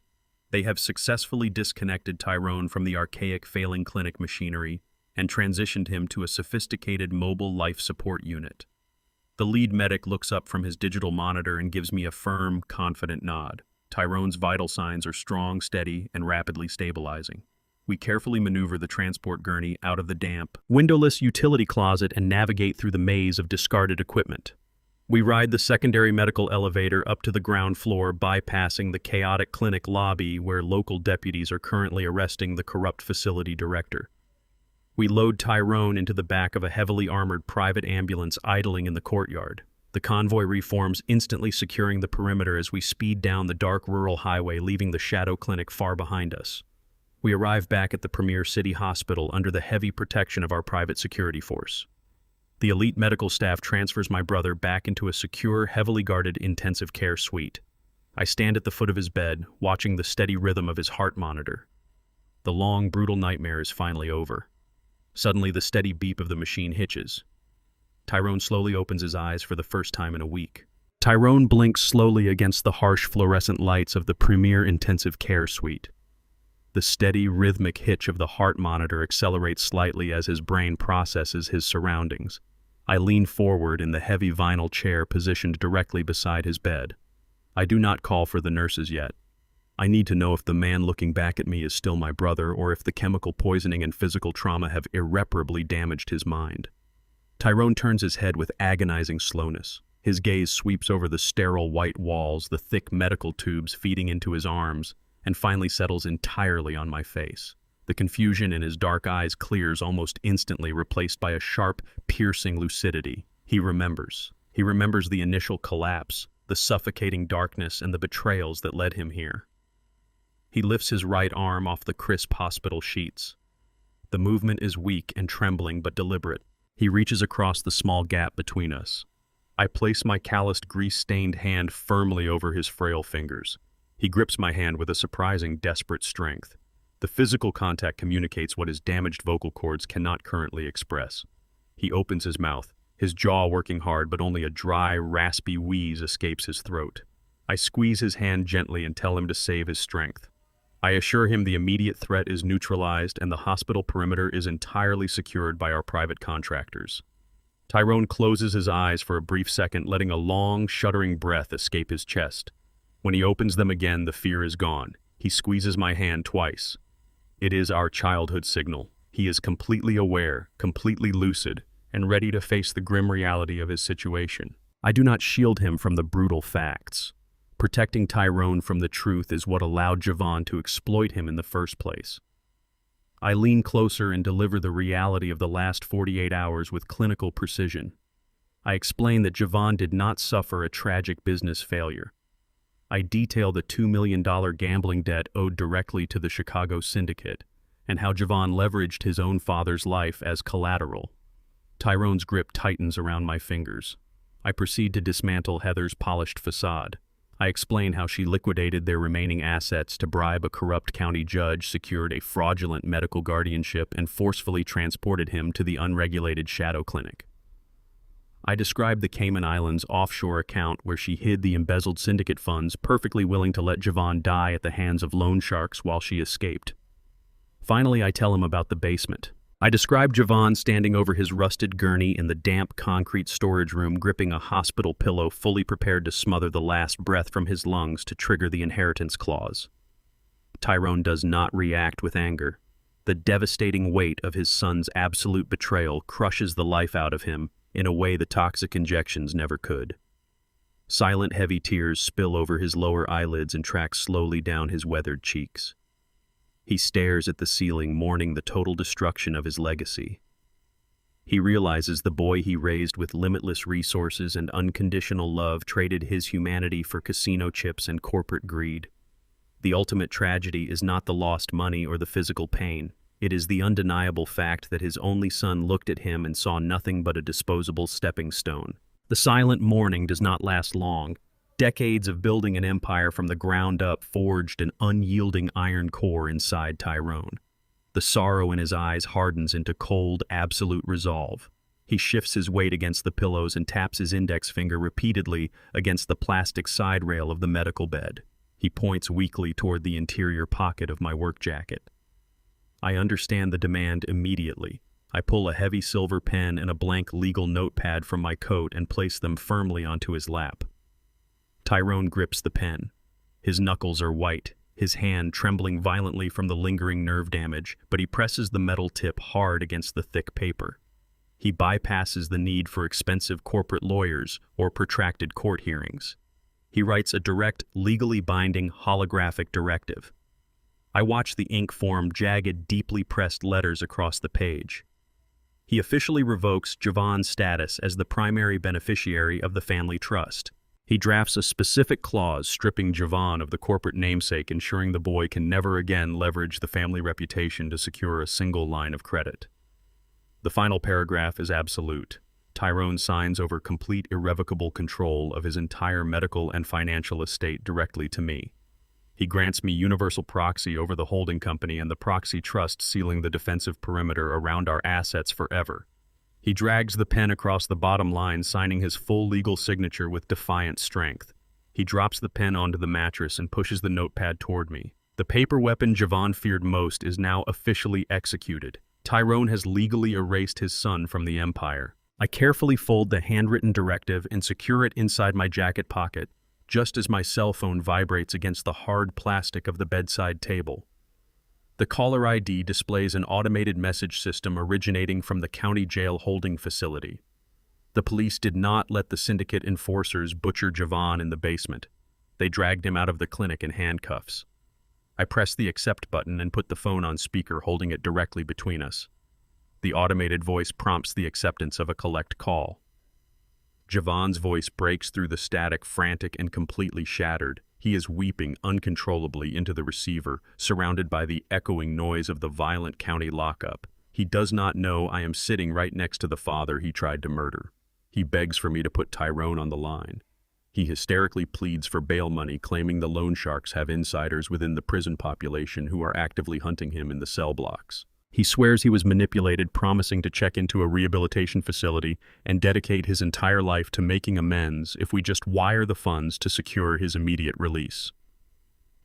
They have successfully disconnected Tyrone from the archaic, failing clinic machinery and transitioned him to a sophisticated mobile life support unit. The lead medic looks up from his digital monitor and gives me a firm, confident nod. Tyrone's vital signs are strong, steady, and rapidly stabilizing. We carefully maneuver the transport gurney out of the damp, windowless utility closet and navigate through the maze of discarded equipment. We ride the secondary medical elevator up to the ground floor, bypassing the chaotic clinic lobby where local deputies are currently arresting the corrupt facility director. We load Tyrone into the back of a heavily armored private ambulance idling in the courtyard. The convoy reforms, instantly securing the perimeter as we speed down the dark rural highway, leaving the shadow clinic far behind us. We arrive back at the premier city hospital under the heavy protection of our private security force. The elite medical staff transfers my brother back into a secure, heavily guarded intensive care suite. I stand at the foot of his bed, watching the steady rhythm of his heart monitor. The long, brutal nightmare is finally over. Suddenly, the steady beep of the machine hitches. Tyrone slowly opens his eyes for the first time in a week. Tyrone blinks slowly against the harsh fluorescent lights of the premier intensive care suite. The steady, rhythmic hitch of the heart monitor accelerates slightly as his brain processes his surroundings. I lean forward in the heavy vinyl chair positioned directly beside his bed. I do not call for the nurses yet. I need to know if the man looking back at me is still my brother or if the chemical poisoning and physical trauma have irreparably damaged his mind. Tyrone turns his head with agonizing slowness. His gaze sweeps over the sterile white walls, the thick medical tubes feeding into his arms, and finally settles entirely on my face. The confusion in his dark eyes clears almost instantly, replaced by a sharp, piercing lucidity. He remembers. He remembers the initial collapse, the suffocating darkness, and the betrayals that led him here. He lifts his right arm off the crisp hospital sheets. The movement is weak and trembling but deliberate. He reaches across the small gap between us. I place my calloused, grease-stained hand firmly over his frail fingers. He grips my hand with a surprising, desperate strength. The physical contact communicates what his damaged vocal cords cannot currently express. He opens his mouth, his jaw working hard, but only a dry, raspy wheeze escapes his throat. I squeeze his hand gently and tell him to save his strength. I assure him the immediate threat is neutralized and the hospital perimeter is entirely secured by our private contractors. Tyrone closes his eyes for a brief second, letting a long, shuddering breath escape his chest. When he opens them again, the fear is gone. He squeezes my hand twice. It is our childhood signal. He is completely aware, completely lucid, and ready to face the grim reality of his situation. I do not shield him from the brutal facts. Protecting Tyrone from the truth is what allowed Javon to exploit him in the first place. I lean closer and deliver the reality of the last 48 hours with clinical precision. I explain that Javon did not suffer a tragic business failure. I detail the $2 million gambling debt owed directly to the Chicago syndicate, and how Javon leveraged his own father's life as collateral. Tyrone's grip tightens around my fingers. I proceed to dismantle Heather's polished facade. I explain how she liquidated their remaining assets to bribe a corrupt county judge, secured a fraudulent medical guardianship, and forcefully transported him to the unregulated shadow clinic. I describe the Cayman Islands offshore account where she hid the embezzled syndicate funds, perfectly willing to let Javon die at the hands of loan sharks while she escaped. Finally, I tell him about the basement. I describe Javon standing over his rusted gurney in the damp concrete storage room, gripping a hospital pillow, fully prepared to smother the last breath from his lungs to trigger the inheritance clause. Tyrone does not react with anger. The devastating weight of his son's absolute betrayal crushes the life out of him in a way the toxic injections never could. Silent, heavy tears spill over his lower eyelids and track slowly down his weathered cheeks. He stares at the ceiling, mourning the total destruction of his legacy. He realizes the boy he raised with limitless resources and unconditional love traded his humanity for casino chips and corporate greed. The ultimate tragedy is not the lost money or the physical pain. It is the undeniable fact that his only son looked at him and saw nothing but a disposable stepping stone. The silent mourning does not last long. Decades of building an empire from the ground up forged an unyielding iron core inside Tyrone. The sorrow in his eyes hardens into cold, absolute resolve. He shifts his weight against the pillows and taps his index finger repeatedly against the plastic side rail of the medical bed. He points weakly toward the interior pocket of my work jacket. I understand the demand immediately. I pull a heavy silver pen and a blank legal notepad from my coat and place them firmly onto his lap. Tyrone grips the pen. His knuckles are white, his hand trembling violently from the lingering nerve damage, but he presses the metal tip hard against the thick paper. He bypasses the need for expensive corporate lawyers or protracted court hearings. He writes a direct, legally binding holographic directive. I watch the ink form jagged, deeply pressed letters across the page. He officially revokes Javon's status as the primary beneficiary of the family trust. He drafts a specific clause stripping Javon of the corporate namesake, ensuring the boy can never again leverage the family reputation to secure a single line of credit. The final paragraph is absolute. Tyrone signs over complete irrevocable control of his entire medical and financial estate directly to me. He grants me universal proxy over the holding company and the proxy trust, sealing the defensive perimeter around our assets forever. He drags the pen across the bottom line, signing his full legal signature with defiant strength. He drops the pen onto the mattress and pushes the notepad toward me. The paper weapon Javon feared most is now officially executed. Tyrone has legally erased his son from the empire. I carefully fold the handwritten directive and secure it inside my jacket pocket, just as my cell phone vibrates against the hard plastic of the bedside table. The caller ID displays an automated message system originating from the county jail holding facility. The police did not let the syndicate enforcers butcher Javon in the basement. They dragged him out of the clinic in handcuffs. I press the accept button and put the phone on speaker, holding it directly between us. The automated voice prompts the acceptance of a collect call. Javon's voice breaks through the static, frantic and completely shattered. He is weeping uncontrollably into the receiver, surrounded by the echoing noise of the violent county lockup. He does not know I am sitting right next to the father he tried to murder. He begs for me to put Tyrone on the line. He hysterically pleads for bail money, claiming the loan sharks have insiders within the prison population who are actively hunting him in the cell blocks. He swears he was manipulated, promising to check into a rehabilitation facility and dedicate his entire life to making amends if we just wire the funds to secure his immediate release.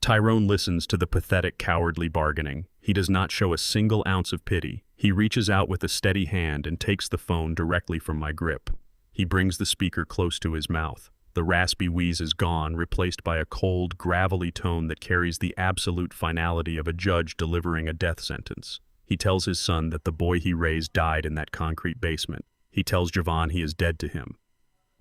Tyrone listens to the pathetic, cowardly bargaining. He does not show a single ounce of pity. He reaches out with a steady hand and takes the phone directly from my grip. He brings the speaker close to his mouth. The raspy wheeze is gone, replaced by a cold, gravelly tone that carries the absolute finality of a judge delivering a death sentence. He tells his son that the boy he raised died in that concrete basement. He tells Javon he is dead to him.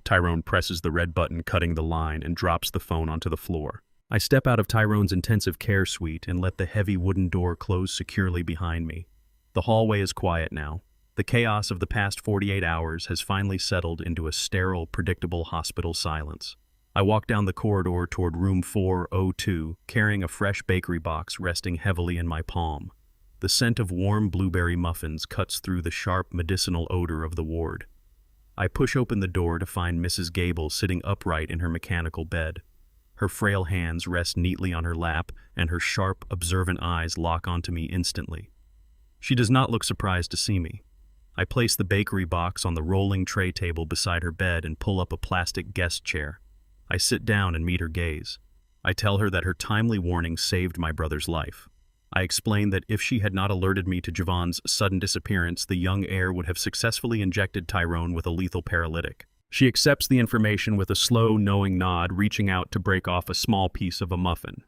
Tyrone presses the red button, cutting the line, and drops the phone onto the floor. I step out of Tyrone's intensive care suite and let the heavy wooden door close securely behind me. The hallway is quiet now. The chaos of the past 48 hours has finally settled into a sterile, predictable hospital silence. I walk down the corridor toward room 402, carrying a fresh bakery box resting heavily in my palm. The scent of warm blueberry muffins cuts through the sharp medicinal odor of the ward. I push open the door to find Mrs. Gable sitting upright in her mechanical bed. Her frail hands rest neatly on her lap, and her sharp, observant eyes lock onto me instantly. She does not look surprised to see me. I place the bakery box on the rolling tray table beside her bed and pull up a plastic guest chair. I sit down and meet her gaze. I tell her that her timely warning saved my brother's life. I explain that if she had not alerted me to Javon's sudden disappearance, the young heir would have successfully injected Tyrone with a lethal paralytic. She accepts the information with a slow, knowing nod, reaching out to break off a small piece of a muffin.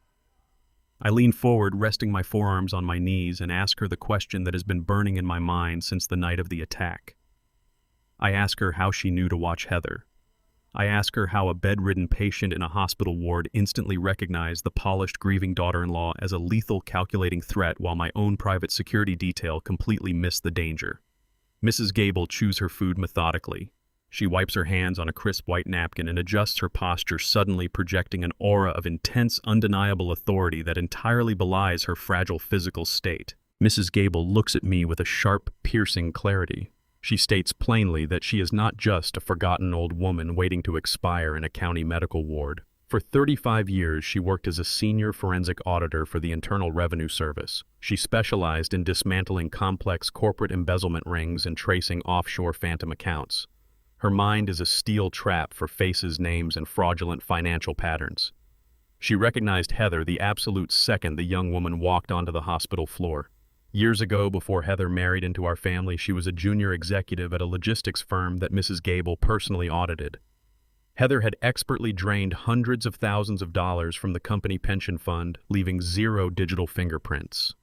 I lean forward, resting my forearms on my knees, and ask her the question that has been burning in my mind since the night of the attack. I ask her how she knew to watch Heather. I ask her how a bedridden patient in a hospital ward instantly recognized the polished, grieving daughter-in-law as a lethal, calculating threat, while my own private security detail completely missed the danger. Mrs. Gable chews her food methodically. She wipes her hands on a crisp white napkin and adjusts her posture, suddenly projecting an aura of intense, undeniable authority that entirely belies her fragile physical state. Mrs. Gable looks at me with a sharp, piercing clarity. She states plainly that she is not just a forgotten old woman waiting to expire in a county medical ward. For 35 years, she worked as a senior forensic auditor for the Internal Revenue Service. She specialized in dismantling complex corporate embezzlement rings and tracing offshore phantom accounts. Her mind is a steel trap for faces, names, and fraudulent financial patterns. She recognized Heather the absolute second the young woman walked onto the hospital floor. Years ago, before Heather married into our family, she was a junior executive at a logistics firm that Mrs. Gable personally audited. Heather had expertly drained hundreds of thousands of dollars from the company pension fund, leaving zero digital fingerprints.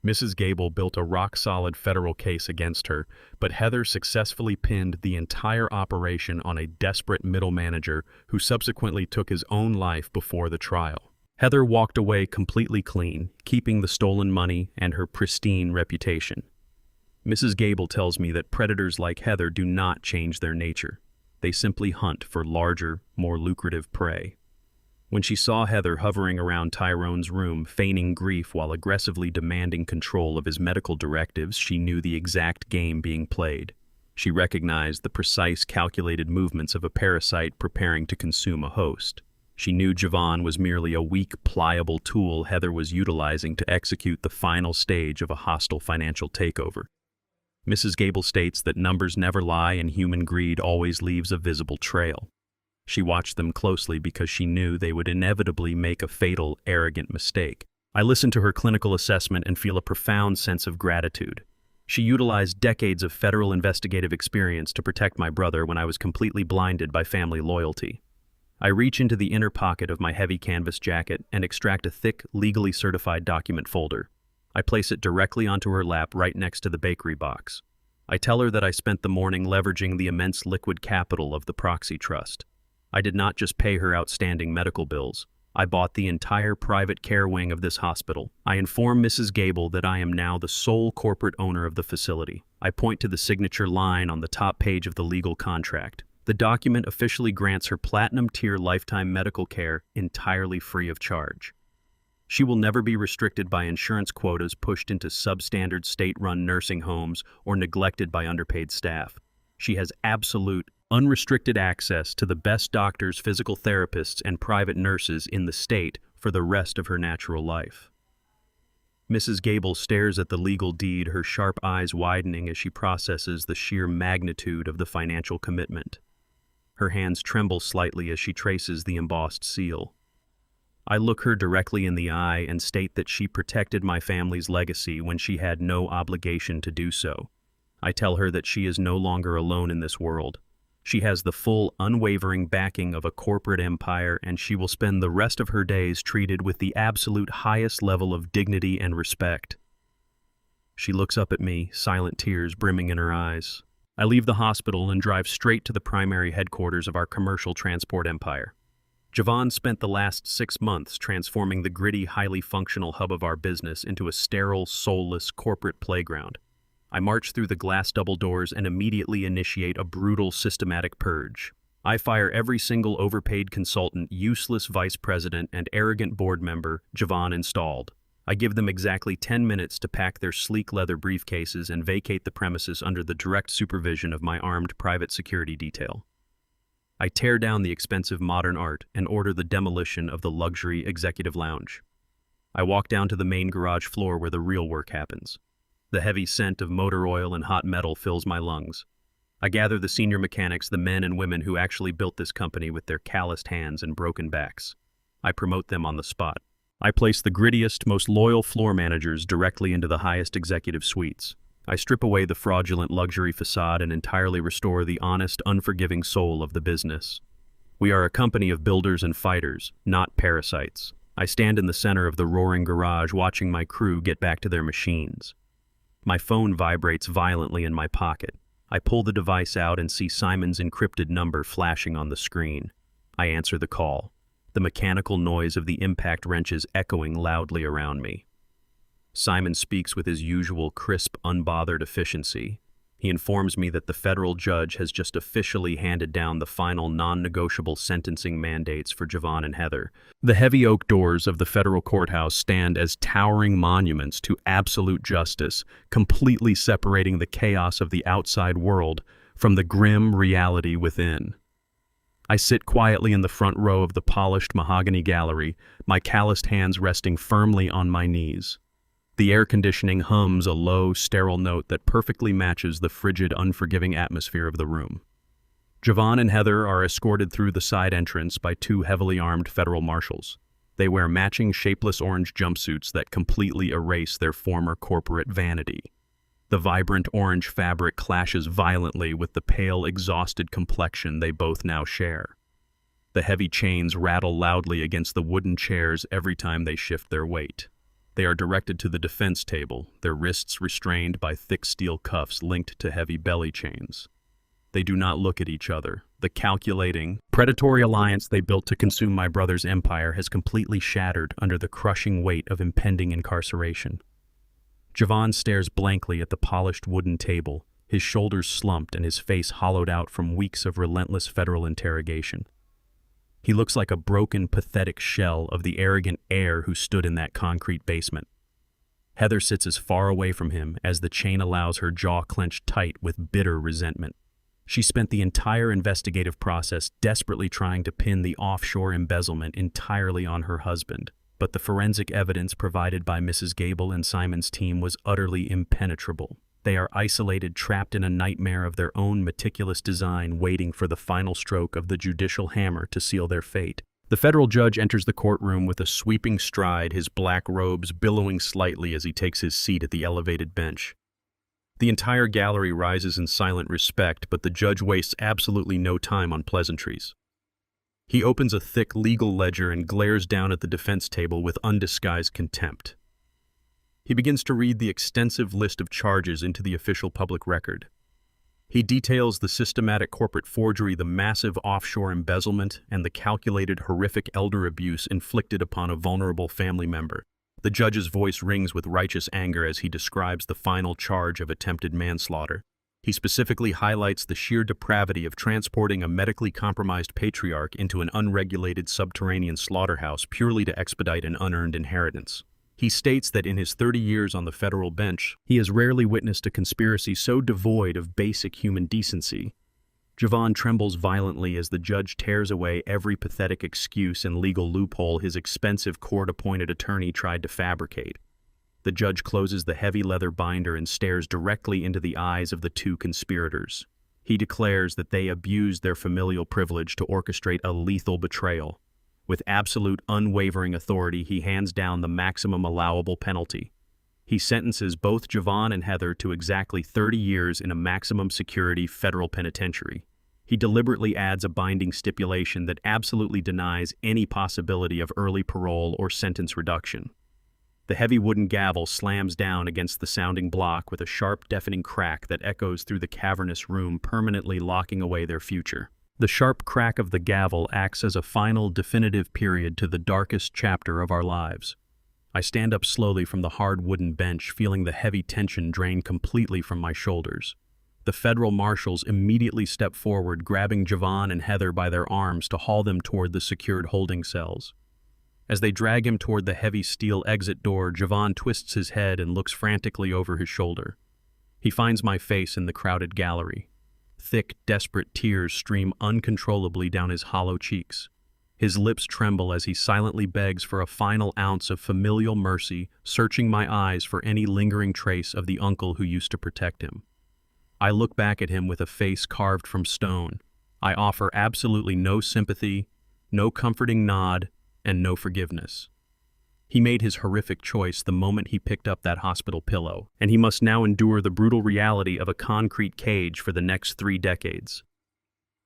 Mrs. Gable built a rock-solid federal case against her, but Heather successfully pinned the entire operation on a desperate middle manager who subsequently took his own life before the trial. Heather walked away completely clean, keeping the stolen money and her pristine reputation. Mrs. Gable tells me that predators like Heather do not change their nature. They simply hunt for larger, more lucrative prey. When she saw Heather hovering around Tyrone's room, feigning grief while aggressively demanding control of his medical directives, she knew the exact game being played. She recognized the precise, calculated movements of a parasite preparing to consume a host. She knew Javon was merely a weak, pliable tool Heather was utilizing to execute the final stage of a hostile financial takeover. Mrs. Gable states that numbers never lie and human greed always leaves a visible trail. She watched them closely because she knew they would inevitably make a fatal, arrogant mistake. I listened to her clinical assessment and feel a profound sense of gratitude. She utilized decades of federal investigative experience to protect my brother when I was completely blinded by family loyalty. I reach into the inner pocket of my heavy canvas jacket and extract a thick, legally certified document folder. I place it directly onto her lap right next to the bakery box. I tell her that I spent the morning leveraging the immense liquid capital of the Proxy Trust. I did not just pay her outstanding medical bills. I bought the entire private care wing of this hospital. I inform Mrs. Gable that I am now the sole corporate owner of the facility. I point to the signature line on the top page of the legal contract. The document officially grants her platinum-tier lifetime medical care entirely free of charge. She will never be restricted by insurance quotas pushed into substandard state-run nursing homes or neglected by underpaid staff. She has absolute, unrestricted access to the best doctors, physical therapists, and private nurses in the state for the rest of her natural life. Mrs. Gable stares at the legal deed, her sharp eyes widening as she processes the sheer magnitude of the financial commitment. Her hands tremble slightly as she traces the embossed seal. I look her directly in the eye and state that she protected my family's legacy when she had no obligation to do so. I tell her that she is no longer alone in this world. She has the full, unwavering backing of a corporate empire, and she will spend the rest of her days treated with the absolute highest level of dignity and respect. She looks up at me, silent tears brimming in her eyes. I leave the hospital and drive straight to the primary headquarters of our commercial transport empire. Javon spent the last 6 months transforming the gritty, highly functional hub of our business into a sterile, soulless corporate playground. I march through the glass double doors and immediately initiate a brutal, systematic purge. I fire every single overpaid consultant, useless vice president, and arrogant board member Javon installed. I give them exactly 10 minutes to pack their sleek leather briefcases and vacate the premises under the direct supervision of my armed private security detail. I tear down the expensive modern art and order the demolition of the luxury executive lounge. I walk down to the main garage floor where the real work happens. The heavy scent of motor oil and hot metal fills my lungs. I gather the senior mechanics, the men and women who actually built this company with their calloused hands and broken backs. I promote them on the spot. I place the grittiest, most loyal floor managers directly into the highest executive suites. I strip away the fraudulent luxury facade and entirely restore the honest, unforgiving soul of the business. We are a company of builders and fighters, not parasites. I stand in the center of the roaring garage watching my crew get back to their machines. My phone vibrates violently in my pocket. I pull the device out and see Simon's encrypted number flashing on the screen. I answer the call, the mechanical noise of the impact wrenches echoing loudly around me. Simon speaks with his usual crisp, unbothered efficiency. He informs me that the federal judge has just officially handed down the final non-negotiable sentencing mandates for Javon and Heather. The heavy oak doors of the federal courthouse stand as towering monuments to absolute justice, completely separating the chaos of the outside world from the grim reality within. I sit quietly in the front row of the polished mahogany gallery, my calloused hands resting firmly on my knees. The air conditioning hums a low, sterile note that perfectly matches the frigid, unforgiving atmosphere of the room. Javon and Heather are escorted through the side entrance by 2 heavily armed federal marshals. They wear matching shapeless orange jumpsuits that completely erase their former corporate vanity. The vibrant orange fabric clashes violently with the pale, exhausted complexion they both now share. The heavy chains rattle loudly against the wooden chairs every time they shift their weight. They are directed to the defense table, their wrists restrained by thick steel cuffs linked to heavy belly chains. They do not look at each other. The calculating, predatory alliance they built to consume my brother's empire has completely shattered under the crushing weight of impending incarceration. Javon stares blankly at the polished wooden table, his shoulders slumped and his face hollowed out from weeks of relentless federal interrogation. He looks like a broken, pathetic shell of the arrogant heir who stood in that concrete basement. Heather sits as far away from him as the chain allows her jaw clenched tight with bitter resentment. She spent the entire investigative process desperately trying to pin the offshore embezzlement entirely on her husband, but the forensic evidence provided by Mrs. Gable and Simon's team was utterly impenetrable. They are isolated, trapped in a nightmare of their own meticulous design, waiting for the final stroke of the judicial hammer to seal their fate. The federal judge enters the courtroom with a sweeping stride, his black robes billowing slightly as he takes his seat at the elevated bench. The entire gallery rises in silent respect, but the judge wastes absolutely no time on pleasantries. He opens a thick legal ledger and glares down at the defense table with undisguised contempt. He begins to read the extensive list of charges into the official public record. He details the systematic corporate forgery, the massive offshore embezzlement, and the calculated horrific elder abuse inflicted upon a vulnerable family member. The judge's voice rings with righteous anger as he describes the final charge of attempted manslaughter. He specifically highlights the sheer depravity of transporting a medically compromised patriarch into an unregulated subterranean slaughterhouse purely to expedite an unearned inheritance. He states that in his 30 years on the federal bench, he has rarely witnessed a conspiracy so devoid of basic human decency. Javon trembles violently as the judge tears away every pathetic excuse and legal loophole his expensive court-appointed attorney tried to fabricate. The judge closes the heavy leather binder and stares directly into the eyes of the two conspirators. He declares that they abused their familial privilege to orchestrate a lethal betrayal. With absolute, unwavering authority, he hands down the maximum allowable penalty. He sentences both Javon and Heather to exactly 30 years in a maximum security federal penitentiary. He deliberately adds a binding stipulation that absolutely denies any possibility of early parole or sentence reduction. The heavy wooden gavel slams down against the sounding block with a sharp, deafening crack that echoes through the cavernous room, permanently locking away their future. The sharp crack of the gavel acts as a final, definitive period to the darkest chapter of our lives. I stand up slowly from the hard wooden bench, feeling the heavy tension drain completely from my shoulders. The federal marshals immediately step forward, grabbing Javon and Heather by their arms to haul them toward the secured holding cells. As they drag him toward the heavy steel exit door, Javon twists his head and looks frantically over his shoulder. He finds my face in the crowded gallery. Thick, desperate tears stream uncontrollably down his hollow cheeks. His lips tremble as he silently begs for a final ounce of familial mercy, searching my eyes for any lingering trace of the uncle who used to protect him. I look back at him with a face carved from stone. I offer absolutely no sympathy, no comforting nod, and no forgiveness. He made his horrific choice the moment he picked up that hospital pillow, and he must now endure the brutal reality of a concrete cage for the next 3 decades.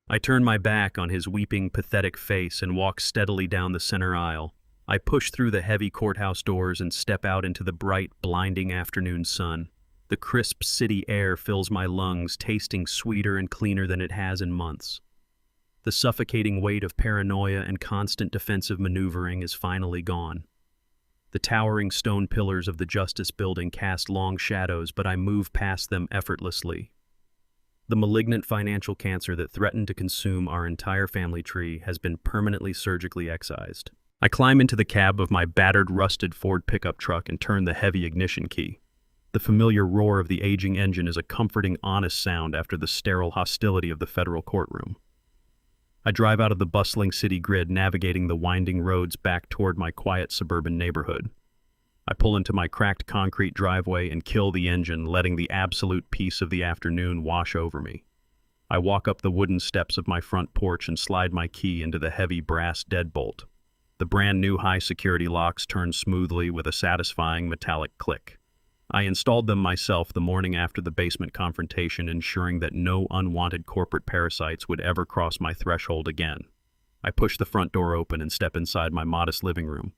I turn my back on his weeping, pathetic face and walk steadily down the center aisle. I push through the heavy courthouse doors and step out into the bright, blinding afternoon sun. The crisp city air fills my lungs, tasting sweeter and cleaner than it has in months. The suffocating weight of paranoia and constant defensive maneuvering is finally gone. The towering stone pillars of the Justice Building cast long shadows, but I move past them effortlessly. The malignant financial cancer that threatened to consume our entire family tree has been permanently surgically excised. I climb into the cab of my battered, rusted Ford pickup truck and turn the heavy ignition key. The familiar roar of the aging engine is a comforting, honest sound after the sterile hostility of the federal courtroom. I drive out of the bustling city grid, navigating the winding roads back toward my quiet suburban neighborhood. I pull into my cracked concrete driveway and kill the engine, letting the absolute peace of the afternoon wash over me. I walk up the wooden steps of my front porch and slide my key into the heavy brass deadbolt. The brand new high-security locks turned smoothly with a satisfying metallic click. I installed them myself the morning after the basement confrontation, ensuring that no unwanted corporate parasites would ever cross my threshold again. I push the front door open and step inside my modest living room.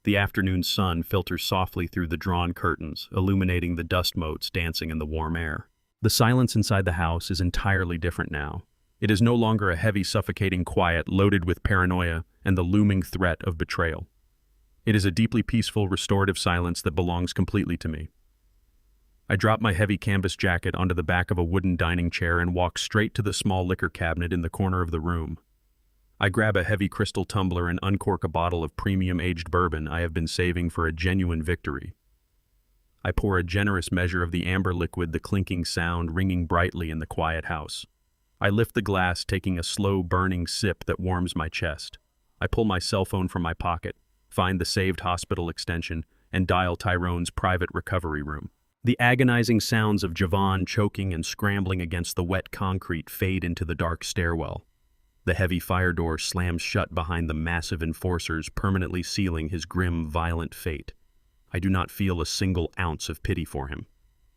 The afternoon sun filters softly through the drawn curtains, illuminating the dust motes dancing in the warm air. The silence inside the house is entirely different now. It is no longer a heavy, suffocating quiet loaded with paranoia and the looming threat of betrayal. It is a deeply peaceful, restorative silence that belongs completely to me. I drop my heavy canvas jacket onto the back of a wooden dining chair and walk straight to the small liquor cabinet in the corner of the room. I grab a heavy crystal tumbler and uncork a bottle of premium aged bourbon I have been saving for a genuine victory. I pour a generous measure of the amber liquid, the clinking sound ringing brightly in the quiet house. I lift the glass, taking a slow, burning sip that warms my chest. I pull my cell phone from my pocket, find the saved hospital extension, and dial Tyrone's private recovery room. The agonizing sounds of Javon choking and scrambling against the wet concrete fade into the dark stairwell. The heavy fire door slams shut behind the massive enforcers, permanently sealing his grim, violent fate. I do not feel a single ounce of pity for him.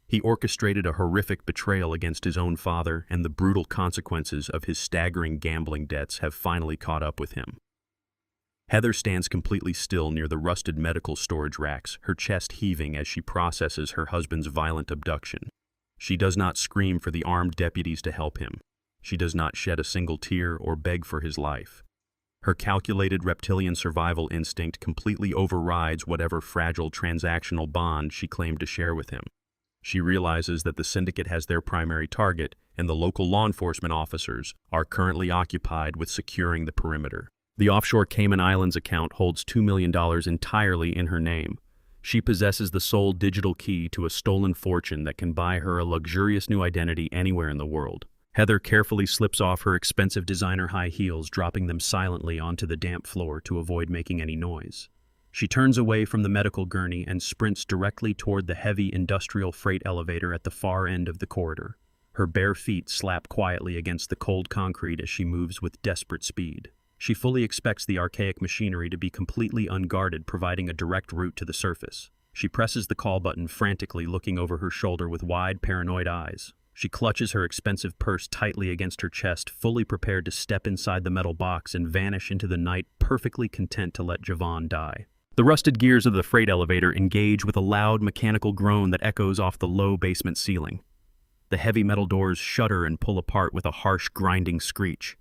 He orchestrated a horrific betrayal against his own father, and the brutal consequences of his staggering gambling debts have finally caught up with him. Heather stands completely still near the rusted medical storage racks, her chest heaving as she processes her husband's violent abduction. She does not scream for the armed deputies to help him. She does not shed a single tear or beg for his life. Her calculated reptilian survival instinct completely overrides whatever fragile transactional bond she claimed to share with him. She realizes that the syndicate has their primary target, and the local law enforcement officers are currently occupied with securing the perimeter. The offshore Cayman Islands account holds $2 million entirely in her name. She possesses the sole digital key to a stolen fortune that can buy her a luxurious new identity anywhere in the world. Heather carefully slips off her expensive designer high heels, dropping them silently onto the damp floor to avoid making any noise. She turns away from the medical gurney and sprints directly toward the heavy industrial freight elevator at the far end of the corridor. Her bare feet slap quietly against the cold concrete as she moves with desperate speed. She fully expects the archaic machinery to be completely unguarded, providing a direct route to the surface. She presses the call button frantically, looking over her shoulder with wide, paranoid eyes. She clutches her expensive purse tightly against her chest, fully prepared to step inside the metal box and vanish into the night, perfectly content to let Javon die. The rusted gears of the freight elevator engage with a loud mechanical groan that echoes off the low basement ceiling. The heavy metal doors shudder and pull apart with a harsh, grinding screech.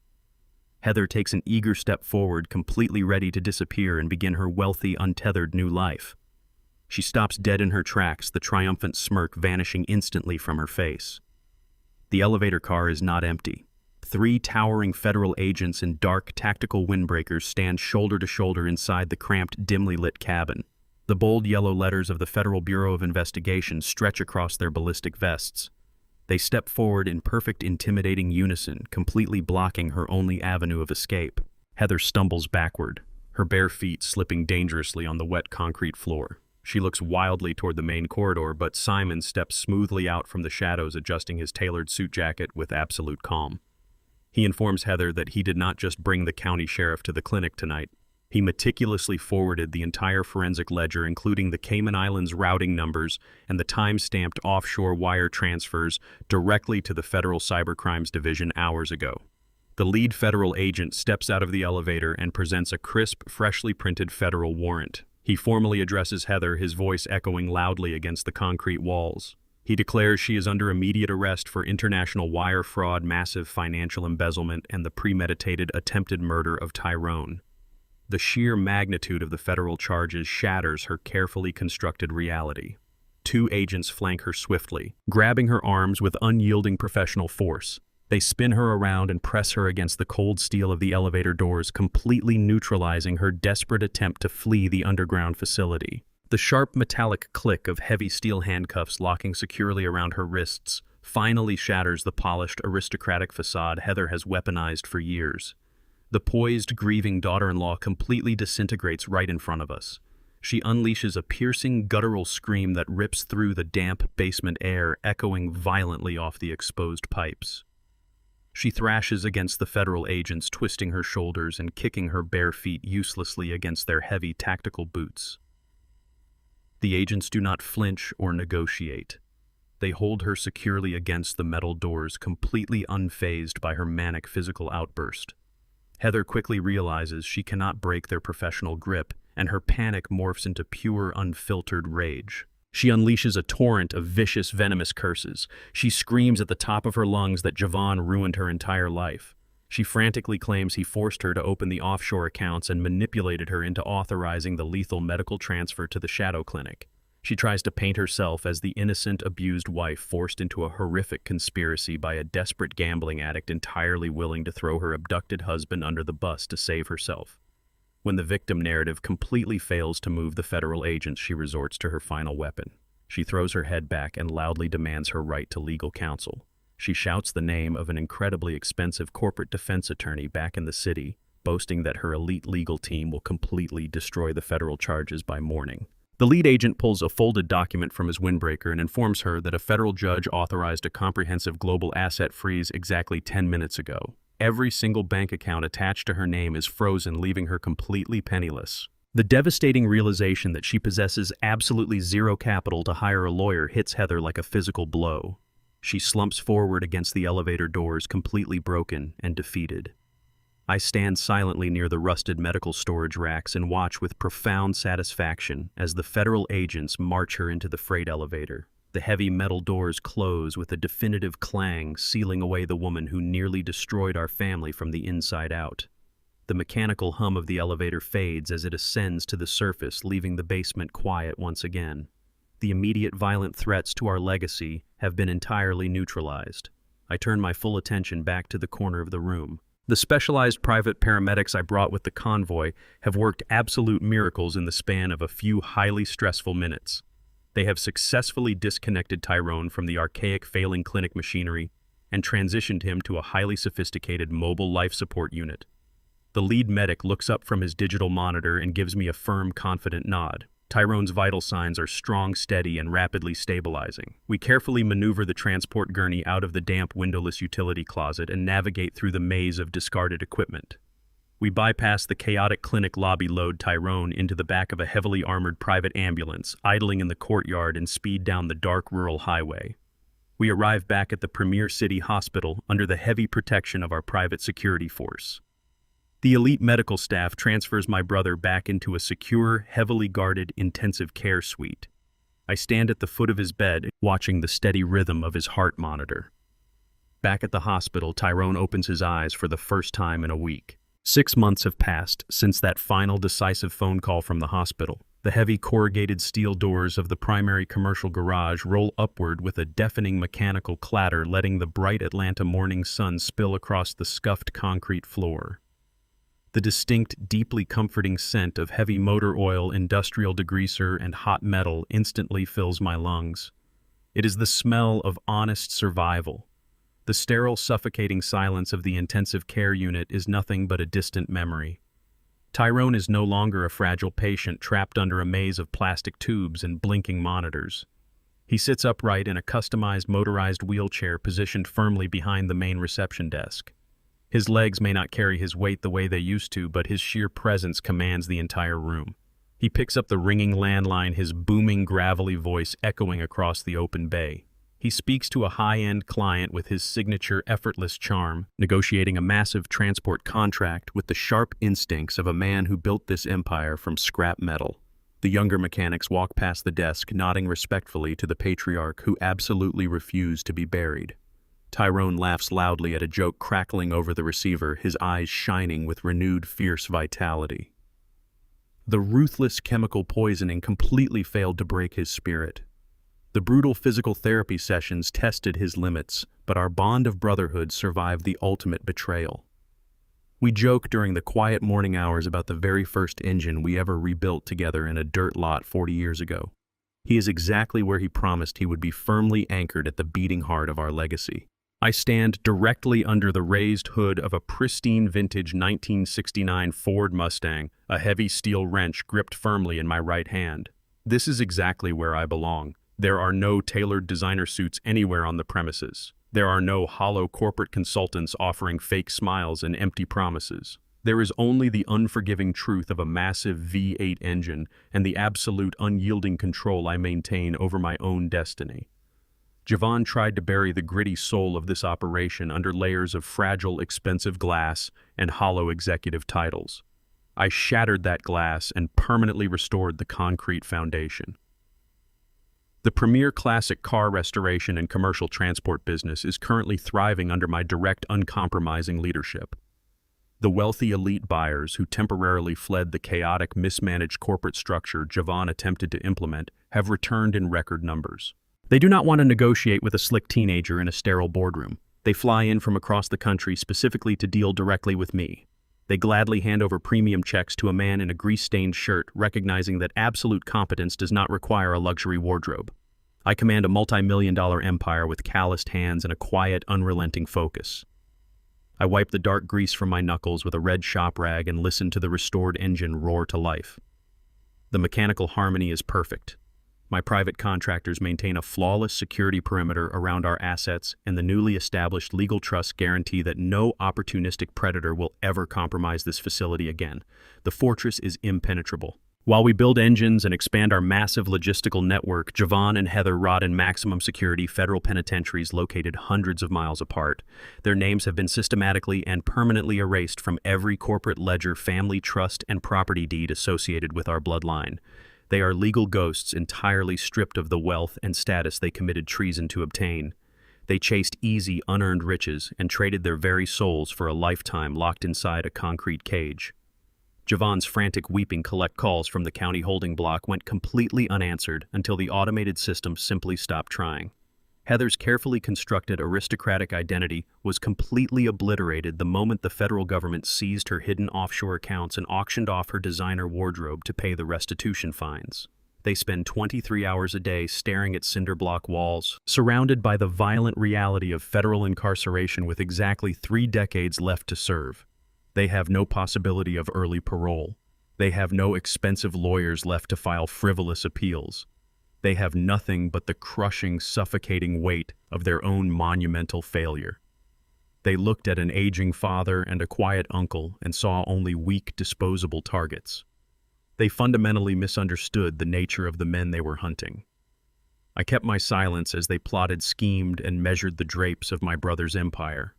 Heather takes an eager step forward, completely ready to disappear and begin her wealthy, untethered new life. She stops dead in her tracks, the triumphant smirk vanishing instantly from her face. The elevator car is not empty. 3 towering federal agents in dark, tactical windbreakers stand shoulder to shoulder inside the cramped, dimly lit cabin. The bold yellow letters of the Federal Bureau of Investigation stretch across their ballistic vests. They step forward in perfect, intimidating unison, completely blocking her only avenue of escape. Heather stumbles backward, her bare feet slipping dangerously on the wet concrete floor. She looks wildly toward the main corridor, but Simon steps smoothly out from the shadows, adjusting his tailored suit jacket with absolute calm. He informs Heather that he did not just bring the county sheriff to the clinic tonight. He meticulously forwarded the entire forensic ledger, including the Cayman Islands routing numbers and the time-stamped offshore wire transfers, directly to the Federal Cybercrimes Division hours ago. The lead federal agent steps out of the elevator and presents a crisp, freshly printed federal warrant. He formally addresses Heather, his voice echoing loudly against the concrete walls. He declares she is under immediate arrest for international wire fraud, massive financial embezzlement, and the premeditated attempted murder of Tyrone. The sheer magnitude of the federal charges shatters her carefully constructed reality. 2 agents flank her swiftly, grabbing her arms with unyielding professional force. They spin her around and press her against the cold steel of the elevator doors, completely neutralizing her desperate attempt to flee the underground facility. The sharp metallic click of heavy steel handcuffs locking securely around her wrists finally shatters the polished, aristocratic facade Heather has weaponized for years. The poised, grieving daughter-in-law completely disintegrates right in front of us. She unleashes a piercing, guttural scream that rips through the damp basement air, echoing violently off the exposed pipes. She thrashes against the federal agents, twisting her shoulders and kicking her bare feet uselessly against their heavy tactical boots. The agents do not flinch or negotiate. They hold her securely against the metal doors, completely unfazed by her manic physical outburst. Heather quickly realizes she cannot break their professional grip, and her panic morphs into pure, unfiltered rage. She unleashes a torrent of vicious, venomous curses. She screams at the top of her lungs that Javon ruined her entire life. She frantically claims he forced her to open the offshore accounts and manipulated her into authorizing the lethal medical transfer to the Shadow Clinic. She tries to paint herself as the innocent, abused wife forced into a horrific conspiracy by a desperate gambling addict entirely willing to throw her abducted husband under the bus to save herself. When the victim narrative completely fails to move the federal agents, she resorts to her final weapon. She throws her head back and loudly demands her right to legal counsel. She shouts the name of an incredibly expensive corporate defense attorney back in the city, boasting that her elite legal team will completely destroy the federal charges by morning. The lead agent pulls a folded document from his windbreaker and informs her that a federal judge authorized a comprehensive global asset freeze exactly 10 minutes ago. Every single bank account attached to her name is frozen, leaving her completely penniless. The devastating realization that she possesses absolutely zero capital to hire a lawyer hits Heather like a physical blow. She slumps forward against the elevator doors, completely broken and defeated. I stand silently near the rusted medical storage racks and watch with profound satisfaction as the federal agents march her into the freight elevator. The heavy metal doors close with a definitive clang, sealing away the woman who nearly destroyed our family from the inside out. The mechanical hum of the elevator fades as it ascends to the surface, leaving the basement quiet once again. The immediate violent threats to our legacy have been entirely neutralized. I turn my full attention back to the corner of the room. The specialized private paramedics I brought with the convoy have worked absolute miracles in the span of a few highly stressful minutes. They have successfully disconnected Tyrone from the archaic failing clinic machinery and transitioned him to a highly sophisticated mobile life support unit. The lead medic looks up from his digital monitor and gives me a firm, confident nod. Tyrone's vital signs are strong, steady, and rapidly stabilizing. We carefully maneuver the transport gurney out of the damp, windowless utility closet and navigate through the maze of discarded equipment. We bypass the chaotic clinic lobby, load Tyrone into the back of a heavily armored private ambulance, idling in the courtyard, and speed down the dark rural highway. We arrive back at the Premier City Hospital under the heavy protection of our private security force. The elite medical staff transfers my brother back into a secure, heavily guarded intensive care suite. I stand at the foot of his bed, watching the steady rhythm of his heart monitor. Back at the hospital, Tyrone opens his eyes for the first time in a week. 6 months have passed since that final decisive phone call from the hospital. The heavy corrugated steel doors of the primary commercial garage roll upward with a deafening mechanical clatter, letting the bright Atlanta morning sun spill across the scuffed concrete floor. The distinct, deeply comforting scent of heavy motor oil, industrial degreaser, and hot metal instantly fills my lungs. It is the smell of honest survival. The sterile, suffocating silence of the intensive care unit is nothing but a distant memory. Tyrone is no longer a fragile patient trapped under a maze of plastic tubes and blinking monitors. He sits upright in a customized motorized wheelchair positioned firmly behind the main reception desk. His legs may not carry his weight the way they used to, but his sheer presence commands the entire room. He picks up the ringing landline, his booming, gravelly voice echoing across the open bay. He speaks to a high-end client with his signature effortless charm, negotiating a massive transport contract with the sharp instincts of a man who built this empire from scrap metal. The younger mechanics walk past the desk, nodding respectfully to the patriarch who absolutely refused to be buried. Tyrone laughs loudly at a joke crackling over the receiver, his eyes shining with renewed fierce vitality. The ruthless chemical poisoning completely failed to break his spirit. The brutal physical therapy sessions tested his limits, but our bond of brotherhood survived the ultimate betrayal. We joke during the quiet morning hours about the very first engine we ever rebuilt together in a dirt lot 40 years ago. He is exactly where he promised he would be, firmly anchored at the beating heart of our legacy. I stand directly under the raised hood of a pristine vintage 1969 Ford Mustang, a heavy steel wrench gripped firmly in my right hand. This is exactly where I belong. There are no tailored designer suits anywhere on the premises. There are no hollow corporate consultants offering fake smiles and empty promises. There is only the unforgiving truth of a massive V8 engine and the absolute unyielding control I maintain over my own destiny. Javon tried to bury the gritty soul of this operation under layers of fragile, expensive glass and hollow executive titles. I shattered that glass and permanently restored the concrete foundation. The premier classic car restoration and commercial transport business is currently thriving under my direct, uncompromising leadership. The wealthy elite buyers who temporarily fled the chaotic, mismanaged corporate structure Javon attempted to implement have returned in record numbers. They do not want to negotiate with a slick teenager in a sterile boardroom. They fly in from across the country specifically to deal directly with me. They gladly hand over premium checks to a man in a grease-stained shirt, recognizing that absolute competence does not require a luxury wardrobe. I command a multi-million-dollar empire with calloused hands and a quiet, unrelenting focus. I wipe the dark grease from my knuckles with a red shop rag and listen to the restored engine roar to life. The mechanical harmony is perfect. My private contractors maintain a flawless security perimeter around our assets, and the newly established legal trusts guarantee that no opportunistic predator will ever compromise this facility again. The fortress is impenetrable. While we build engines and expand our massive logistical network, Javon and Heather rot in maximum security federal penitentiaries located hundreds of miles apart. Their names have been systematically and permanently erased from every corporate ledger, family trust, and property deed associated with our bloodline. They are legal ghosts entirely stripped of the wealth and status they committed treason to obtain. They chased easy, unearned riches and traded their very souls for a lifetime locked inside a concrete cage. Javon's frantic weeping collect calls from the county holding block went completely unanswered until the automated system simply stopped trying. Heather's carefully constructed aristocratic identity was completely obliterated the moment the federal government seized her hidden offshore accounts and auctioned off her designer wardrobe to pay the restitution fines. They spend 23 hours a day staring at cinder block walls, surrounded by the violent reality of federal incarceration with exactly 3 decades left to serve. They have no possibility of early parole. They have no expensive lawyers left to file frivolous appeals. They have nothing but the crushing, suffocating weight of their own monumental failure. They looked at an aging father and a quiet uncle and saw only weak, disposable targets. They fundamentally misunderstood the nature of the men they were hunting. I kept my silence as they plotted, schemed, and measured the drapes of my brother's empire.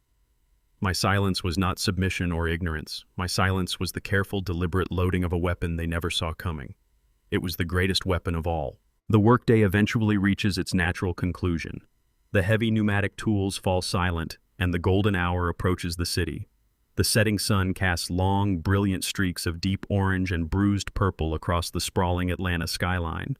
My silence was not submission or ignorance. My silence was the careful, deliberate loading of a weapon they never saw coming. It was the greatest weapon of all. The workday eventually reaches its natural conclusion. The heavy pneumatic tools fall silent, and the golden hour approaches the city. The setting sun casts long, brilliant streaks of deep orange and bruised purple across the sprawling Atlanta skyline.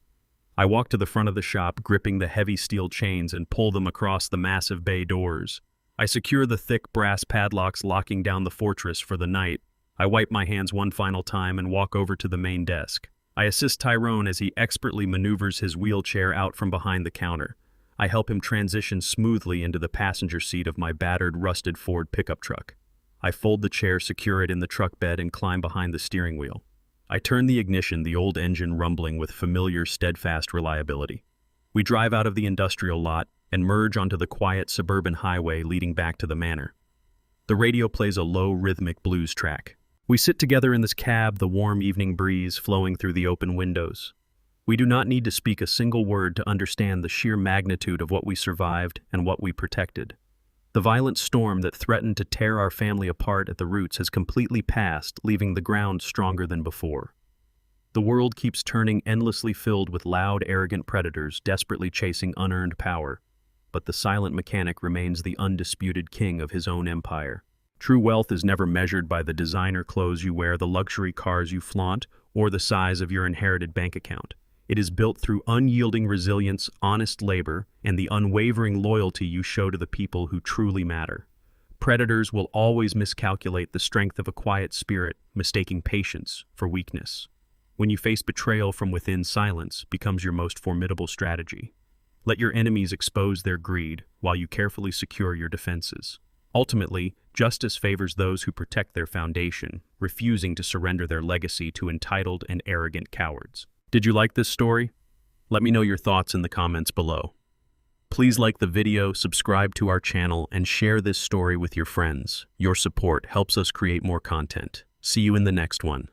I walk to the front of the shop, gripping the heavy steel chains and pull them across the massive bay doors. I secure the thick brass padlocks locking down the fortress for the night. I wipe my hands one final time and walk over to the main desk. I assist Tyrone as he expertly maneuvers his wheelchair out from behind the counter. I help him transition smoothly into the passenger seat of my battered, rusted Ford pickup truck. I fold the chair, secure it in the truck bed, and climb behind the steering wheel. I turn the ignition, the old engine rumbling with familiar, steadfast reliability. We drive out of the industrial lot and merge onto the quiet suburban highway leading back to the manor. The radio plays a low, rhythmic blues track. We sit together in this cab, the warm evening breeze flowing through the open windows. We do not need to speak a single word to understand the sheer magnitude of what we survived and what we protected. The violent storm that threatened to tear our family apart at the roots has completely passed, leaving the ground stronger than before. The world keeps turning, endlessly filled with loud, arrogant predators desperately chasing unearned power, but the silent mechanic remains the undisputed king of his own empire. True wealth is never measured by the designer clothes you wear, the luxury cars you flaunt, or the size of your inherited bank account. It is built through unyielding resilience, honest labor, and the unwavering loyalty you show to the people who truly matter. Predators will always miscalculate the strength of a quiet spirit, mistaking patience for weakness. When you face betrayal from within, silence becomes your most formidable strategy. Let your enemies expose their greed while you carefully secure your defenses. Ultimately, justice favors those who protect their foundation, refusing to surrender their legacy to entitled and arrogant cowards. Did you like this story? Let me know your thoughts in the comments below. Please like the video, subscribe to our channel, and share this story with your friends. Your support helps us create more content. See you in the next one.